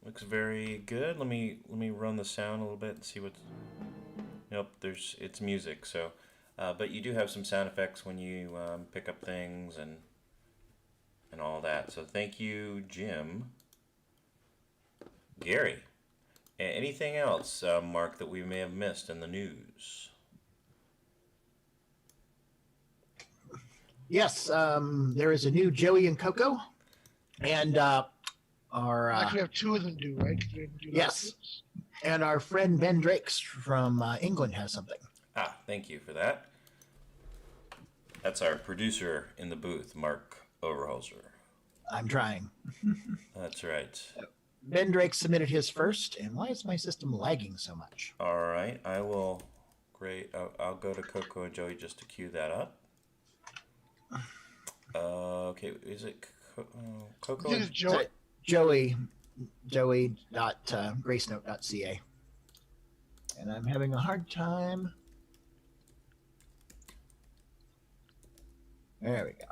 Looks very good. Let me run the sound a little bit and see what's. Nope, it's music. So, but you do have some sound effects when you pick up things and all that. So thank you, Jim. Gary, anything else, Mark, that we may have missed in the news? Yes, there is a new Joey and CoCo, and Actually, we have 2 of them do, right? Yes, and our friend Ben Drakes from England has something. Ah, thank you for that. That's our producer in the booth, Mark Overholzer. I'm trying. That's right. Ben Drake submitted his first, and why is my system lagging so much? All right, I will. Great. I'll go to CoCo and Joey just to cue that up. Okay, is it CoCo? I think it's Joey.gracenote.ca. And I'm having a hard time. There we go.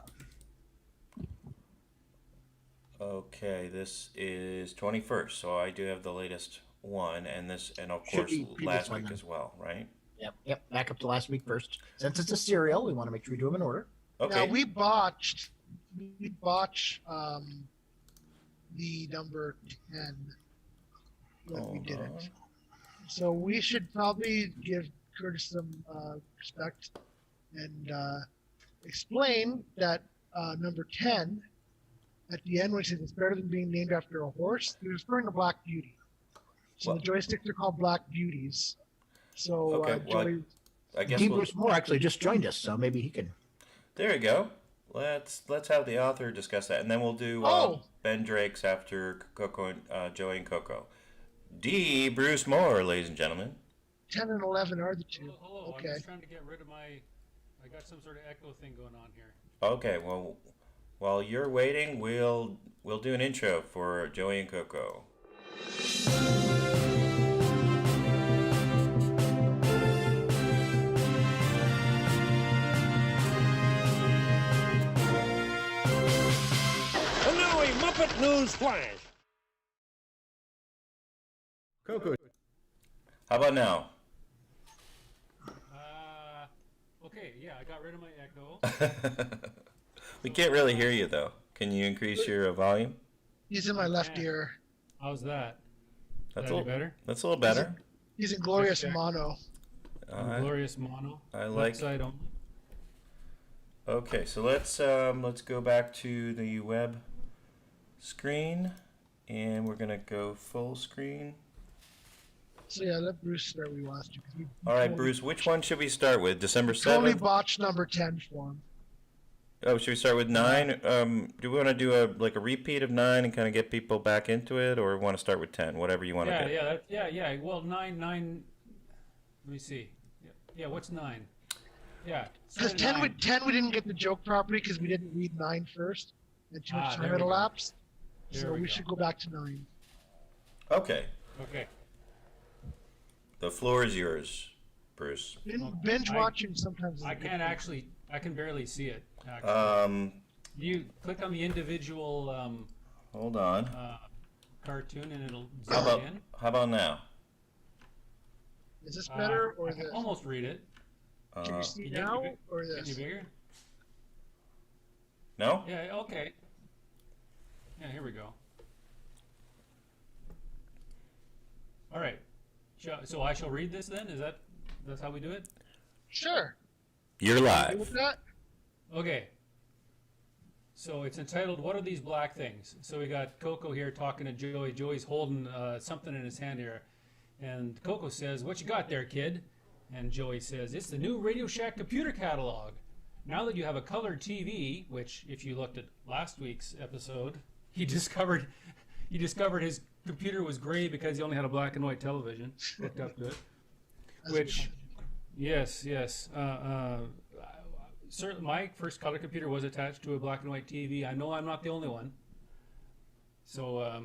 Okay, this is 21st, so I do have the latest one, and of course last week as well, right? Yep. Back up to last week first. Since it's a serial, we want to make sure we do them in order. Okay. Now we botched the number 10. that we didn't. So we should probably give Curtis some respect and explain that number 10 at the end, when he says it's better than being named after a horse, he's referring to Black Beauty. So the joysticks are called Black Beauties. So Joey, I guess Bruce Moore actually just joined us, so maybe he can. There you go. Let's have the author discuss that, and then we'll do Ben Drake's after Coco and Joey and Coco. D. Bruce Moore, ladies and gentlemen. 10 and 11 are the two. Hello. Okay. I'm just trying to get rid of I got some sort of echo thing going on here. Okay, well, while you're waiting, we'll do an intro for Joey and Coco. And now a Muppet News Flash. CoCo. How about now? Okay, yeah, I got rid of my echo. We can't really hear you, though. Can you increase your volume? He's in my left ear. How's that? That's a little better. That's a little better. He's in glorious mono. Glorious mono. I like. Website only. Okay, so let's go back to the web screen, and we're gonna go full screen. So yeah, let Bruce start where he wants to. All right, Bruce, which one should we start with? December 7th? Totally botched number 10 for him. Oh, should we start with 9? Do we want to do a repeat of 9 and kind of get people back into it, or want to start with 10? Whatever you want to do. Yeah. Well, 9. Let me see. Yeah. What's 9? Yeah. Because 10 we didn't get the joke properly because we didn't read 9 first, and too much time had elapsed. So we should go back to 9. Okay. Okay. The floor is yours, Bruce. Binge watching sometimes. I can barely see it. Actually. You click on the individual. Hold on. Cartoon and it'll zoom in. How about now? Is this better or I can almost read it. Can you see now or this? Any bigger? No? Yeah. Okay. Yeah. Here we go. All right. So I shall read this then? That's how we do it? Sure. You're live. With that? Okay. So it's entitled, What Are These Black Things? So we got Coco here talking to Joey. Joey's holding something in his hand here. And Coco says, what you got there, kid? And Joey says, it's the new Radio Shack computer catalog. Now that you have a color TV, which if you looked at last week's episode, he discovered his computer was gray because he only had a black and white television hooked up to it. Which, yes. Certainly, my first color computer was attached to a black and white TV. I know I'm not the only one. So,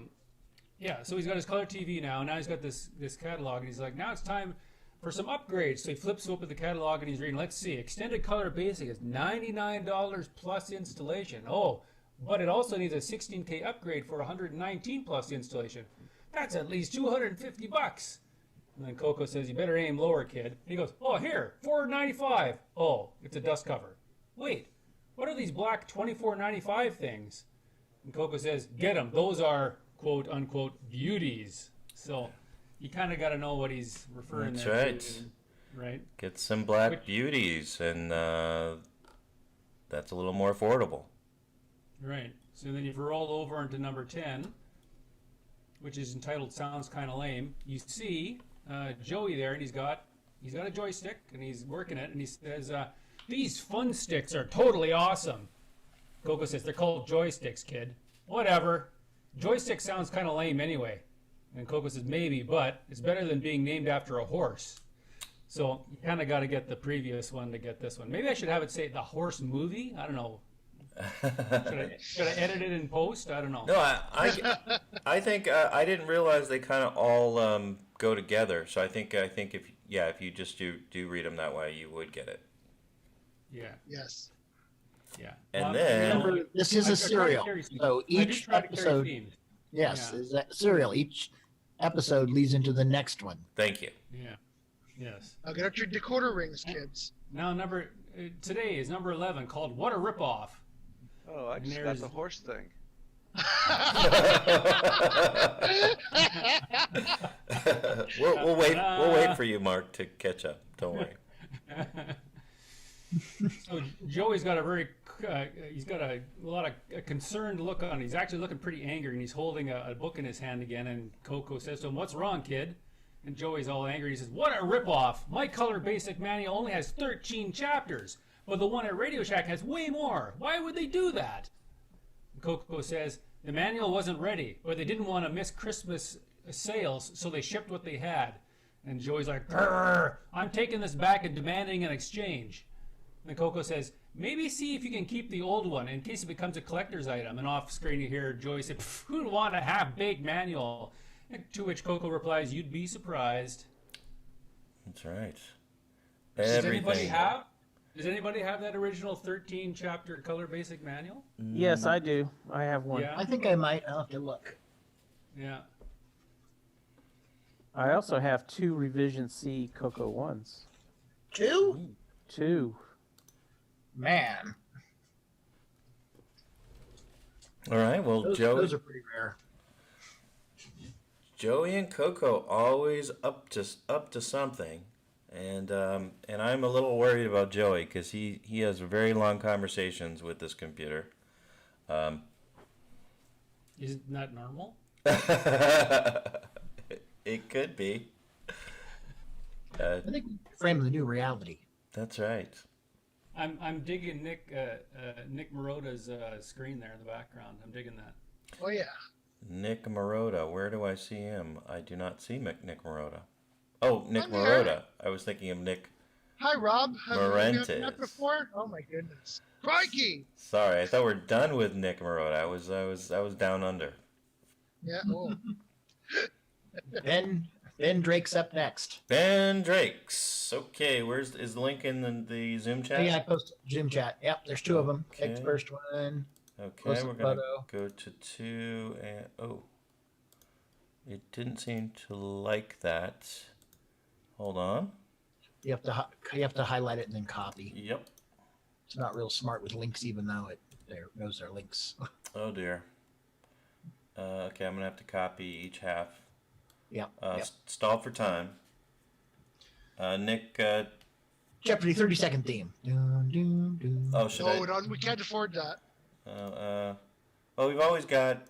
so he's got his color TV now. Now he's got this catalog, and he's like, now it's time for some upgrades. So he flips open the catalog, and he's reading, let's see, Extended Color Basic is $99 plus installation. Oh, but it also needs a 16K upgrade for $119 plus installation. That's at least $250. And then Coco says, you better aim lower, kid. And he goes, oh, here, $495. Oh, it's a dust cover. Wait, what are these black $24.95 things? And Coco says, get them. Those are, quote, unquote, beauties. So you kind of got to know what he's referring That's there right. to. Right. Get some black beauties, and that's a little more affordable. Right. So then if you roll over into number 10, which is entitled Sounds Kind of Lame, you see Joey there, and he's got a joystick, and he's working it, and he says, these fun sticks are totally awesome. Coco says, they're called joysticks, kid. Whatever. Joystick sounds kind of lame anyway. And Coco says, maybe, but it's better than being named after a horse. So you kind of got to get the previous one to get this one. Maybe I should have it say the horse movie. I don't know. Should I edit it in post? I don't know. No, I think I didn't realize they kind of all go together. So I think if you just do read them that way, you would get it. Yeah. Yes. Yeah. And then remember, this is a serial, so each episode. Yes, is that serial. Each episode leads into the next one. Thank you. Yeah. Yes. Now get out your decoder rings, kids. Now today is number 11, called What a Ripoff. Oh, I just got the horse thing. We'll wait for you, Mark, to catch up. Don't worry. So Joey's got he's got a lot of a concerned look on. He's actually looking pretty angry, and he's holding a book in his hand again. And CoCo says to him, "What's wrong, kid?" And Joey's all angry. He says, "What a ripoff! My Color Basic Manual only has 13 chapters, but the one at Radio Shack has way more. Why would they do that?" And CoCo says, "The manual wasn't ready, but they didn't want to miss Christmas sales, so they shipped what they had." And Joey's like, "Grrr, I'm taking this back and demanding an exchange." And CoCo says, "Maybe see if you can keep the old one in case it becomes a collector's item." And off screen you hear Joey say, "Who'd want a half-baked manual?" And to which CoCo replies, "You'd be surprised." That's right. Does anybody have that original 13-chapter Color Basic Manual? Yes, I do. I have one. Yeah. I think I might. I'll have to look. Yeah. I also have 2 Revision C CoCo 1s. 2? 2. Man. All right. Well, those are pretty rare. Joey and CoCo always up to something, and I'm a little worried about Joey because he has very long conversations with this computer. Isn't that normal? It could be. I think we framed the new reality. That's right. I'm digging Nick Marota's screen there in the background. I'm digging that. Oh yeah. Nick Marota. Where do I see him? I do not see Nick Marota. Oh, Nick I'm Marota. here. I was thinking of Nick. Hi, Rob. Have you Marentes. done that before? Oh my goodness. Crikey! Sorry, I thought we're done with Nick Marota. I was down under. Yeah. Oh. Ben Drake's up next. Ben Drake's. Okay, is the link in the Zoom chat? Yeah, I posted Zoom chat. Yep, there's 2 of them. Okay. Take the first one. Okay, we're going to go to 2 and it didn't seem to like that. Hold on. You have to highlight it and then copy. Yep. It's not real smart with links, even though it knows they're links. Oh dear. Okay, I'm gonna have to copy each half. Yep. Stall for time. Nick. Jeopardy 30-second theme. Dun, dun, dun. Oh, should I? No, we can't afford that. Well, we've always got.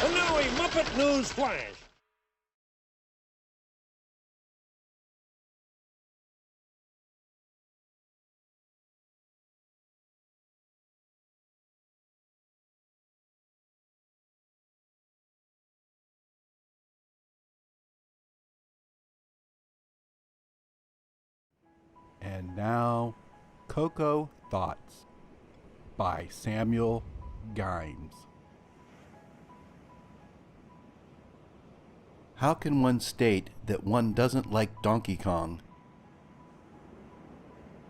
And now a Muppet News Flash. And now, CoCo Thoughts by Samuel Gimes. How can one state that one doesn't like Donkey Kong,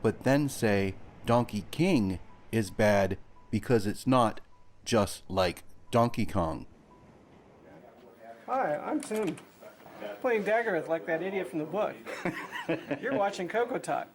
but then say Donkey King is bad because it's not just like Donkey Kong? Hi, I'm Tim. Playing Daggerith like that idiot from the book. You're watching CoCoTALK.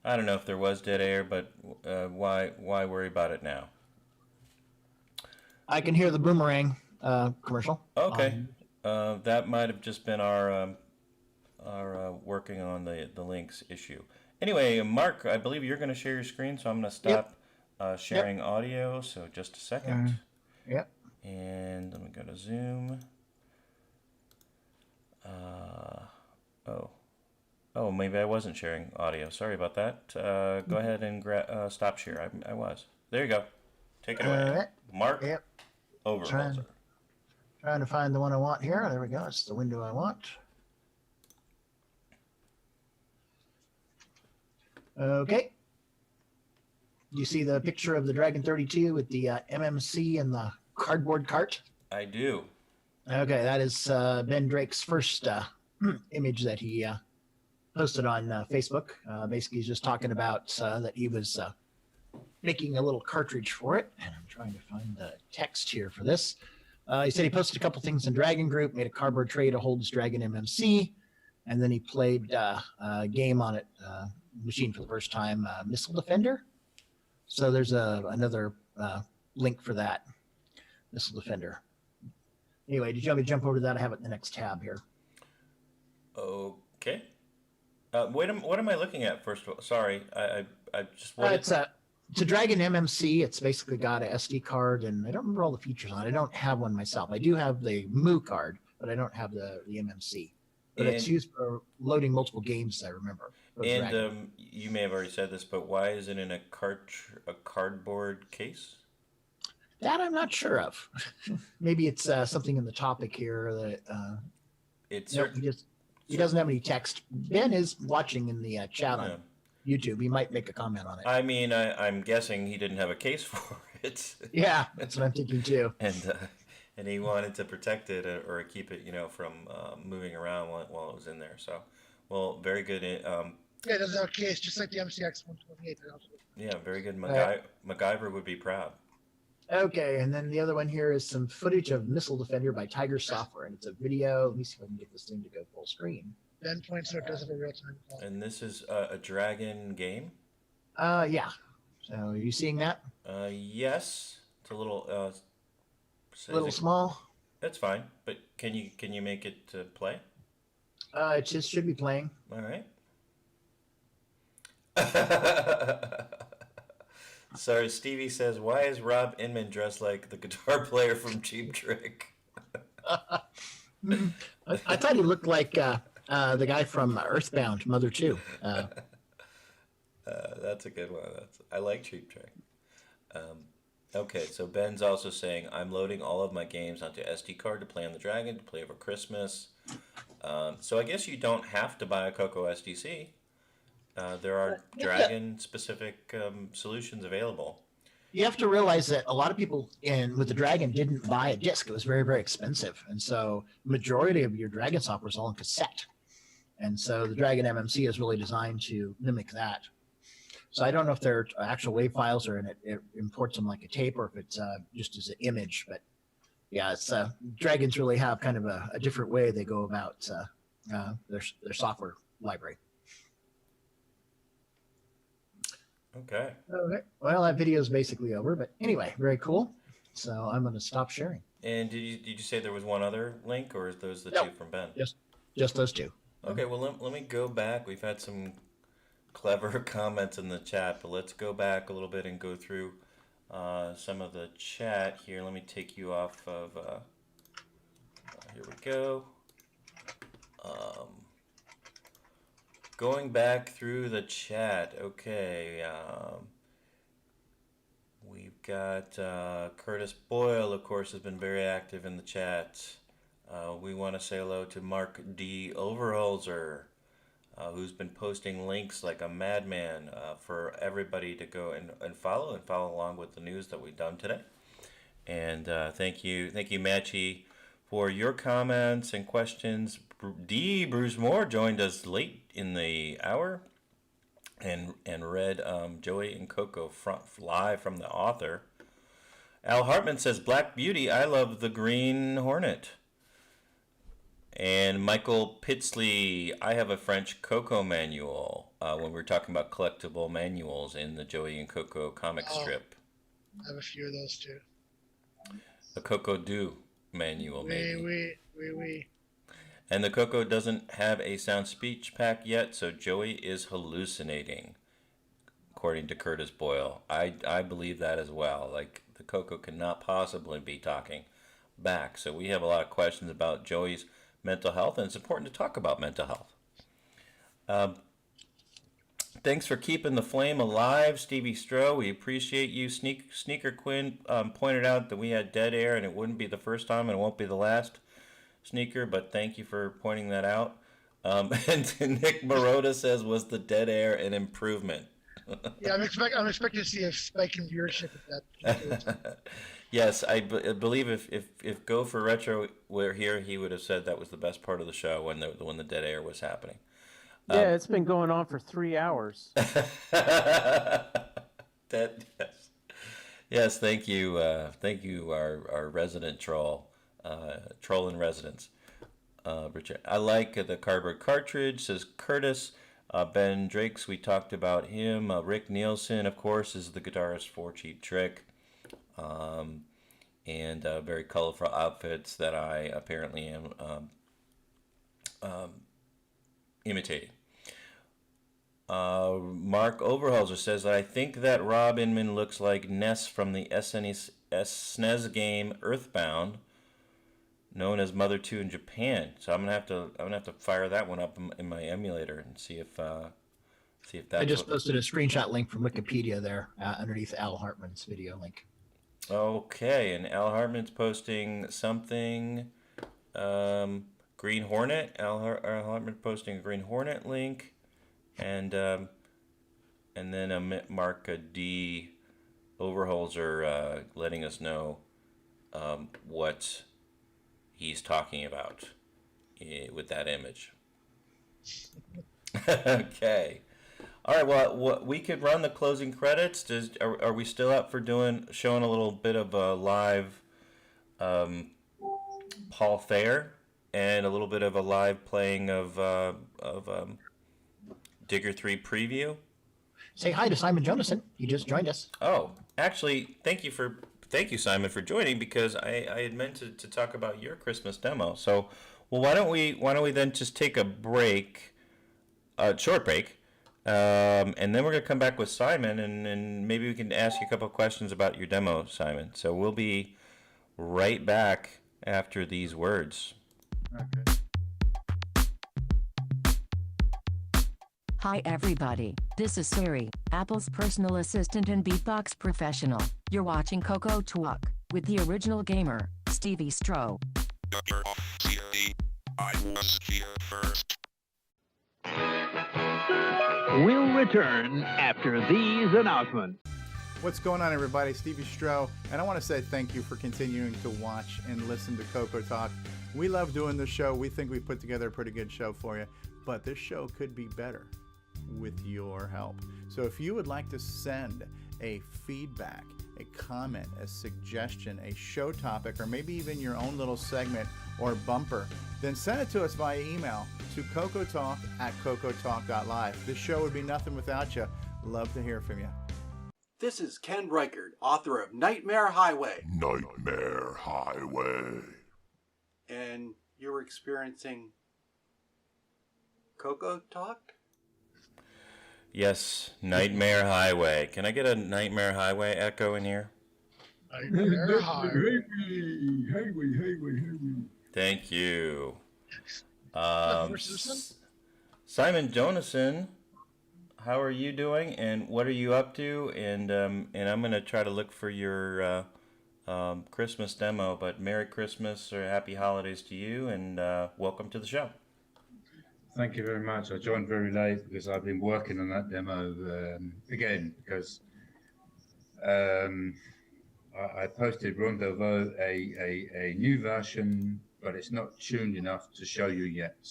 I don't know if there was dead air, but why worry about it now? I can hear the boomerang commercial. Okay. That might have just been our working on the links issue. Anyway, Mark, I believe you're going to share your screen, so I'm going to stop sharing audio. So just a second. Yep. And let me go to Zoom. Oh, maybe I wasn't sharing audio. Sorry about that. Go ahead and stop share. I was. There you go. Take it away. Mark. Yep. Overholzer. Trying to find the one I want here. There we go. It's the window I want. Okay. You see the picture of the Dragon 32 with the MMC and the cardboard cart? I do. Okay, that is Ben Drake's first image that he posted on Facebook. Basically, he's just talking about that he was making a little cartridge for it. And I'm trying to find the text here for this. He said he posted a couple things in Dragon Group, made a cardboard tray to hold his Dragon MMC, and then he played a game on it, machine for the first time, Missile Defender. So there's another link for that, Missile Defender. Anyway, did you want me to jump over to that? I have it in the next tab here. Okay. What am I looking at first of all? Sorry, I just it's a Dragon MMC. It's basically got a SD card, and I don't remember all the features on it. I don't have one myself. I do have the Mu card, but I don't have the MMC. But it's used for loading multiple games, I remember. And you may have already said this, but why is it in a cardboard case? That I'm not sure of. Maybe it's something in the topic here that he doesn't have any text. Ben is watching in the chat on YouTube. He might make a comment on it. I mean, I'm guessing he didn't have a case for it. Yeah, that's what I'm thinking too. And he wanted to protect it or keep it, from moving around while it was in there. So, well, very good. Yeah, it doesn't have a case, just like the MCX 128. Yeah, very good. MacGyver would be proud. Okay, and then the other one here is some footage of Missile Defender by Tiger Software, and it's a video. Let me see if I can get this thing to go full screen. Ben points out it does have a real-time call. And this is a Dragon game? Yeah. So are you seeing that? Yes. It's a little small. That's fine, but can you make it to play? It just should be playing. All right. Sorry, Stevie says, why is Rob Inman dressed like the guitar player from Cheap Trick? I thought he looked like the guy from Earthbound, Mother 2. That's a good one. I like Cheap Trick. Okay, so Ben's also saying, I'm loading all of my games onto SD card to play on the Dragon, to play over Christmas. So I guess you don't have to buy a CoCo SDC. There are Dragon-specific solutions available. You have to realize that a lot of people with the Dragon didn't buy a disc. It was very, very expensive. And so the majority of your Dragon software is all on cassette. And so the Dragon MMC is really designed to mimic that. So I don't know if they're actual WAV files or it imports them like a tape or if it's just as an image. But yeah, it's Dragons really have kind of a different way they go about their software library. Okay. Well, that video is basically over, but anyway, very cool. So I'm going to stop sharing. And did you say there was one other link, or is those the two from Ben? Just those two. Okay, well, let me go back. We've had some clever comments in the chat, but let's go back a little bit and go through some of the chat here. Let me take you off of, here we go. Going back through the chat, okay, we've got Curtis Boyle, of course, has been very active in the chat. We want to say hello to Mark D. Overholzer, who's been posting links like a madman for everybody to go and follow along with the news that we've done today. And thank you, Matchy, for your comments and questions. D. Bruce Moore joined us late in the hour and read Joey and CoCo live from the author. Al Hartman says, Black Beauty, I love the Green Hornet. And Michael Pitsley, I have a French CoCo manual when we were talking about collectible manuals in the Joey and CoCo comic strip. I have a few of those too. A CoCo Do manual, maybe. Oui. And the CoCo doesn't have a sound speech pack yet, so Joey is hallucinating, according to Curtis Boyle. I believe that as well. Like, the CoCo cannot possibly be talking back. So we have a lot of questions about Joey's mental health, and it's important to talk about mental health. Thanks for keeping the flame alive, Stevie Stroh. We appreciate you. Sneaker Quinn pointed out that we had dead air, and it wouldn't be the first time, and it won't be the last. Sneaker, but thank you for pointing that out. And Nick Marotta says, was the dead air an improvement? Yeah, I'm expecting to see a spike in viewership at that. Yes, I believe if Go for Retro were here, he would have said that was the best part of the show when the dead air was happening. Yeah, it's been going on for 3 hours. Yes, thank you, our resident troll in residence, Richard. I like the cardboard cartridge, says Curtis. Ben Drakes, we talked about him. Rick Nielsen, of course, is the guitarist for Cheap Trick. And very colorful outfits that I apparently am imitating. Mark Overhalser says that I think that Rob Inman looks like Ness from the SNES game Earthbound, known as Mother 2 in Japan. So I'm gonna have to fire that one up in my emulator and see if that's. I just posted a screenshot link from Wikipedia there underneath Al Hartman's video link. Okay, and Al Hartman's posting something. Green Hornet. Al Hartman posting a Green Hornet link, and then Mark D. Overholzer letting us know what he's talking about with that image. Okay. All right. Well, we could run the closing credits. Are we still up for showing a little bit of a live Paul Thayer and a little bit of a live playing of Digger 3 preview? Say hi to Simon Jonasson. He just joined us. Oh, actually, thank you, Simon, for joining, because I had meant to talk about your Christmas demo. So, well, why don't we then just take a break, short break, and then we're gonna come back with Simon, and maybe we can ask you a couple of questions about your demo, Simon. So we'll be right back after these words. Okay. Hi everybody, this is Siri, Apple's personal assistant and beatbox professional. You're watching CoCoTALK with the original gamer, Stevie Stroh. You're off, Siri. I was here first. We'll return after these announcements. What's going on, everybody? Stevie Stroh, and I want to say thank you for continuing to watch and listen to CoCoTALK. We love doing this show. We think we put together a pretty good show for you, but this show could be better with your help. So if you would like to send a feedback, a comment, a suggestion, a show topic, or maybe even your own little segment or bumper, then send it to us via email to cocotalk@cocotalk.live. This show would be nothing without you. Love to hear from you. This is Ken Reichert, author of Nightmare Highway. Nightmare Highway. And you're experiencing CoCoTALK? Yes, Nightmare Highway. Can I get a Nightmare Highway echo in here? Nightmare Highway. Thank you. Simon Jonasson, how are you doing, and what are you up to? And I'm going to try to look for your Christmas demo, but Merry Christmas or Happy Holidays to you, and welcome to the show. Thank you very much. I joined very late because I've been working on that demo again, because I posted Rendezvous a new version, but it's not tuned enough to show you yet,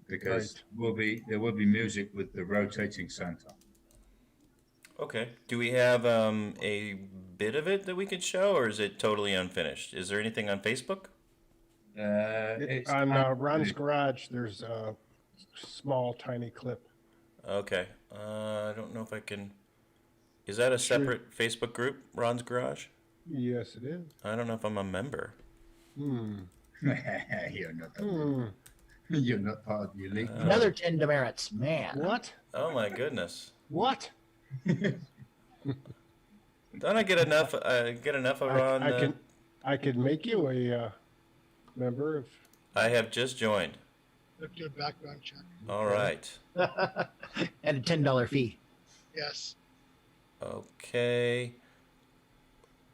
because there will be music with the rotating Santa. Okay. Do we have a bit of it that we could show, or is it totally unfinished? Is there anything on Facebook? On Ron's Garage, there's a small, tiny clip. Okay. I don't know if I can... Is that a separate Facebook group, Ron's Garage? Yes, it is. I don't know if I'm a member. You're not. You're not part of the elite. Another 10 demerits, man. What? Oh my goodness. What? Don't I get enough? Get enough of Ron? I can make you a member if. I have just joined. Let's do a background check. All right. And a $10 fee. Yes. Okay.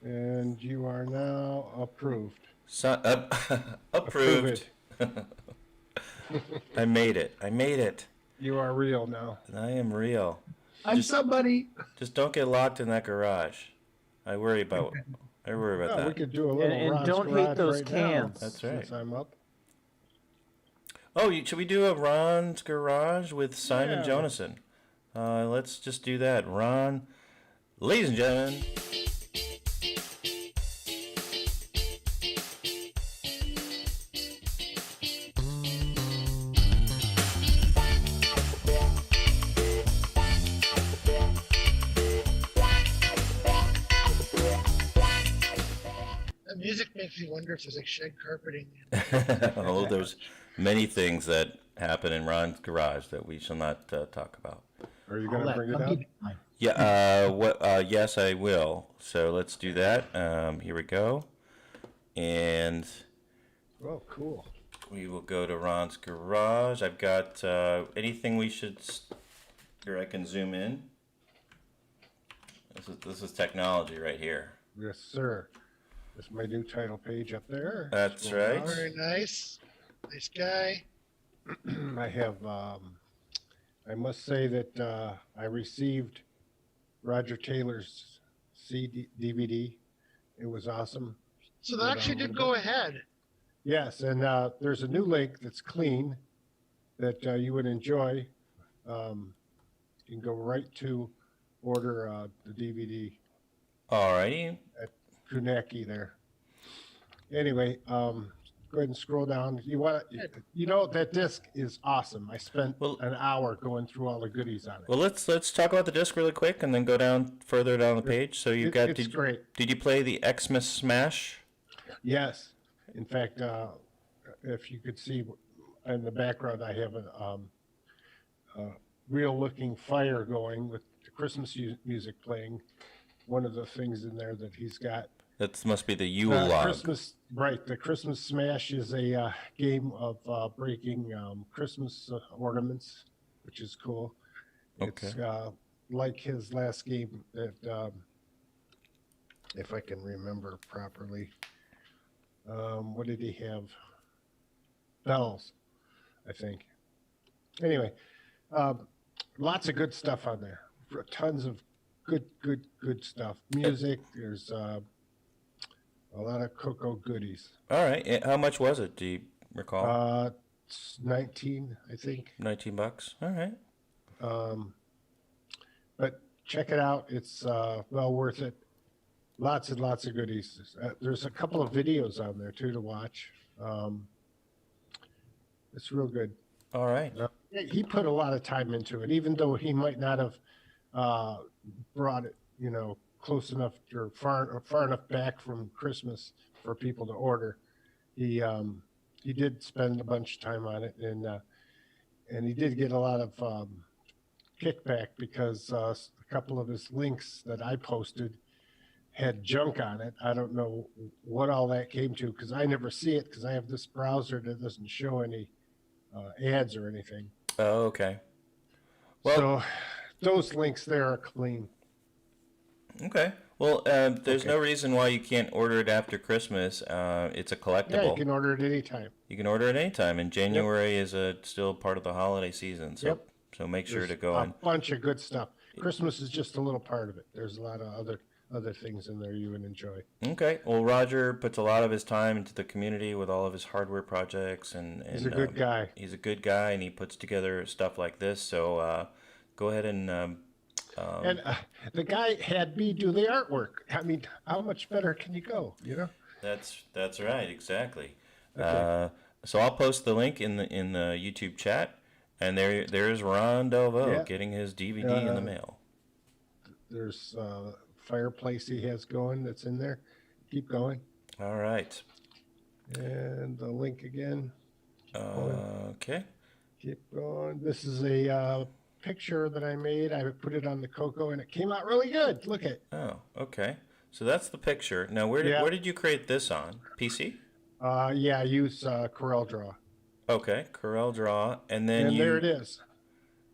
And you are now approved. Approved. I made it. I made it. You are real now. I am real. I'm somebody. Just don't get locked in that garage. I worry about that. We could do a little And Ron's don't hate Garage those right cans. now, That's right. Since I'm up. Oh, should we do a Ron's Garage with Simon Yeah. Jonason? Let's just do that. Ron, ladies and gentlemen. The music makes me wonder if there's like shed carpeting. Oh, there's many things that happen in Ron's Garage that we shall not talk about. Are you going to bring it up? Yeah. Yes, I will. So let's do that. Here we go. And Oh, cool. we will go to Ron's Garage. I've got anything we should. Here, I can zoom in. This is technology right here. Yes, sir. That's my new title page up there. That's Scroll right. down. Very nice. Nice guy. I have, I must say that I received Roger Taylor's DVD. It was awesome. So that actually did go ahead. Yes, and there's a new link that's clean that you would enjoy. You can go right to order the DVD. Alrighty. At Kunaki there. Anyway, go ahead and scroll down. You know that disc is awesome. I spent an hour going through all the goodies on it. Well, let's talk about the disc really quick, and then go down further down the page. So you've got. It's great. Did you play the Xmas Smash? Yes. In fact, if you could see in the background, I have a real-looking fire going with the Christmas music playing. One of the things in there that he's got. That must be the Yule log. Christmas, right. The Christmas Smash is a game of breaking Christmas ornaments, which is cool. Okay. It's like his last game that, if I can remember properly, what did he have? Bells, I think. Anyway, lots of good stuff on there. Tons of good stuff. Music. There's a lot of CoCo goodies. All right. How much was it? Do you recall? It's 19, I think. $19. All right. But check it out. It's well worth it. Lots and lots of goodies. There's a couple of videos on there too to watch. It's real good. All right. He put a lot of time into it, even though he might not have brought it, close enough or far enough back from Christmas for people to order. He did spend a bunch of time on it, and he did get a lot of kickback because a couple of his links that I posted had junk on it. I don't know what all that came to because I never see it because I have this browser that doesn't show any ads or anything. Oh, okay. Well, so those links there are clean. Okay. Well, there's no reason why you can't order it after Christmas. It's a collectible. Yeah, you can order it anytime. You can order it anytime, and January is still part of the holiday season. So, so make sure to go in. A bunch of good stuff. Christmas is just a little part of it. There's a lot of other things in there you would enjoy. Okay. Well, Roger puts a lot of his time into the community with all of his hardware projects, and He's a good guy. He's a good guy, and he puts together stuff like this. So go ahead and. The guy had me do the artwork. I mean, how much better can you go? That's right, exactly. Okay. So I'll post the link in the YouTube chat, and there's Ron Delvaux getting his DVD in the mail. There's a fireplace he has going that's in there. Keep going. All right. And the link again. Okay. Keep going. This is a picture that I made. I put it on the CoCo, and it came out really good. Look at. Oh, okay. So that's the picture. Now, where did you create this on? PC? Yeah, I use Corel Draw. Okay, Corel Draw, and then And there it is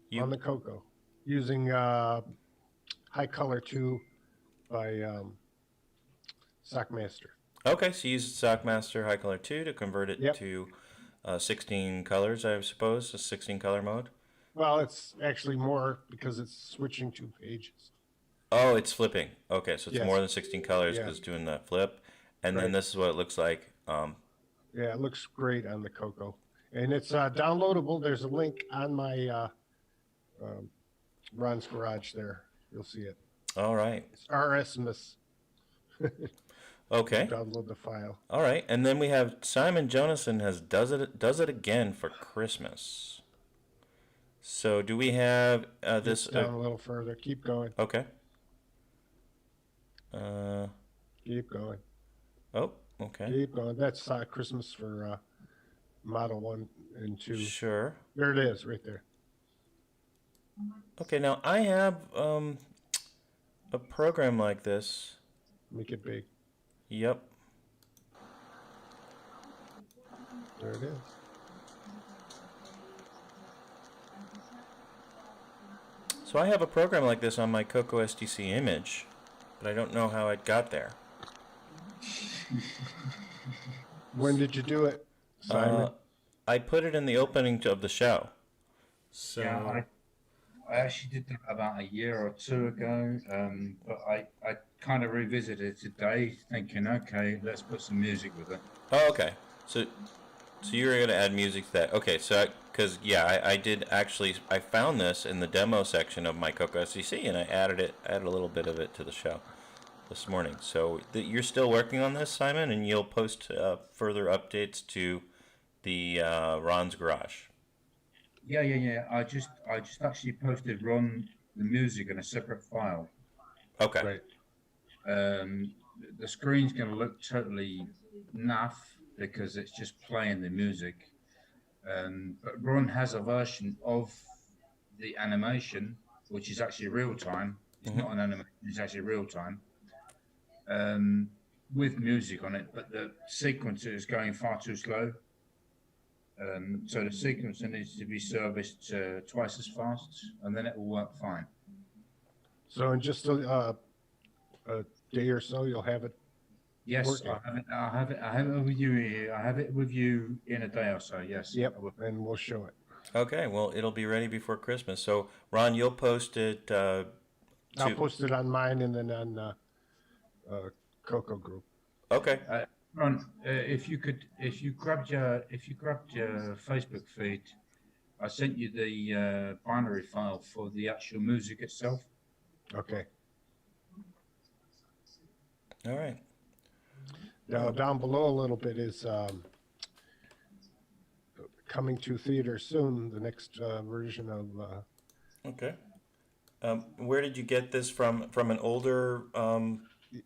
you, on the CoCo using High Color 2 by Sockmaster. Okay, so you use Sockmaster High Color 2 to convert it to 16 colors, I suppose, a 16 color mode? Well, it's actually more because it's switching 2 pages. Oh, it's flipping. Okay, so it's Yes. more than 16 colors because it's doing that flip. And then this is what it looks like. Yeah, it looks great on the CoCo. And it's downloadable. There's a link on my Ron's Garage there. You'll see it. All right. It's RSMS. Okay. Download the file. All right, and then we have Simon Jonasson has does it again for Christmas. So do we have this? Down a little further. Keep going. Okay. Keep going. Oh, okay. Keep going. That's Christmas for Model 1 and 2. Sure. There it is, right there. Okay, now I have a program like this. Make it big. Yep. There it is. So I have a program like this on my CoCo STC image, but I don't know how it got there. When did you do it, Simon? I put it in the opening of the show. So Yeah, I actually did that about a year or two ago, but I kind of revisited it today, thinking, okay, let's put some music with it. Oh, okay. So you were going to add music to that. Okay, so because I did actually. I found this in the demo section of my CoCo STC, and I added a little bit of it to the show this morning. So you're still working on this, Simon, and you'll post further updates to the Ron's Garage. Yeah. I just actually posted Ron the music in a separate file. Okay. Right. The screen's going to look totally naff because it's just playing the music. But Ron has a version of the animation, which is actually real time. It's not an animation, it's actually real time. With music on it, but the sequencer is going far too slow. So the sequencer needs to be serviced twice as fast, and then it will work fine. So in just a day or so, you'll have it. Yes, working. I have it with you here. I have it with you in a day or so. Yes. Yep, and we'll show it. Okay, well, it'll be ready before Christmas. So, Ron, you'll post it. I'll post it on mine and then on CoCo group. Okay. Ron, if you grabbed your Facebook feed, I sent you the binary file for the actual music itself. Okay. All right. Now down below a little bit is coming to theater soon. The next version of. Okay. Where did you get this from? From an older?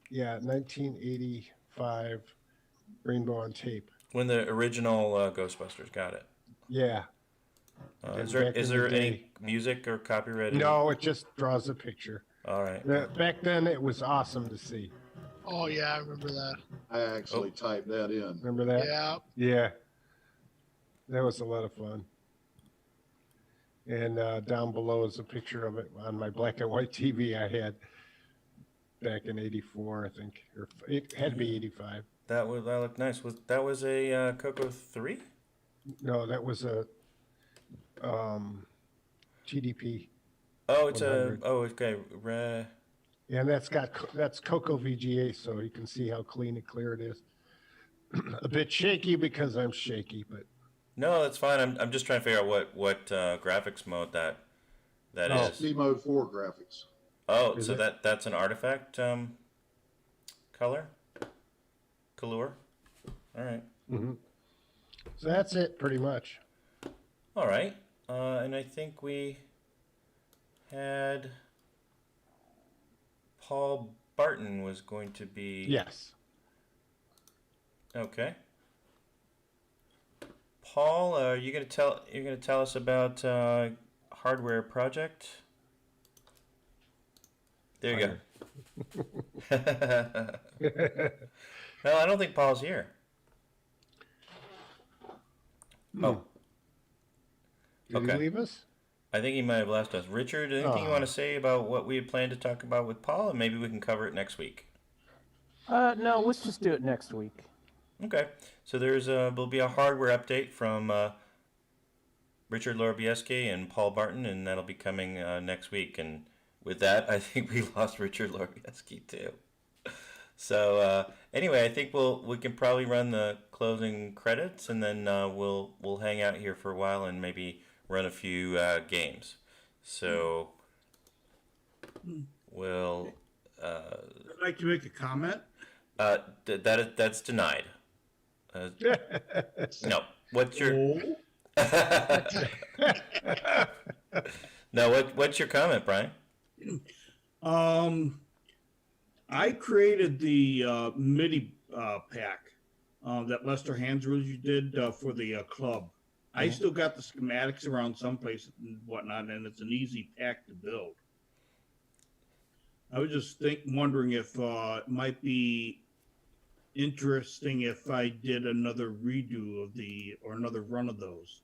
Yeah, 1985 Rainbow on Tape. When the original Ghostbusters got it. Yeah. Is there any music or copyright? No, it just draws a picture. All right. Back then, it was awesome to see. Oh yeah, I remember that. I actually typed that in. Remember that? Yeah. Yeah. That was a lot of fun. And down below is a picture of it on my black and white TV I had back in '84, I think, or it had to be '85. That looked nice. That was a CoCo 3? No, that was a TDP. Oh, it's 100. okay. Yeah, and that's CoCo VGA, so you can see how clean and clear it is. A bit shaky because I'm shaky, but No, that's fine. I'm just trying to figure out what graphics mode that is. C mode 4 graphics. Oh, Is so it? that's an artifact color? All right. Mm-hmm. So that's it, pretty much. All right. And I think we had Paul Barton was going to be. Yes. Okay. Paul, are you gonna tell us about hardware project? There you go. No, I don't think Paul's here. Oh. Did he leave us? I think he might have left us. Richard, anything you want to say about what we had planned to talk about with Paul, and maybe we can cover it next week? No, let's just do it next week. Okay. So there'll be a hardware update from Richard Lorobieski and Paul Barton, and that'll be coming next week. And with that, I think we lost Richard Lorobieski too. So anyway, I think we can probably run the closing credits, and then we'll hang out here for a while and maybe run a few games. So we'll. I'd like to make a comment. That's denied. No. What's your? No. What's your comment, Brian? I created the MIDI pack that Lester Hansrud did for the club. I still got the schematics around someplace and whatnot, and it's an easy pack to build. I was just wondering if it might be interesting if I did another redo of or another run of those.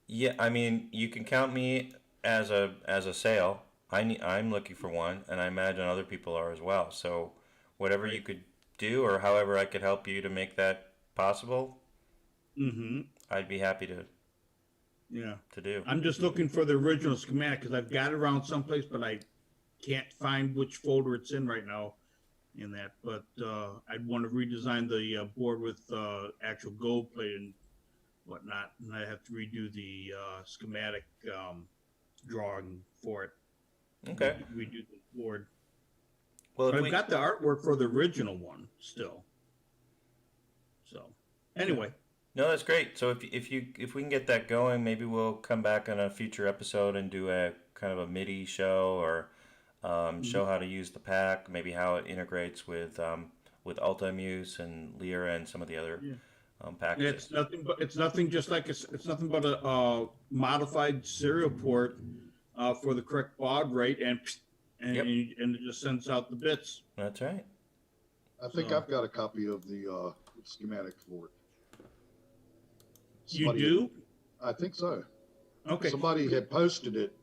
Yeah, I mean, you can count me as a sale. I'm looking for one, and I imagine other people are as well. So whatever you could do, or however I could help you to make that possible, I'd be happy to. Yeah. To do. I'm just looking for the original schematic because I've got it around someplace, but I can't find which folder it's in right now. In that, but I'd want to redesign the board with actual gold plate and whatnot, and I have to redo the schematic drawing for it. Okay. Redo the board. Well, but I've got the artwork for the original one still. So, anyway. No, that's great. So if we can get that going, maybe we'll come back on a future episode and do a kind of a MIDI show or. Show how to use the pack, maybe how it integrates with Altamuse and Lyra and some of the other packages. It's nothing but a modified serial port for the correct baud rate, and it just sends out the bits. That's right. I think I've got a copy of the schematic for it. You do? I think so. Okay. Somebody had posted it.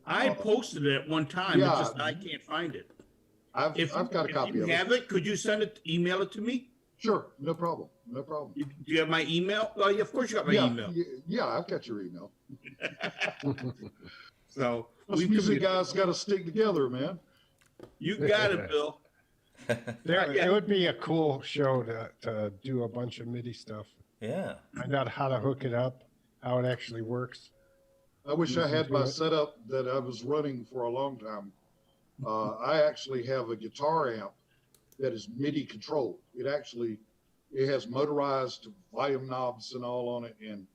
I posted it at one time. Yeah. It's just I can't find it. I've got a copy of it. If you have it, could you email it to me? Sure, no problem. No problem. Do you have my email? Well, of course you got my email. Yeah, I've got your email. So us music guys got to stick together, man. You got it, Bill. It would be a cool show to do a bunch of MIDI stuff. Yeah. Find out how to hook it up, how it actually works. I wish I had my setup that I was running for a long time. I actually have a guitar amp that is MIDI controlled. It has motorized volume knobs and all on it, and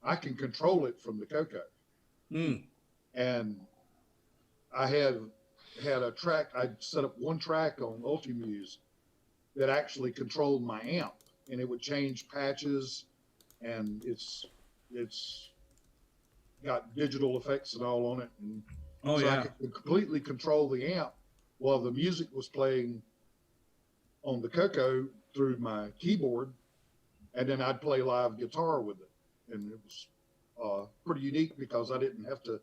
I can control it from the CoCo. And I had a track. I set up one track on Ultimuse that actually controlled my amp, and it would change patches, and it's got digital effects and all on it, and I could completely control the amp while the music was playing on the CoCo through my keyboard, and then I'd play live guitar with it, and it was pretty unique because I didn't have to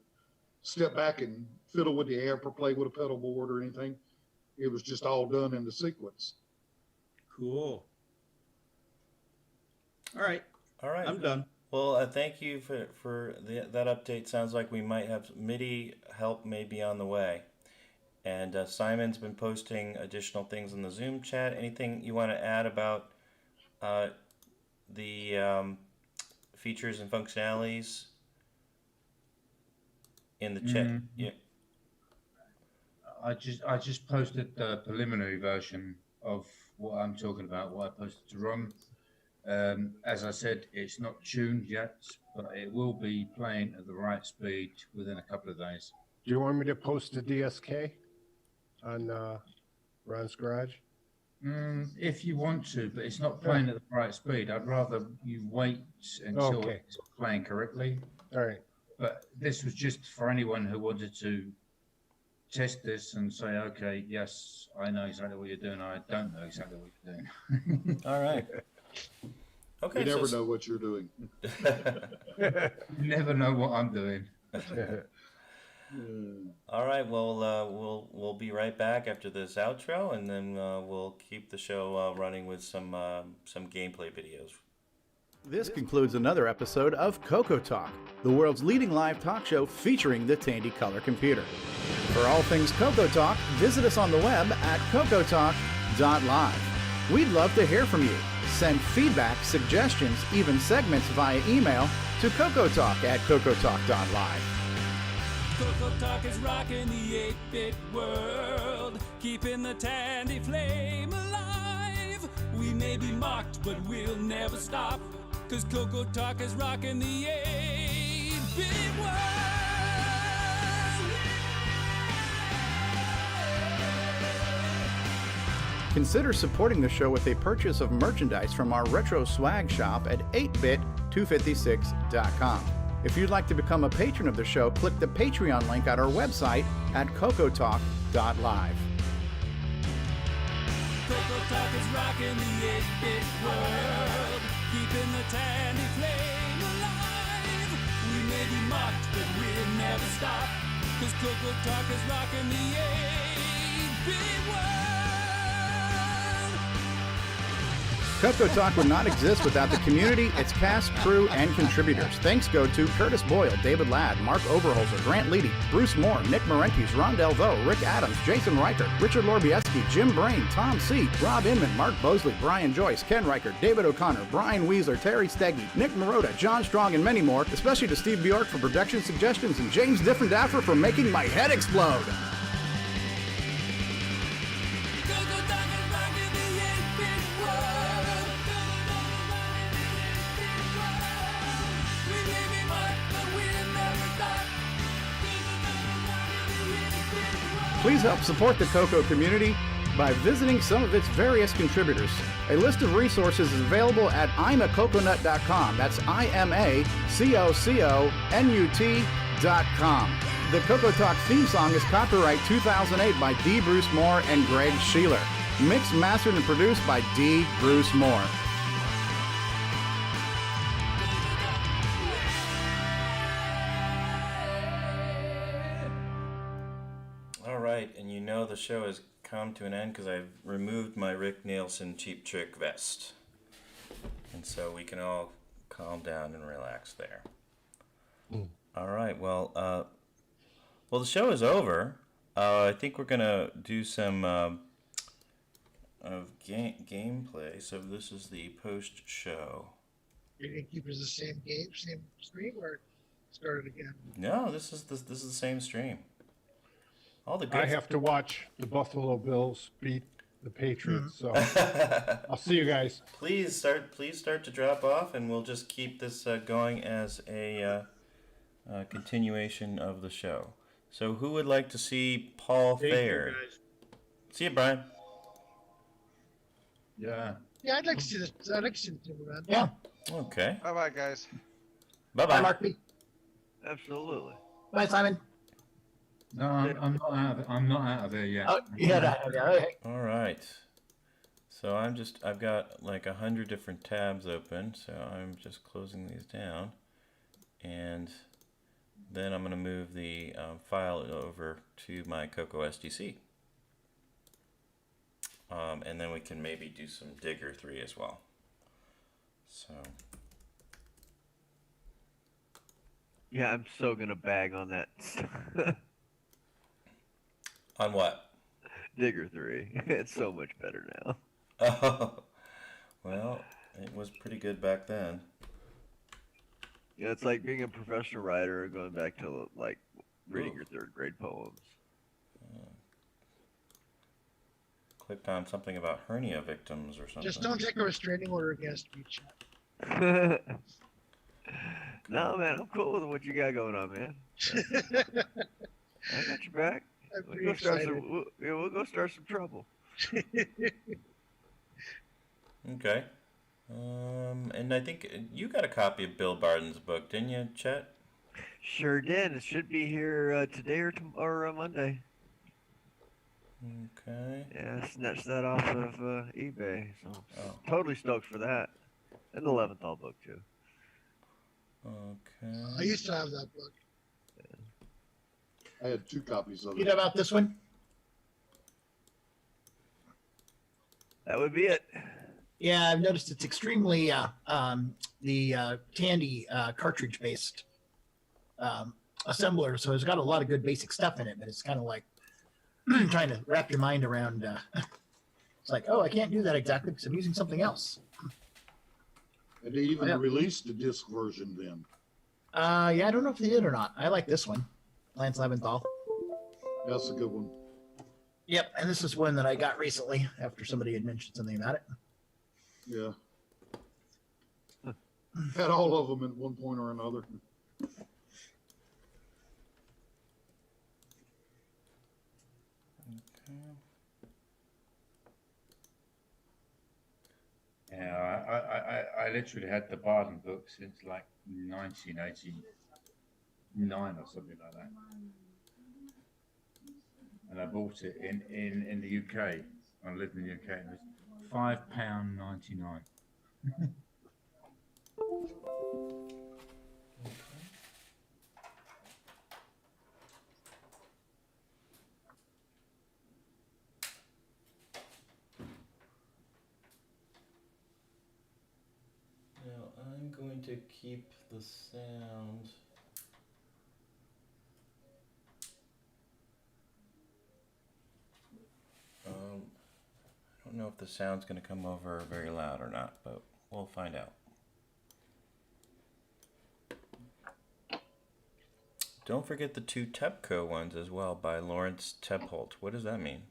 step back and fiddle with the amp or play with a pedal board or anything. It was just all done in the sequence. Cool. All right. I'm done. Well, thank you for that update. Sounds like we might have MIDI help maybe on the way. And Simon's been posting additional things in the Zoom chat. Anything you want to add about the features and functionalities in the chat? Yeah. I just posted the preliminary version of what I'm talking about, what I posted to Ron. As I said, it's not tuned yet, but it will be playing at the right speed within a couple of days. Do you want me to post the DSK on Ron's Garage? If you want to, but it's not playing at the right speed. I'd rather you wait until it's playing correctly. All right. But this was just for anyone who wanted to test this and say, okay, yes, I know exactly what you're doing. I don't know exactly what you're doing. All right. Okay. You never know what you're doing. You never know what I'm doing. All right. Well, we'll be right back after this outro, and then we'll keep the show running with some gameplay videos. This concludes another episode of CoCo Talk, the world's leading live talk show featuring the Tandy Color Computer. For all things CoCo Talk, visit us on the web at CoCoTalk.live. We'd love to hear from you. Send feedback, suggestions, even segments via email to CoCoTalk at CoCoTalk.live. CoCoTalk is rocking the 8-bit world, keeping the Tandy flame alive. We may be mocked, but we'll never stop, 'cause CoCoTalk is rocking the 8-bit world. Consider supporting the show with a purchase of merchandise from our retro swag shop at 8bit256.com. If you'd like to become a patron of the show, click the Patreon link at our website at CoCoTalk.live. CoCoTalk is rocking the 8-bit world, keeping the Tandy flame alive. We may be mocked, but we'll never stop, 'cause CoCoTalk is rocking the 8-bit world. CoCo Talk would not exist without the community, its cast, crew, and contributors. Thanks go to Curtis Boyle, David Ladd, Mark Overholzer, Grant Leedy, Bruce Moore, Nick Marentes, Ron Delvaux, Rick Adams, Jason Reichert, Richard Lorbieski, Jim Brain, Tom C., Rob Inman, Mark Bosley, Brian Joyce, Ken Reichert, David O'Connor, Brian Weezer, Terry Steggy, Nick Marotta, John Strong, and many more, especially to Steve Bjork for production suggestions and James Diffendaffer for making my head explode. Please help support the CoCo community by visiting some of its various contributors. A list of resources is available at imacoconut.com. That's IMACOCONUT.com. The CoCo Talk theme song is copyright 2008 by D. Bruce Moore and Greg Sheeler. Mixed, mastered, and produced by D. Bruce Moore. And you know the show has come to an end because I've removed my Rick Nielsen Cheap Trick vest. And so we can all calm down and relax there. All right, well, the show is over. I think we're going to do some gameplay. So this is the post-show. You're going to keep it the same game, same stream, or start it again? No, this is the same stream. All the good I have to watch the Buffalo Bills beat the Patriots, so I'll see you guys. Please start to drop off, and we'll just keep this going as a continuation of the show. So, who would like to see Paul Thayer? See you, Brian. Yeah. Yeah, I'd like to see this. I'd like to see the team around. Yeah. Okay. Bye bye, guys. Bye bye. Bye, Mark B. Absolutely. Bye, Simon. No, I'm not out of there yet. Oh, yeah. Okay. All right. So I've got like 100 different tabs open, so I'm just closing these down, and then I'm going to move the file over to my CoCo SDC, and then we can maybe do some Digger 3 as well. So. Yeah, I'm so gonna bag on that. On what? Digger 3. It's so much better now. Oh, well, it was pretty good back then. Yeah, it's like being a professional writer, going back to like reading your third grade poems. Clicked on something about hernia victims or something. Just don't take a restraining order against me, Chad. No, man, I'm cool with what you got going on, man. I got your back. I'm We'll pretty go start excited. we'll go start some trouble. Okay. And I think you got a copy of Bill Barton's book, didn't you, Chet? Sure did. It should be here today or Monday. Okay. Yeah, I snatched that off of eBay. So totally stoked for that. And the Leventhal book too. Okay. I used to have that book. I had 2 copies of You it. know about this one? That would be it. Yeah, I've noticed it's extremely Tandy cartridge based assembler, so it's got a lot of good basic stuff in it, but it's kind of like trying to wrap your mind around. It's like, oh, I can't do that exactly because I'm using something else. And they even released the disc version then. Yeah, I don't know if they did or not. I like this one, Lance Leventhal. That's a good one. Yep, and this is one that I got recently after somebody had mentioned something about it. Yeah. Had all of them at one point or another. Yeah, I literally had the Barton book since like 1989 or something like that. And I bought it in the UK. I lived in the UK. And it was £5.99. Now I'm going to keep the sound. I don't know if the sound's going to come over very loud or not, but we'll find out. Don't forget the 2 TEPCO ones as well by Lawrence Tepholt. What does that mean?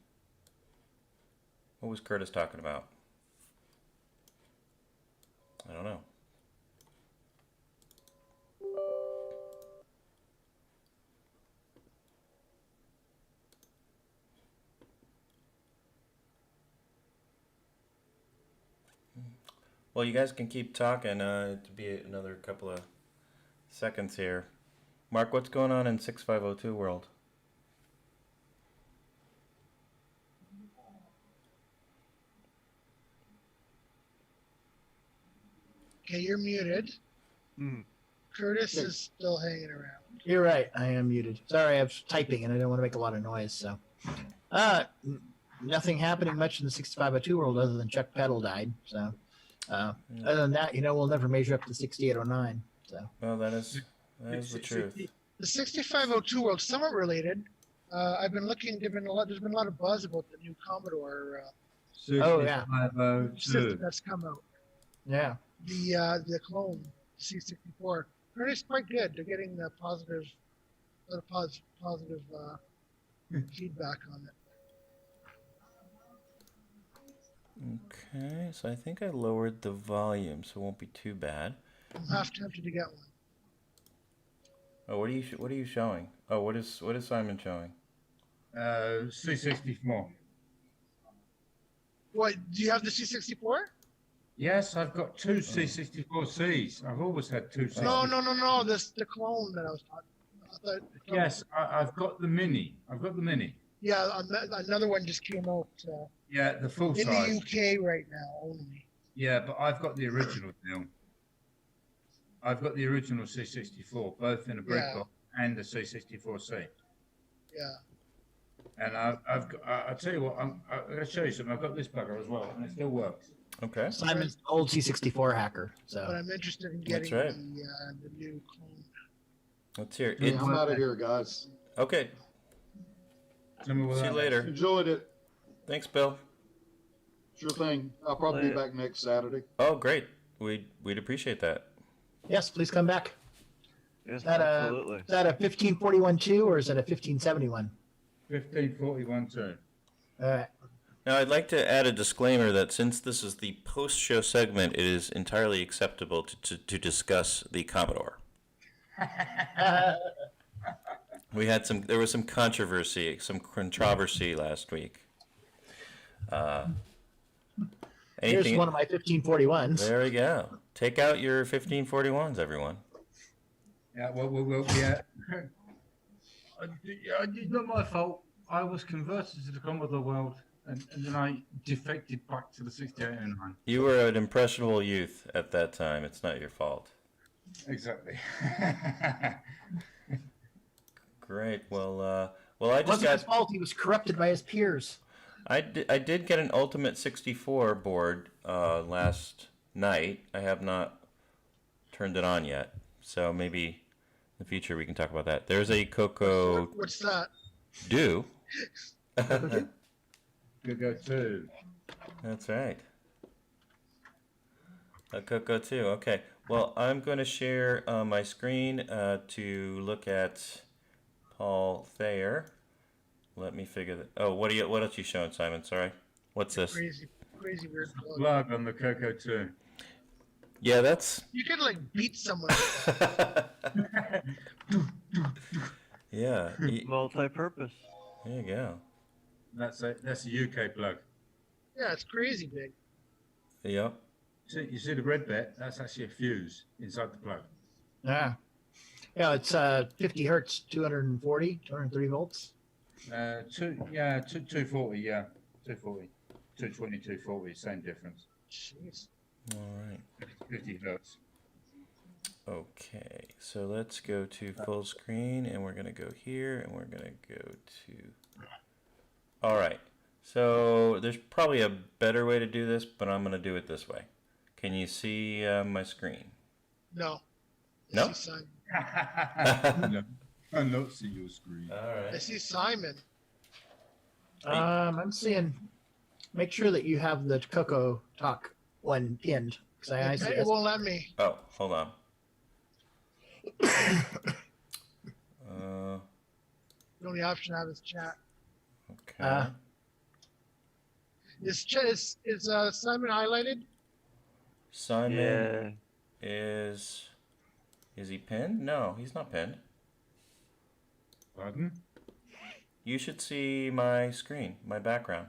What was Curtis talking about? I don't know. Well, you guys can keep talking. It'll be another couple of seconds here. Mark, what's going on in 6502 world? Okay, you're muted. Mm. Curtis is still hanging around. You're right. I am muted. Sorry, I was typing and I don't want to make a lot of noise. So, nothing happening much in the 6502 world other than Chuck Peddle died. So, other than that, we'll never measure up to 6809. So, well, that is the truth. The 6502 world, somewhat related. I've been looking. There's been a lot of buzz about the new Commodore system that's come out. Yeah. The clone C64. It's quite good. They're getting the positive feedback on it. Okay, so I think I lowered the volume, so it won't be too bad. I'm half tempted to get one. Oh, what are you showing? Oh, what is Simon showing? C64. What, do you have the C64? Yes, I've got 2 C64Cs. I've always had 2 C64. No. The clone that I was talking about. Yes, I've got the Mini. Yeah, another one just came out. Yeah, the full in size. In the UK right now only. Yeah, but I've got the original deal. I've got the original C64, both in a brick box and the C64C. Yeah. And I'll tell you what, I'm going to show you something. I've got this bugger as well, and it still works. Okay. Simon's old C64 hacker. So. But I'm interested in getting the new clone. Let's hear it. I'm out of here, guys. Okay. See you later. Enjoyed it. Thanks, Bill. Sure thing. I'll probably be back next Saturday. Oh, great. We'd appreciate that. Yes, please come back. Yes, absolutely. Is that a 1541-2 or is it a 1571? 1541-2. All right. Now, I'd like to add a disclaimer that since this is the post-show segment, it is entirely acceptable to discuss the Commodore. There was some controversy last week. Here's Anything? one of my 1541s. There we go. Take out your 1541s, everyone. Yeah, well, yeah. It's not my fault. I was converted to the Commodore world, and then I defected back to the 6809. You were an impressionable youth at that time. It's not your fault. Exactly. Great. Well, I just Wasn't got. his fault. He was corrupted by his peers. I did get an Ultimate 64 board last night. I have not turned it on yet, so maybe in the future we can talk about that. There's a CoCo. What's that? Do. CoCo 2. That's right. A CoCo 2. Okay. Well, I'm going to share my screen to look at Paul Thayer. Let me figure that. Oh, what else you showing, Simon? Sorry. What's this? Crazy weird plug. Plug on the CoCo 2. Yeah, that's. You could like beat someone. Yeah. Multi-purpose. There you go. That's a UK plug. Yeah, it's crazy big. Yep. You see the red bit? That's actually a fuse inside the plug. Yeah. Yeah, it's 50 hertz, 230 volts. 240, yeah. 240. 220, 240, same difference. Jeez. All right. 50 hertz. Okay, so let's go to full screen, and we're gonna go here, and we're gonna go to. All right. So there's probably a better way to do this, but I'm gonna do it this way. Can you see my screen? No. No? I see Simon. No, I don't see your screen. All right. I see Simon. I'm seeing. Make sure that you have the CoCoTALK one pinned, because I see It won't let me. Oh, hold on. The only option I have is chat. Okay. Is Simon highlighted? Simon is he pinned? No, he's not pinned. Pardon? You should see my screen, my background.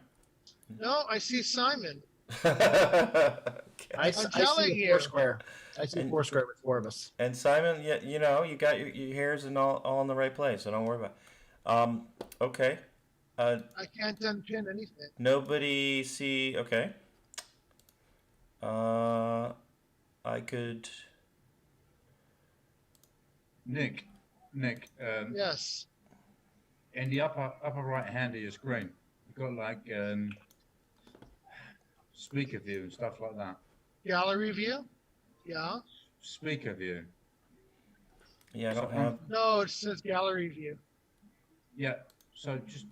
No, I see Simon. I see Foursquare. I see Foursquare with 4 of us. And Simon, you know, you got your hairs and all in the right place, so don't worry about it. Okay. I can't unpin anything. Nobody see. Okay. I could. Nick. Yes. In the upper right hand of your screen, you've got like speaker view and stuff like that. Gallery view? Yeah. Speaker view. Yeah, I don't have. No, it says gallery view. Yeah. So just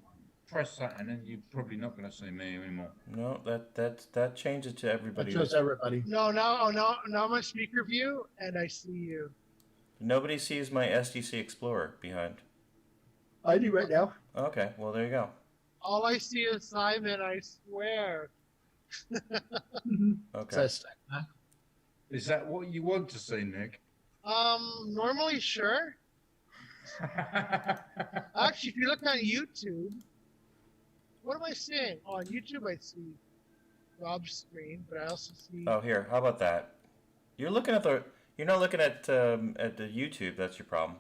press that, and then you're probably not going to see me anymore. No, that changes to everybody. That shows everybody. No, now my speaker view, and I see you. Nobody sees my SDC Explorer behind. I do right now. Okay, well there you go. All I see is Simon, I swear. Okay. Is that what you want to see, Nick? Normally, sure. Actually, if you look on YouTube, what am I seeing? Oh, on YouTube, I see Rob's screen, but I also see. Oh, here. How about that? You're looking at the. You're not looking at the YouTube. That's your problem.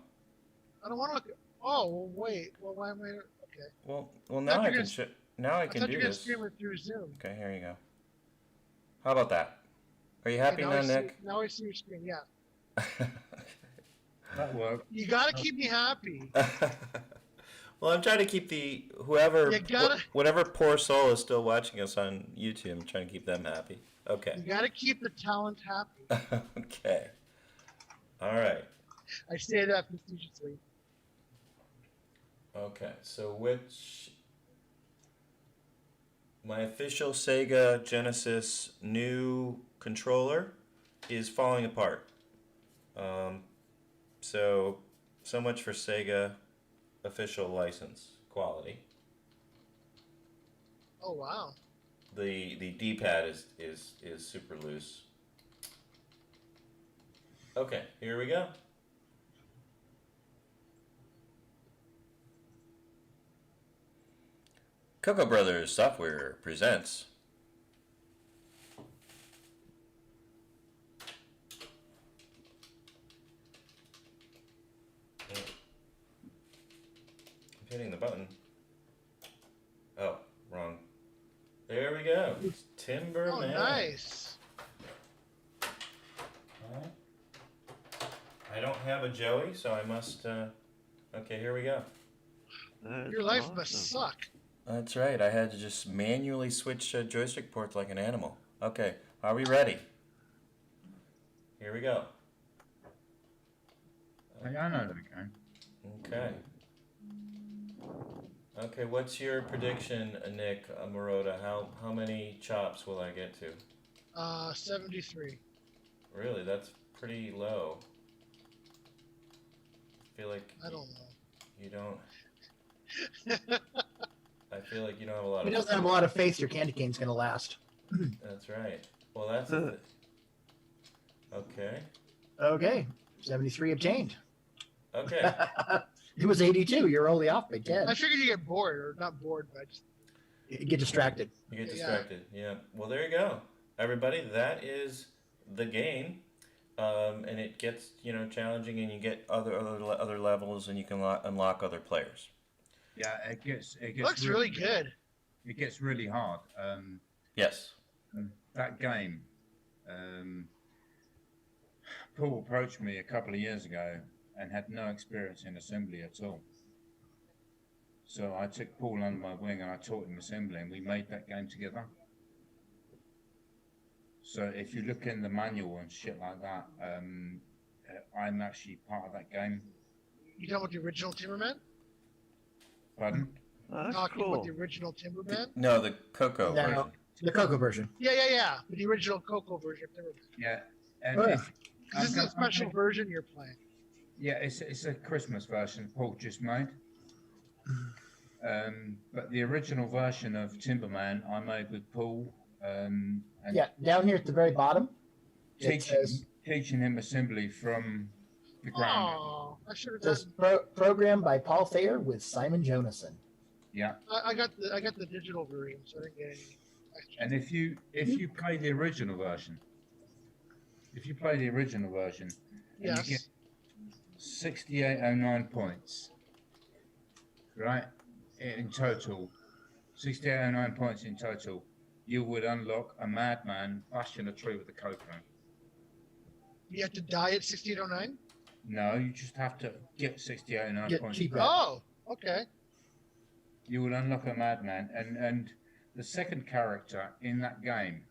I don't want to look at. Oh, well, wait. Well, why am I? Okay. Well, now I can. Now I can thought do you were gonna this. stream it through Zoom. Okay, here you go. How about that? Are you happy now, Nick? Now I see your screen. Yeah. That worked. You gotta keep me happy. Well, I'm trying to keep whatever poor soul is still watching us on YouTube. I'm trying to keep them happy. Okay. You gotta keep the talent happy. Okay. All right. I say that facetiously. Okay. So my official Sega Genesis new controller is falling apart. So much for Sega official license quality. Oh wow. The D-pad is super loose. Okay, here we go. CoCo Brothers Software presents hitting the button. Oh, wrong. There we go. It's Timber Oh, Man. nice. Alright. I don't have a Joey, so I must. Okay, here we go. Your life must suck. That's right. I had to just manually switch joystick ports like an animal. Okay, are we ready? Here we go. I know that game. Okay. Okay, what's your prediction, Nick Marotta? How many chops will I get to? 73. Really, that's pretty low. I feel like I don't know. you don't. I feel like you don't have a lot He of. doesn't have a lot of faith your candy cane's going to last. That's right. Well, that's it. Okay. Okay. 73 obtained. Okay. It was 82. You're only off by 10. I figured you get bored, or not bored, but just You get distracted. You get distracted. Yeah. Well, there you go, everybody. That is the game, and it gets challenging, and you get other levels, and you can unlock other players. Yeah, it gets looks really good. It gets really hard. Yes. That game. Paul approached me a couple of years ago and had no experience in assembly at all. So I took Paul under my wing and I taught him assembly, and we made that game together. So if you look in the manual and shit like that, I'm actually part of that game. You talking about the original Timberman? Pardon? Talking about the original Timberman? No, the CoCo No, version. the CoCo version. Yeah. The original CoCo version of Timberman. Yeah. And This is a special version you're playing. Yeah, it's a Christmas version Paul just made. But the original version of Timberman I made with Paul. And Yeah, down here at the very bottom. Teaching him assembly from the ground. Oh, I should have It says done. programmed by Paul Thayer with Simon Jonason. Yeah. I got the digital version, so I didn't get any. And if you play the original version, you Yes. get 6809 points, right? In total, 6809 points in total, you would unlock a madman bashing a tree with a cocoa. You have to die at 6809? No, you just have to get 6809 Get points. cheap Oh, okay. You will unlock a madman, and the second character in that game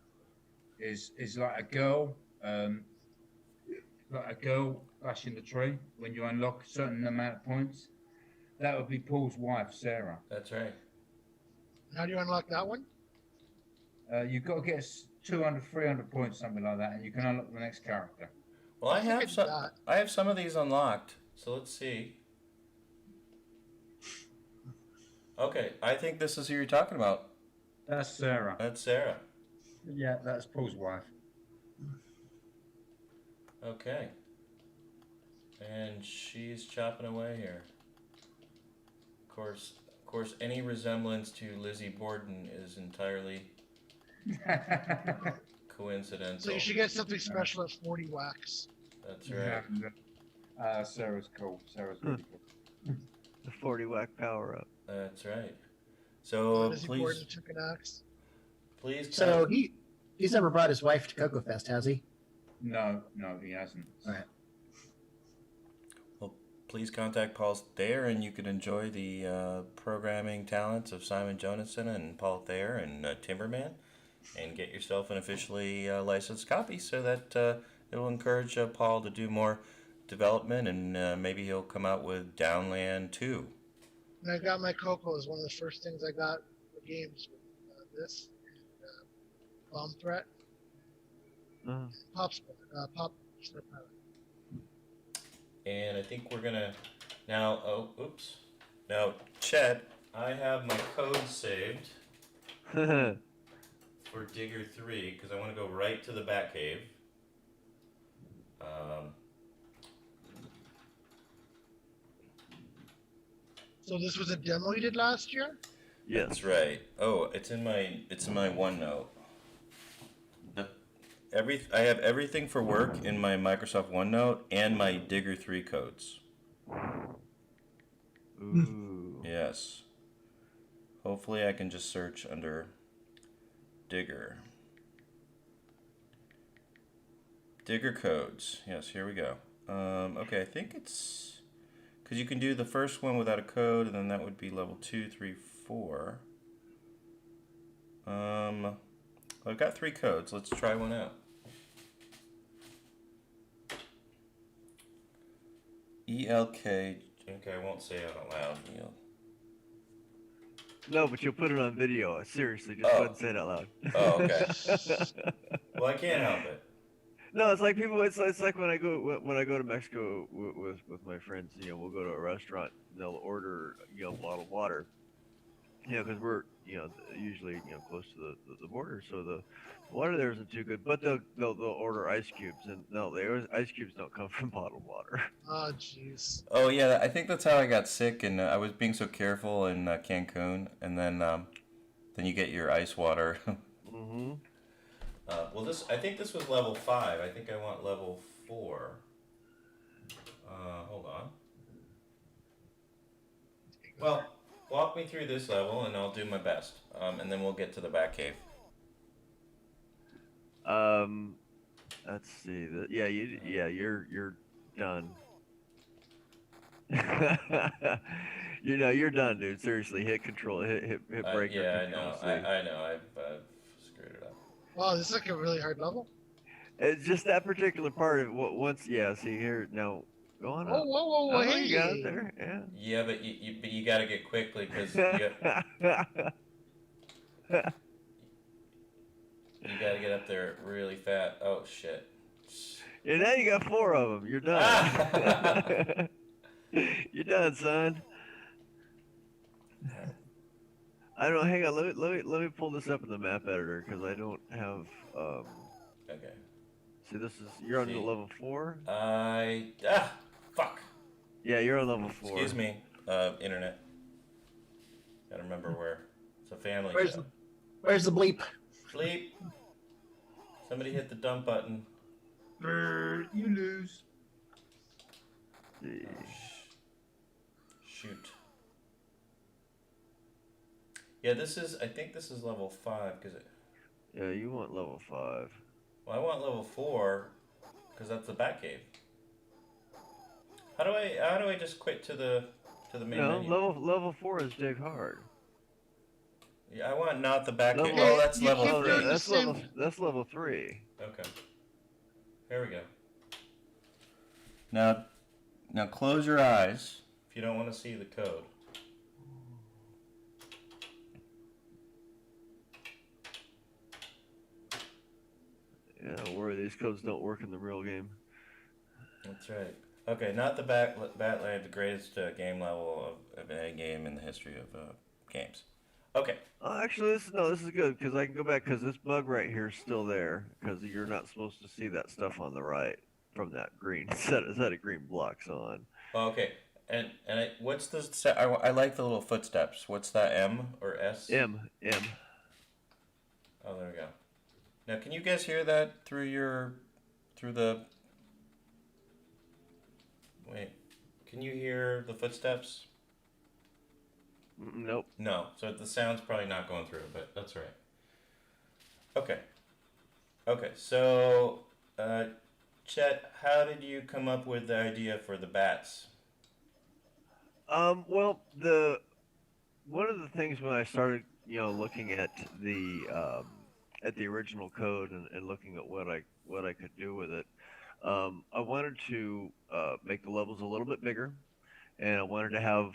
is like a girl, bashing the tree. When you unlock a certain amount of points, that would be Paul's wife, Sarah. That's right. How do you unlock that one? You've got to get 200, 300 points, something like that, and you can unlock the next character. Well, I have some of these unlocked, so let's see. Okay, I think this is who you're talking about. That's Sarah. That's Sarah. Yeah, that's Paul's wife. Okay. And she's chopping away here. Of course, any resemblance to Lizzie Borden is entirely coincidental. So you should get something special at 40 wax. That's right. Sarah's cool. Sarah's really cool. The 40 whack power up. That's right. So Lizzie Borden took an axe. please. So he's never brought his wife to CoCo Fest, has he? No, he hasn't. All right. Well, please contact Paul Thayer, and you can enjoy the programming talents of Simon Jonason and Paul Thayer and Timberman, and get yourself an officially licensed copy, so that it'll encourage Paul to do more development, and maybe he'll come out with Downland 2. And I got my CoCo as one of the first things I got for games. This and Bomb Threat. Pop Pilot. And I think we're gonna now. Oh, oops. Now, Chet, I have my code saved for Digger 3 because I want to go right to the Batcave. So this was a demo you did last year? Yeah, that's right. Oh, it's in my OneNote. I have everything for work in my Microsoft OneNote and my Digger 3 codes. Ooh. Yes. Hopefully I can just search under Digger. Digger codes. Yes, here we go. Okay, I think it's... Because you can do the first one without a code, and then that would be level 2, 3, 4. I've got 3 codes. Let's try one out. ELK. Okay, I won't say it out loud. No, but you'll put it on video. Seriously, just go ahead and say it out loud. Oh, okay. Well, I can't help it. No, it's like people. It's like when I go to Mexico with my friends. You know, we'll go to a restaurant. They'll order bottled water. You know, because we're usually close to the border, so the water there isn't too good. But they'll order ice cubes, and no, ice cubes don't come from bottled water. Oh, jeez. Oh yeah, I think that's how I got sick, and I was being so careful in Cancun, and then you get your ice water. Mm-hmm. Well, I think this was level 5. I think I want level 4. Hold on. Well, walk me through this level, and I'll do my best, and then we'll get to the Batcave. Let's see. You're done. You're done, dude. Seriously, hit control, hit break. Yeah, I know. I know. I've screwed it up. Wow, this is like a really hard level. It's just that particular part of once. Yeah, see here now. Go on up. Whoa, Oh, hey. you got it there. Yeah. Yeah, but you got to get quickly because you got to get up there really fast. Oh shit. Yeah, now you got 4 of them. You're done. You're done, son. I don't know. Hang on. Let me pull this up in the map editor because I don't have. Okay. See, you're on level 4. Fuck. Yeah, you're on level 4. Excuse me, internet. Gotta remember where. It's a family show. Where's the bleep? Bleep. Somebody hit the dump button. You lose. Shoot. Yeah, I think this is level 5 because it. Yeah, you want level 5. Well, I want level 4 because that's the Batcave. How do I just quit to the main menu? No, level 4 is dig hard. Yeah, I want not the Batcave. Oh, that's level 3. That's level 3. Okay. Here we go. Now close your eyes if you don't want to see the code. Yeah, don't worry, these codes don't work in the real game. That's right. Okay, not the Batland, the greatest game level of any game in the history of games. Okay. Actually, this is good because I can go back because this bug right here is still there because you're not supposed to see that stuff on the right from that green set of green blocks on. Okay, and what's this? I like the little footsteps. What's that? M or S? M. Oh, there we go. Now, can you guys hear that through the? Wait, can you hear the footsteps? Nope. No, so the sound's probably not going through, but that's all right. Okay, so, Chet, how did you come up with the idea for the bats? Well, one of the things when I started, looking at the original code and looking at what I could do with it, I wanted to make the levels a little bit bigger, and I wanted to have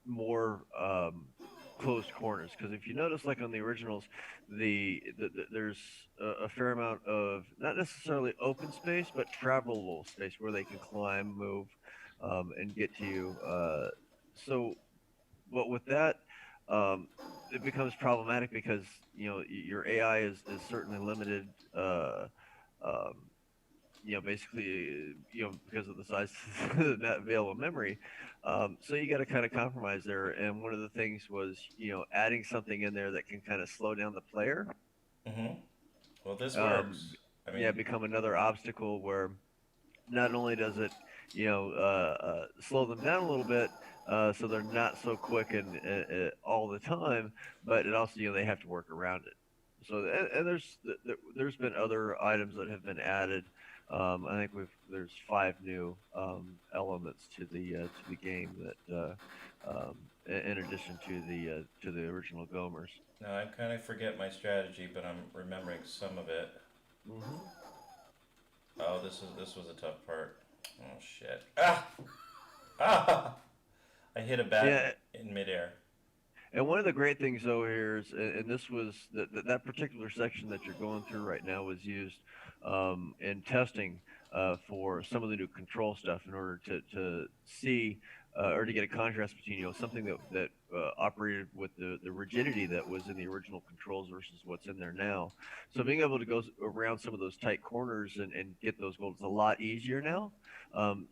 more closed corners because if you notice, like on the originals, there's a fair amount of not necessarily open space but travelable space where they can climb, move, and get to you. But with that, it becomes problematic because your AI is certainly limited. Basically, because of the size of that available memory. So you got to kind of compromise there. And one of the things was, adding something in there that can kind of slow down the player. Mm-hmm. Well, this works. Become another obstacle where not only does it slow them down a little bit. So they're not so quick and all the time, but it also they have to work around it. So and there's been other items that have been added. I think there's 5 new elements to the game that in addition to the original Gomers. Now I kind of forget my strategy, but I'm remembering some of it. Mm-hmm. Oh, this was a tough part. Oh shit! Ah! I hit a bat in midair. And one of the great things though here is, and this was that particular section that you're going through right now was used in testing for some of the new control stuff in order to see or to get a contrast between something that operated with the rigidity that was in the original controls versus what's in there now. So being able to go around some of those tight corners and get those goals is a lot easier now.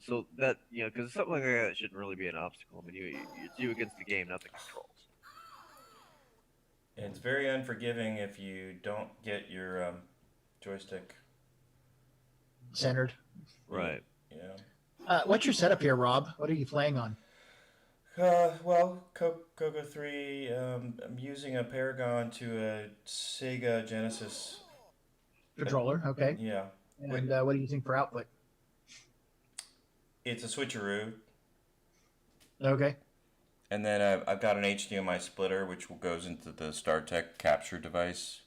So that because something like that shouldn't really be an obstacle. I mean, it's you against the game, not the controls. It's very unforgiving if you don't get your joystick centered. Right. Yeah. What's your setup here, Rob? What are you playing on? Well, CoCo 3, I'm using a Paragon to a Sega Genesis controller. Okay. Yeah. And what do you think for output? It's a switcheroo. Okay. And then I've got an HDMI splitter, which goes into the StarTech capture device.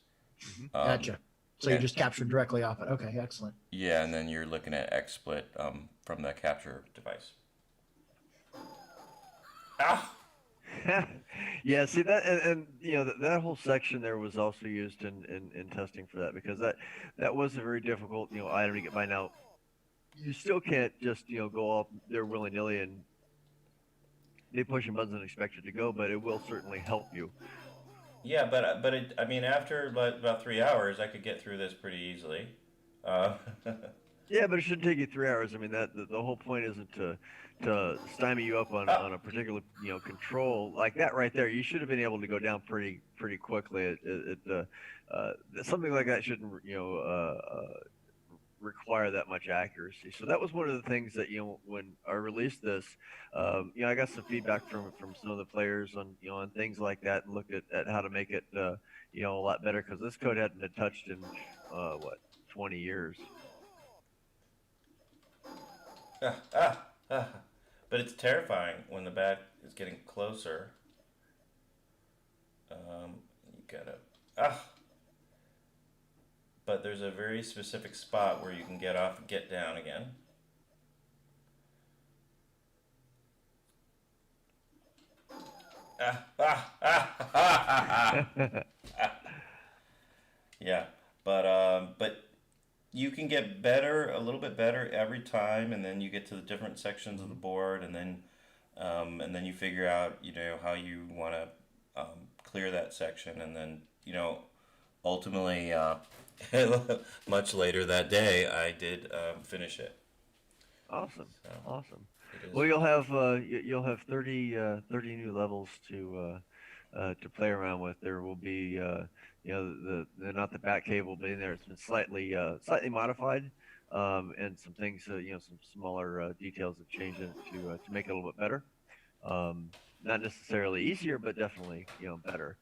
Gotcha. So you just captured directly off it. Okay, excellent. Yeah, and then you're looking at XSplit from the capture device. Ah! Yeah, see that, and that whole section there was also used in testing for that, because that was a very difficult item to get by. Now, you still can't just go up there willy nilly and be pushing buttons and expect it to go, but it will certainly help you. Yeah, but after about 3 hours, I could get through this pretty easily. Yeah, but it shouldn't take you 3 hours. I mean, the whole point isn't to stymie you up on a particular control like that right there. You should have been able to go down pretty quickly. Something like that shouldn't require that much accuracy. So that was one of the things that when I released this, I got some feedback from some of the players on things like that, and looked at how to make it a lot better, because this code hadn't been touched in 20 years. But it's terrifying when the bat is getting closer. You gotta But there's a very specific spot where you can get off and get down again. Yeah, but you can get better, a little bit better every time, and then you get to the different sections of the board, and then you figure out how you want to clear that section, and then ultimately much later that day I did finish it. Awesome. Awesome. Well, you'll have 30 new levels to play around with. There will be not the back cable, but in there it's been slightly modified, and some things some smaller details have changed in it to make it a little bit better. Not necessarily easier, but definitely better.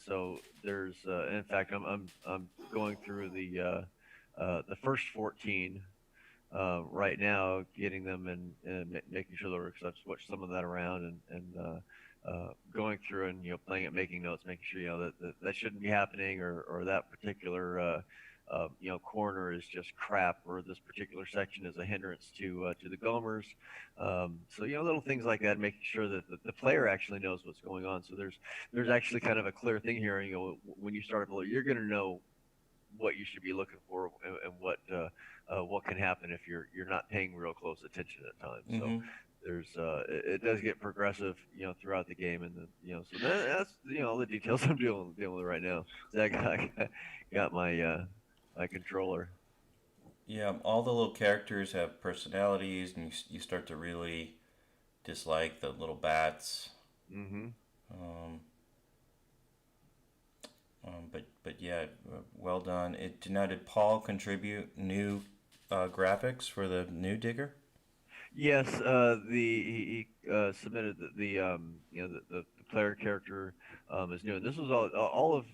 So there's in fact I'm going through the first 14 right now, getting them and making sure that I switch some of that around, and going through and playing it, making notes, making sure that shouldn't be happening, or that particular corner is just crap, or this particular section is a hindrance to the Gomers. So little things like that, making sure that the player actually knows what's going on. So there's actually kind of a clear thing here. When you start, you're going to know what you should be looking for, and what can happen if you're not paying real close attention at times. Mm-hmm. So there's it does get progressive throughout the game, and then so that's all the details I'm dealing with right now. Zach got my my controller. Yeah, all the little characters have personalities, and you start to really dislike the little bats. Mm-hmm. But yeah, well done. Did Paul contribute new graphics for the new Digger? Yes, he submitted the player character is new. And this was all of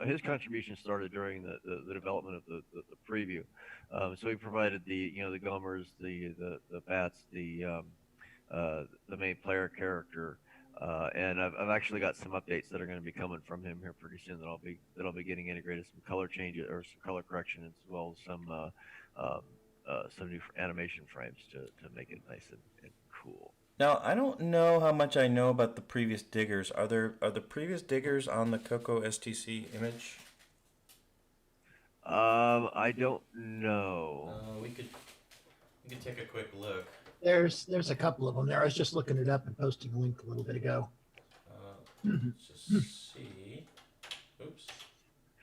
his contribution started during the development of the preview. So he provided the Gomers, the bats, the main player character, and I've actually got some updates that are going to be coming from him here pretty soon that I'll be getting integrated, some color changes or some color correction, as well as some new animation frames to make it nice and cool. Now, I don't know how much I know about the previous diggers. Are the previous diggers on the CoCo STC image? I don't know. We could take a quick look. There's a couple of them there. I was just looking it up and posting a link a little bit ago. Let's just see. Oops.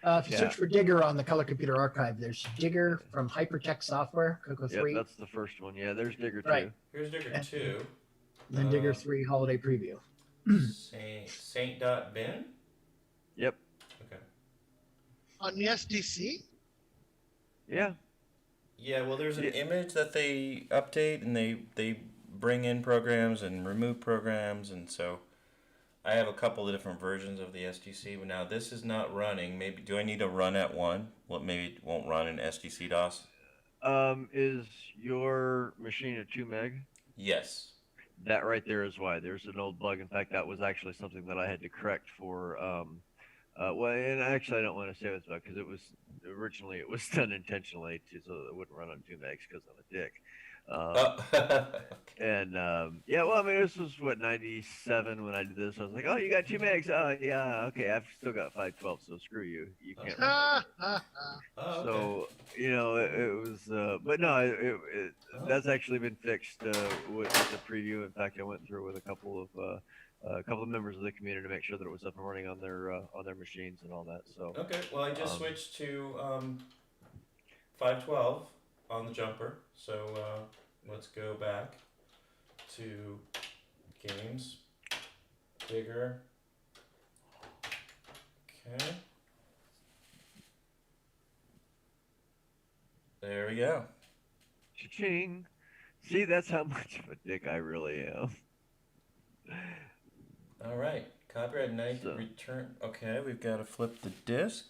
If you search for Digger on the Color Computer Archive, there's Digger from Hypertech Software, CoCo 3. Yep, that's the first one. Yeah, there's Digger 2. Right. Here's Digger 2. Then Digger 3 Holiday Preview. Saint.bin? Yep. Okay. On the SDC? Yeah. Yeah, well, there's an image that they update, and they bring in programs and remove programs, and so I have a couple of different versions of the SDC. But now this is not running. Maybe do I need to run at one? Well, maybe it won't run in SDC DOS. Is your machine a 2 meg? Yes. That right there is why. There's an old bug. In fact, that was actually something that I had to correct for. Well, and actually, I don't want to say it was bug because it was originally it was done intentionally so it wouldn't run on 2 megs because I'm a dick. And yeah, well, I mean, this was what 97 when I did this. I was like, oh, you got 2 megs? Oh, yeah, okay. I've still got 512, so screw you. You can't. So it was, but no, that's actually been fixed with the preview. In fact, I went through with a couple of members of the community to make sure that it was up and running on their machines and all that. So okay, well, I just switched to 512 on the jumper. So let's go back to games, Digger. Okay. There we go. Cha-ching. See, that's how much of a dick I really am. All right. Copyright Night return. Okay, we've got to flip the disc.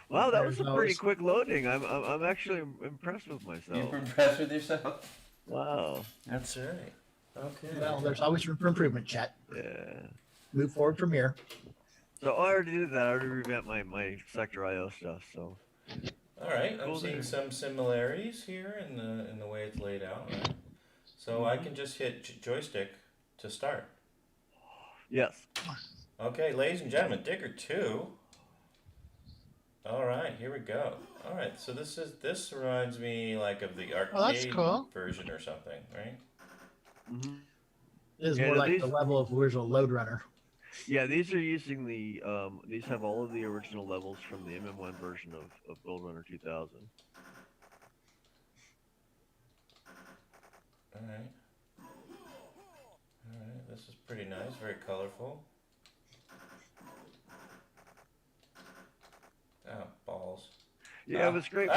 Wow, that was a pretty quick loading. I'm actually impressed with myself. You're impressed with yourself? Wow. That's right. Okay. Well, there's always room for improvement, chat. Yeah. Move forward from here. So I already did that. I already revamped my Sector IO stuff. So. All right. I'm Cool seeing there. some similarities here in the way it's laid out. Right? So I can just hit joystick to start. Yes. Okay, ladies and gentlemen, Digger 2. All right, here we go. All right, so this reminds me like of the arcade version or something, right? Mm-hmm. This is more like the level of original Load Runner. Yeah, these are using these have all of the original levels from the MM1 version of Build Runner 2000. All right. All right, this is pretty nice, very colorful. Oh, balls. Yeah, it was great.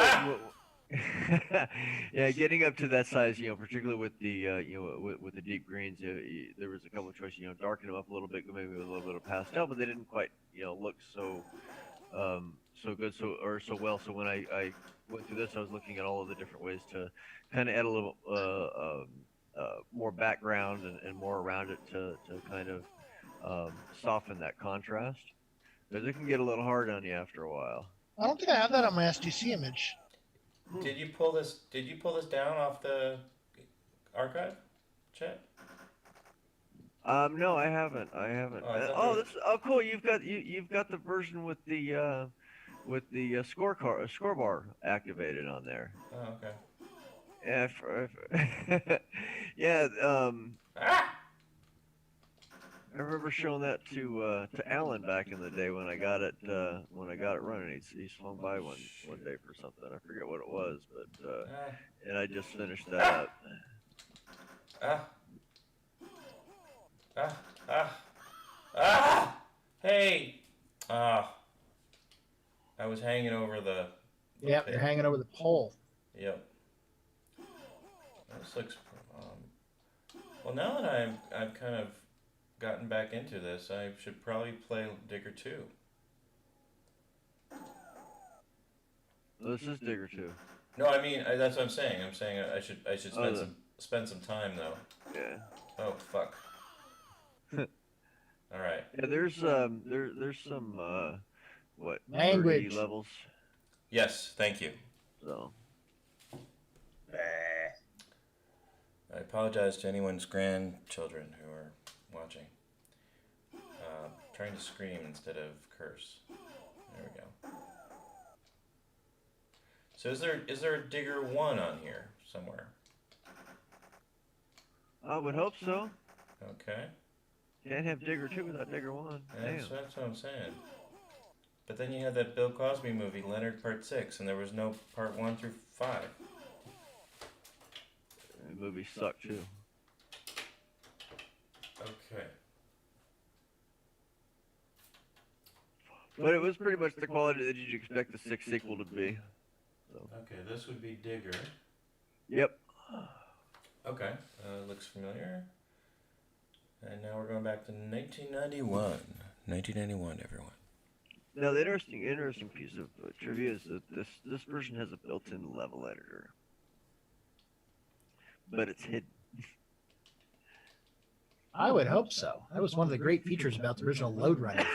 Yeah, getting up to that size, particularly with the with the deep greens, there was a couple of choices. Darken them up a little bit, maybe with a little bit of pastel, but they didn't quite look so good, so well. So when I went through this, I was looking at all of the different ways to kind of add a little more background and more around it to kind of soften that contrast. Because it can get a little hard on you after a while. I don't think I have that on my SDC image. Did you pull this down off the archive, Chet? No, I haven't. Oh, cool. You've got the version with the score bar activated on there. Oh, okay. Yeah. Yeah. I remember showing that to Alan back in the day when I got it running. He swung by one day for something. I forget what it was, but and I just finished that up. Hey. I was hanging over the. Yep, you're hanging over the pole. Yep. This looks. Well, now that I've kind of gotten back into this, I should probably play Digger 2. Well, this is Digger 2. No, I mean that's what I'm saying. I'm saying I should spend some time though. Yeah. Oh fuck. All right. Yeah, there's some what, Language 30 levels. Yes, thank you. So. I apologize to anyone's grandchildren who are watching. Trying to scream instead of curse. There we go. So is there a Digger 1 on here somewhere? I would hope so. Okay. Can't have Digger 2 without Digger 1. That's what I'm saying. But then you had that Bill Cosby movie, Leonard Part 6, and there was no Part 1 through 5. The movie sucked too. Okay. But it was pretty much the quality that you'd expect the 6 sequel to be. So. Okay, this would be Digger. Yep. Okay, looks familiar. And now we're going back to 1991. 1991, everyone. Now, the interesting piece of trivia is that this version has a built-in level editor, but it's hidden. I would hope so. That was one of the great features about the original Load Runner.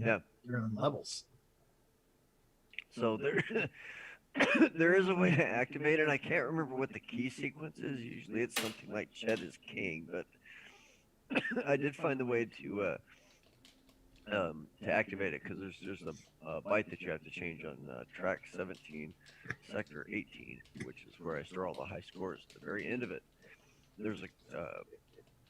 Yeah. Your own levels. So there is a way to activate it. I can't remember what the key sequence is. Usually it's something like Chet is king, but I did find the way to activate it because there's a byte that you have to change on track 17, sector 18, which is where I store all the high scores. At the very end of it, there's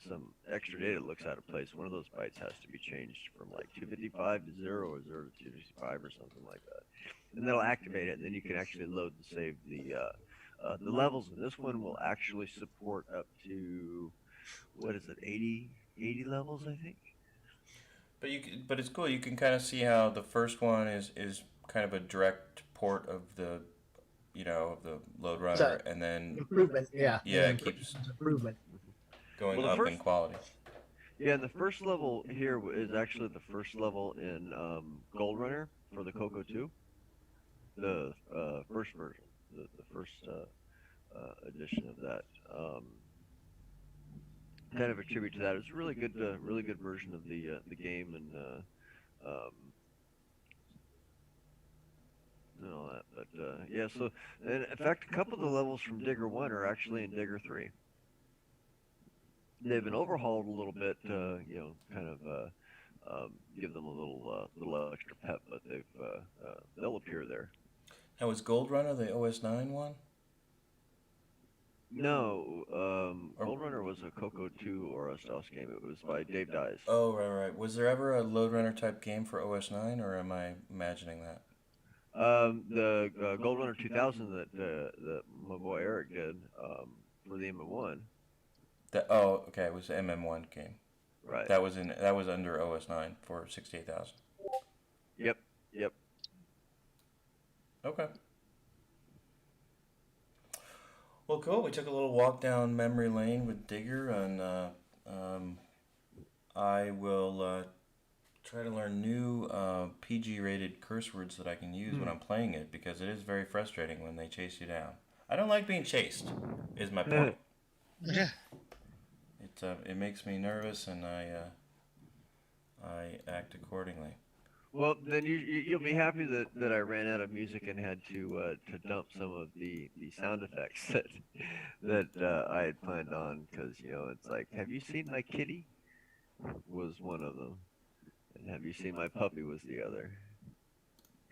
some extra data that looks out of place. One of those bytes has to be changed from like 255 to 0 or 0 to 255 or something like that. And that'll activate it, and then you can actually load and save the levels. And this one will actually support up to, what is it, 80 levels, I think? But it's cool. You can kind of see how the first one is kind of a direct port of the, of the Load Runner, and then improvement. Yeah. It keeps improvement. Going up in quality. Yeah, and the first level here is actually the first level in Gold Runner for the CoCo 2. The first version, the first edition of that. Kind of a tribute to that. It's a really good version of the game and all that. But yeah, so and in fact, a couple of the levels from Digger 1 are actually in Digger 3. They've been overhauled a little bit, kind of give them a little extra pep, but they'll appear there. Now, was Gold Runner the OS9 one? No, Gold Runner was a CoCo 2 or a Stealth game. It was by Dave Dyes. Oh, right. Was there ever a Load Runner type game for OS9, or am I imagining that? The Gold Runner 2000 that my boy Eric did for the MM1. Okay, it was the MM1 game. Right. That was under OS9 for 68,000. Yep. Okay. Well, cool. We took a little walk down memory lane with Digger, and I will try to learn new PG-rated curse words that I can use when I'm playing it, because it is very frustrating when they chase you down. I don't like being chased, is my point. Yeah. It makes me nervous, and I act accordingly. Well, then you'll be happy that I ran out of music and had to dump some of the sound effects that I had planned on, because it's like, have you seen my kitty? Was one of them, and have you seen my puppy? Was the other.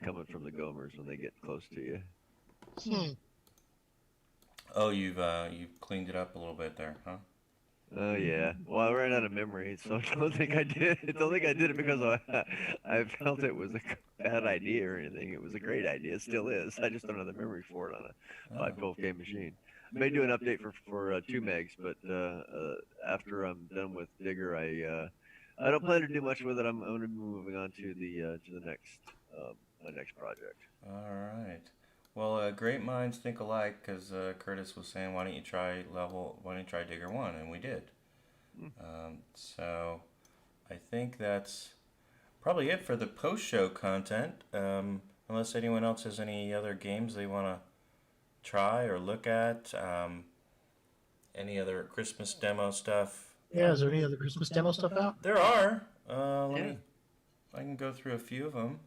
Coming from the Gomers when they get close to you. Oh, you've cleaned it up a little bit there, huh? Oh yeah. Well, I ran out of memory, so I don't think I did. I don't think I did it because I felt it was a bad idea or anything. It was a great idea. It still is. I just don't have the memory for it on a 512 game machine. I may do an update for 2 megs, but after I'm done with Digger, I don't plan to do much with it. I'm going to be moving on to the next my next project. All right. Well, great minds think alike, because Curtis was saying, why don't you try Digger 1, and we did. So I think that's probably it for the post-show content, unless anyone else has any other games they want to try or look at, any other Christmas demo stuff. Yeah, is there any other Christmas demo stuff out? There are. I can go through a few of them.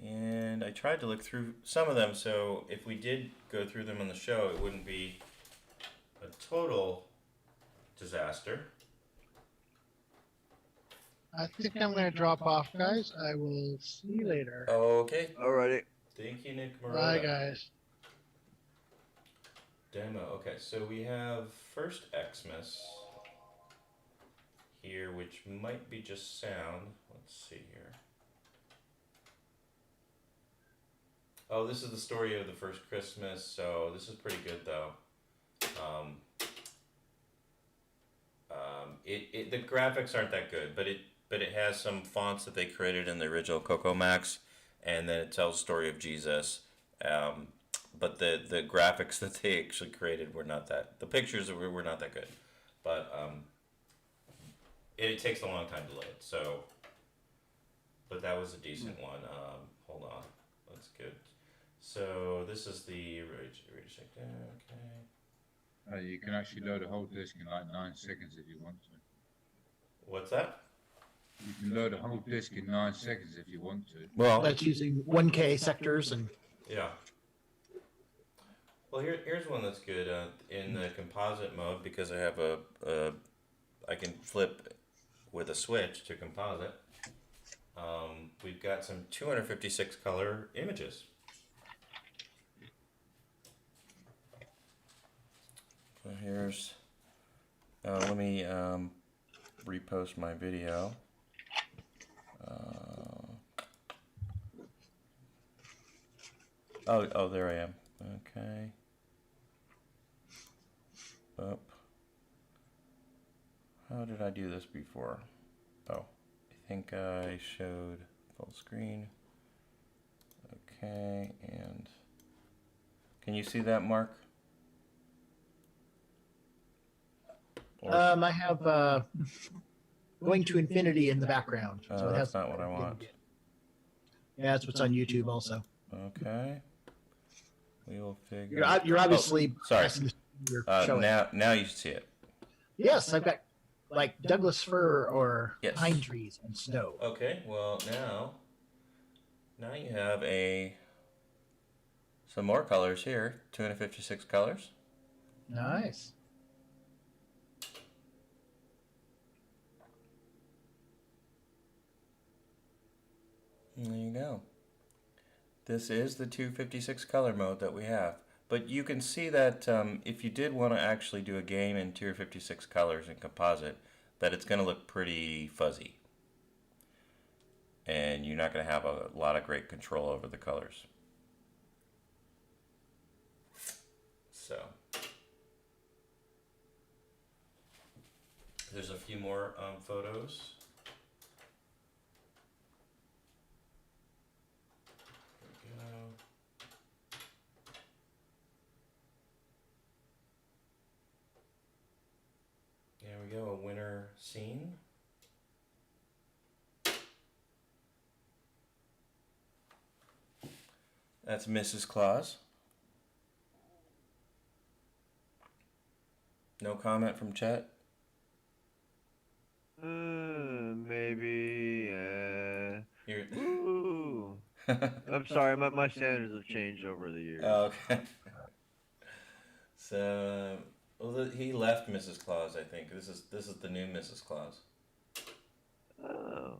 And I tried to look through some of them, so if we did go through them on the show, it wouldn't be a total disaster. I think I'm going to drop off, guys. I will see you later. Okay. Alrighty. Thank you, Nick Marotta. Bye, guys. Demo. Okay, so we have first Xmas here, which might be just sound. Let's see here. Oh, this is the story of the first Christmas, so this is pretty good, though. The graphics aren't that good, but it has some fonts that they created in the original Coco Max, and then it tells the story of Jesus. But the graphics that they actually created were not that. The pictures were not that good, but it takes a long time to load. So, but that was a decent one. Hold on, that's good. So this is the okay. You can actually load a whole disk in like 9 seconds if you want to. What's that? You can load a whole disk in 9 seconds if you want to. Well, that's using 1K sectors and. Yeah. Well, here's one that's good in the composite mode, because I have I can flip with a switch to composite. We've got some 256 color images. So here's, let me repost my video. Oh, there I am. Okay. Up. How did I do this before? Oh, I think I showed full screen. Okay, and can you see that, Mark? I have Going to Infinity in the background. So that's not what I want. Yeah, that's what's on YouTube also. Okay. We will figure. You're obviously. Sorry. Now you see it. Yes, I've got like Douglas fir or pine trees and snow. Okay. Well, now you have some more colors here. 256 colors. Nice. There you go. This is the 256 color mode that we have. But you can see that if you did want to actually do a game in 256 colors in composite, that it's going to look pretty fuzzy. And you're not going to have a lot of great control over the colors. So, there's a few more photos. There we go, a winter scene. That's Mrs. Claus. No comment from chat? Maybe. Ooh. I'm sorry, my standards have changed over the years. Oh, okay. So, well, he left Mrs. Claus, I think. This is the new Mrs. Claus. Oh.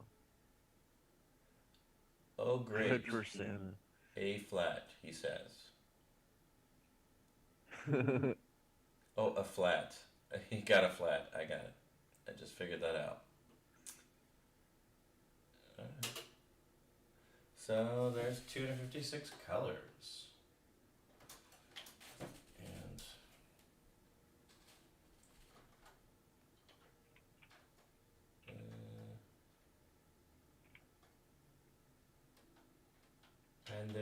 Oh, great. Good for Santa. A flat, he says. Oh, a flat. He got a flat. I got it. I just figured that out. So there's 256 colors. And And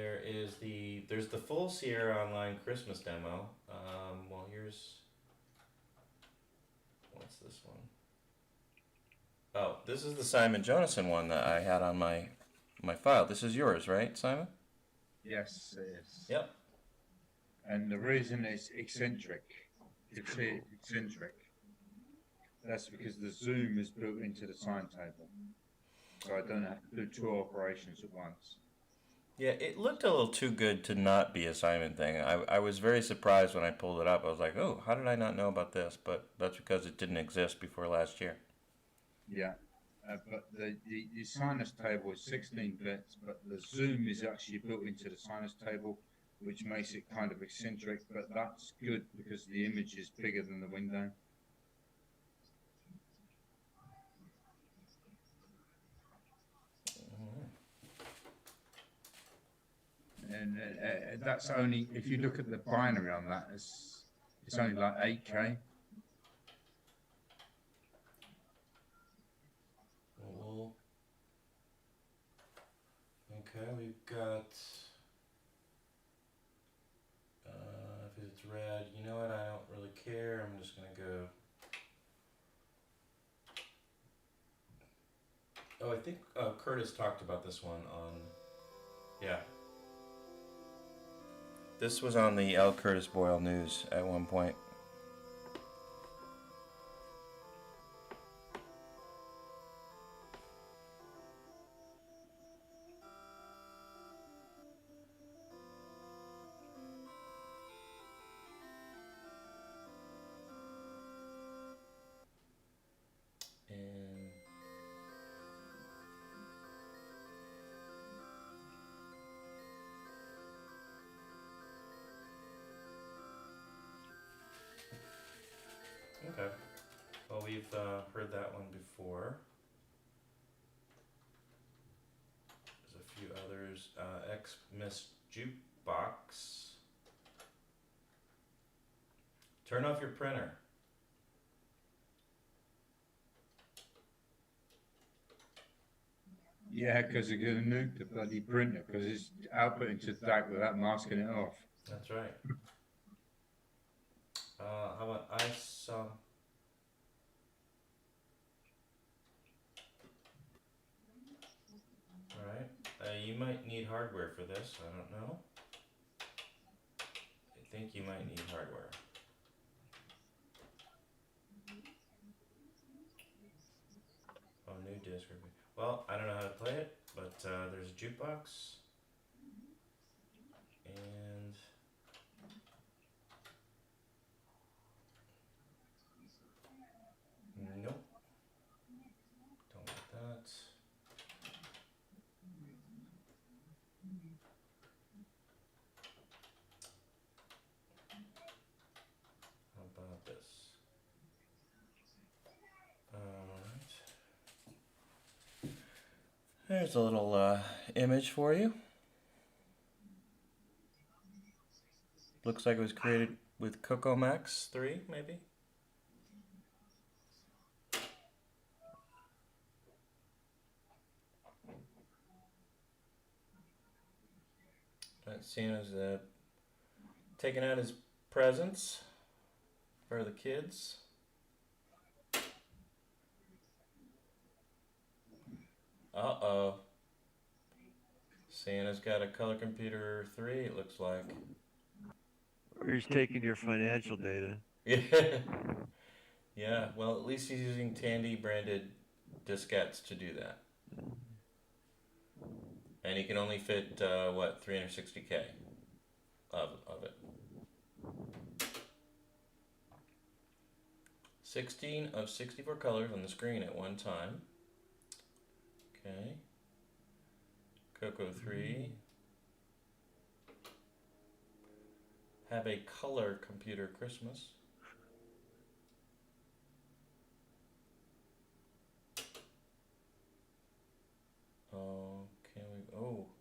there's the full Sierra Online Christmas demo. Well, what's this one? Oh, this is the Simon Jonasson one that I had on my file. This is yours, right, Simon? Yes, it is. Yep. And the reason it's eccentric, that's because the zoom is built into the timetable. So I don't have to do two operations at once. Yeah, it looked a little too good to not be a Simon thing. I was very surprised when I pulled it up. I was like, oh, how did I not know about this? But that's because it didn't exist before last year. Yeah, but the sinus table is 16 bits, but the zoom is actually built into the sinus table, which makes it kind of eccentric, but that's good because the image is bigger than the window. And that's only, if you look at the binary on that, it's only like 8K. Okay, we've got, if it's red, you know what, I don't really care, I'm just going to go, oh, I think Curtis talked about this one on, yeah. This was on the L. Curtis Boyle News at one point. Okay. Well, we've heard that one before. There's a few others. X-Miss Jukebox. Turn off your printer. Yeah, because you're going to nuke the bloody printer because it's outputting to DAC without masking it off. That's right. How about ice? Alright. You might need hardware for this. I don't know. I think you might need hardware. Oh, new disc. Well, I don't know how to play it, but there's a jukebox. And nope. Don't like that. How about this? Alright. There's a little image for you. Looks like it was created with CoCo Max 3, maybe? Santa's taking out his presents for the kids. Uh-oh. Santa's got a color computer 3, it looks like. Or he's taking your financial data. Yeah. Yeah, well, at least he's using Tandy branded diskettes to do that. And he can only fit, 360K of it. 16 of 64 colors on the screen at one time. Okay. CoCo 3. Have a color computer Christmas.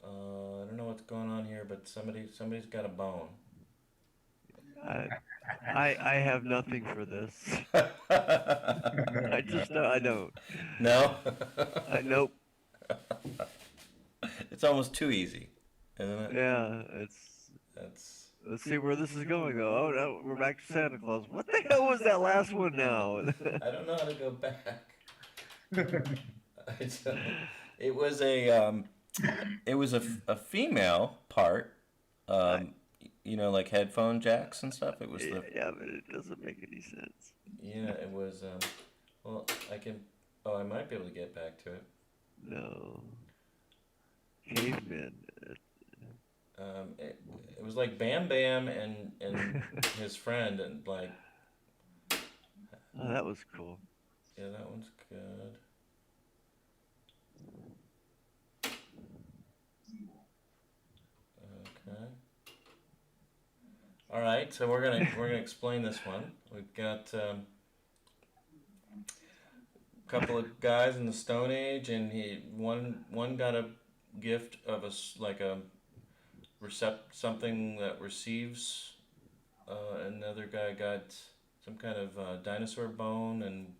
I don't know what's going on here, but somebody's got a bone. I have nothing for this. I don't. No? Nope. It's almost too easy. isn't it? Yeah, That's. Let's see where this is going, though. Oh, no, we're back to Santa Claus. What the hell was that last one now? I don't know how to go back. It was a female part. Like headphone jacks and stuff. It was yeah, but it doesn't make any sense. Yeah, it was. Well, I can. Oh, I might be able to get back to it. No. Cavemen. It was like Bam Bam and his friend and like. Oh, that was cool. Yeah, that one's good. Okay. All right, so we're gonna explain this one. We've got a couple of guys in the Stone Age, and one got a gift of something that receives. Another guy got some kind of dinosaur bone, and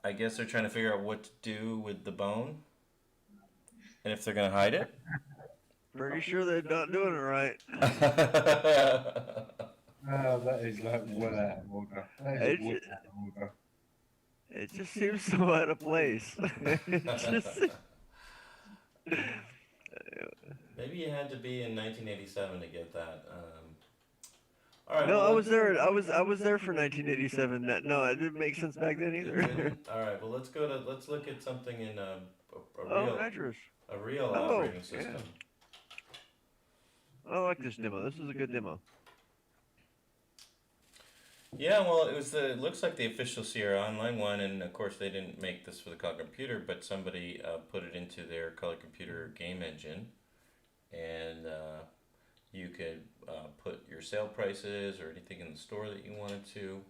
I guess they're trying to figure out what to do with the bone, and if they're gonna hide it. Pretty sure they're not doing it right. Oh, that is like well out of order. It just seems so out of place. Maybe you had to be in 1987 to get that. All right. No, well, I was there. I was there for 1987. No, it didn't make sense back then either. All right. Well, let's look at something in a real Oh, operating system. yeah. I like this demo. This is a good demo. Yeah, well, it looks like the official Sierra Online one, and of course they didn't make this for the color computer, but somebody put it into their color computer game engine, and you could put your sale prices or anything in the store that you wanted to.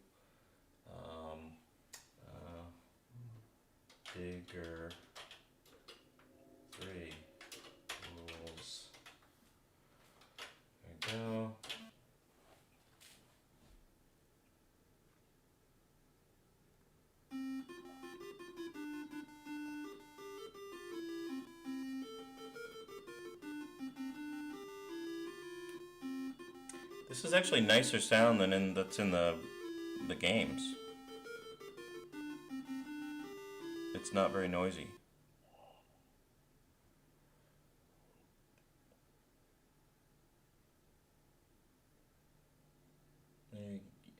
Digger 3 rules. There we go. This is actually nicer sound than that's in the games. It's not very noisy.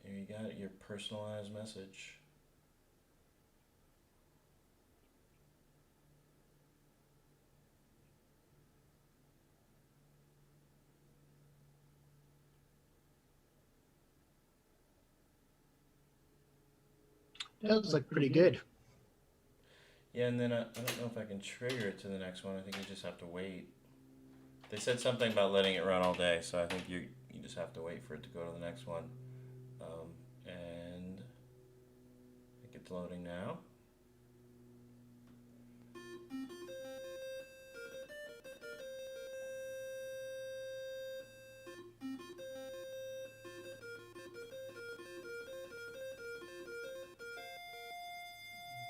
There you got it, your personalized message. That looks like pretty good. Yeah, and then I don't know if I can trigger it to the next one. I think you just have to wait. They said something about letting it run all day, so I think you just have to wait for it to go to the next one. And I think it's loading now.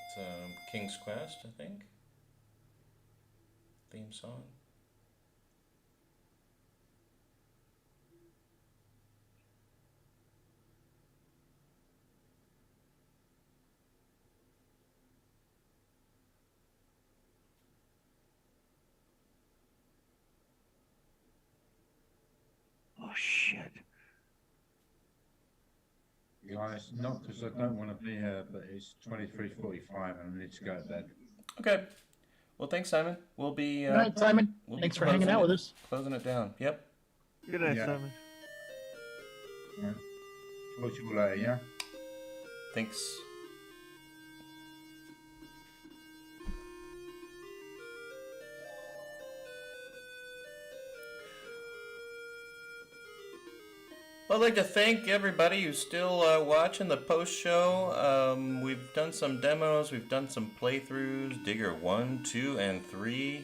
It's King's Quest, I think. Theme song. Oh shit. To be honest, not because I don't want to be here, but it's 23:45 and I need to go to bed. Okay. Well, thanks, Simon. We'll be. Good night, Simon. Thanks for hanging out with us. Closing it down. Yep. Good night, Simon. Right. Talk to you later, yeah? Thanks. Well, I'd like to thank everybody who's still watching the post show. We've done some demos, we've done some playthroughs, Digger 1, 2, and 3.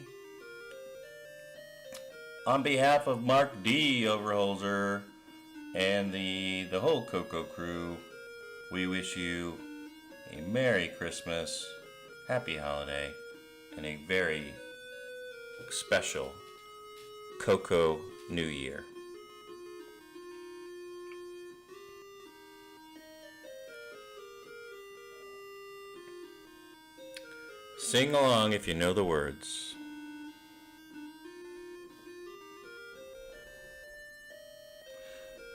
On behalf of Mark D. Overholzer and the whole CoCo crew, we wish you a Merry Christmas, Happy Holiday, and a very special CoCo New Year. Sing along if you know the words.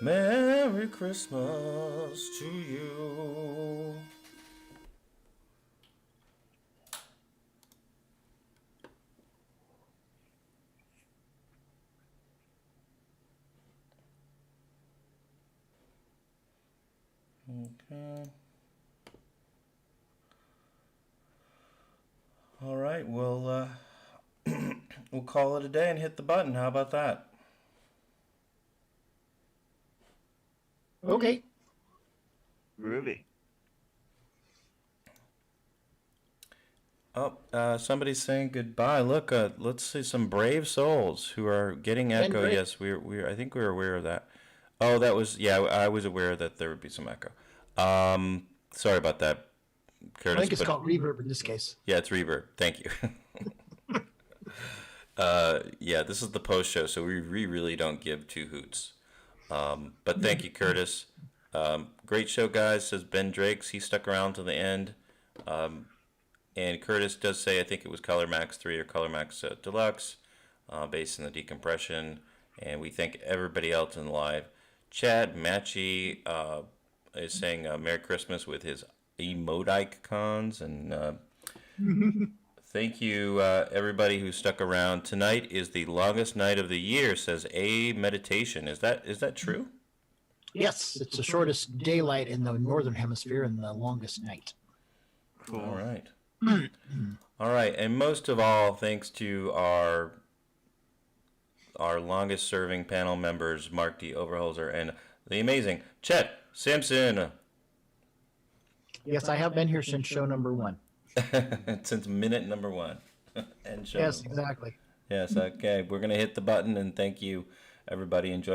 Merry Christmas to you. Okay. All right, we'll call it a day and hit the button. How about that? Okay. Groovy. Oh, somebody's saying goodbye. Look, let's see some brave souls who are getting echo. great. Yes, I think we were aware of that. Oh, that was, yeah, I was aware that there would be some echo. Sorry about that, Curtis. I think it's called reverb in this case. Yeah, it's reverb. Thank you. Yeah, this is the post show, so we really don't give two hoots. But thank you, Curtis. Great show, guys, says Ben Drakes. He stuck around to the end. And Curtis does say, I think it was Color Max 3 or Color Max Deluxe, based on the decompression. And we thank everybody else in the live. Chad Matchy is saying Merry Christmas with his emoticons. And thank you, everybody who stuck around. Tonight is the longest night of the year, says A Meditation. Is that true? Yes, it's the shortest daylight in the northern hemisphere and the longest night. Cool. All right. All right, and most of all, thanks to our longest serving panel members, Mark D. Overholzer and the amazing Chet Simpson. Yes, I have been here since show number 1. Since minute number 1. And show Yes, number exactly. Yes, okay. We're going to hit the button, and thank you, everybody. Enjoy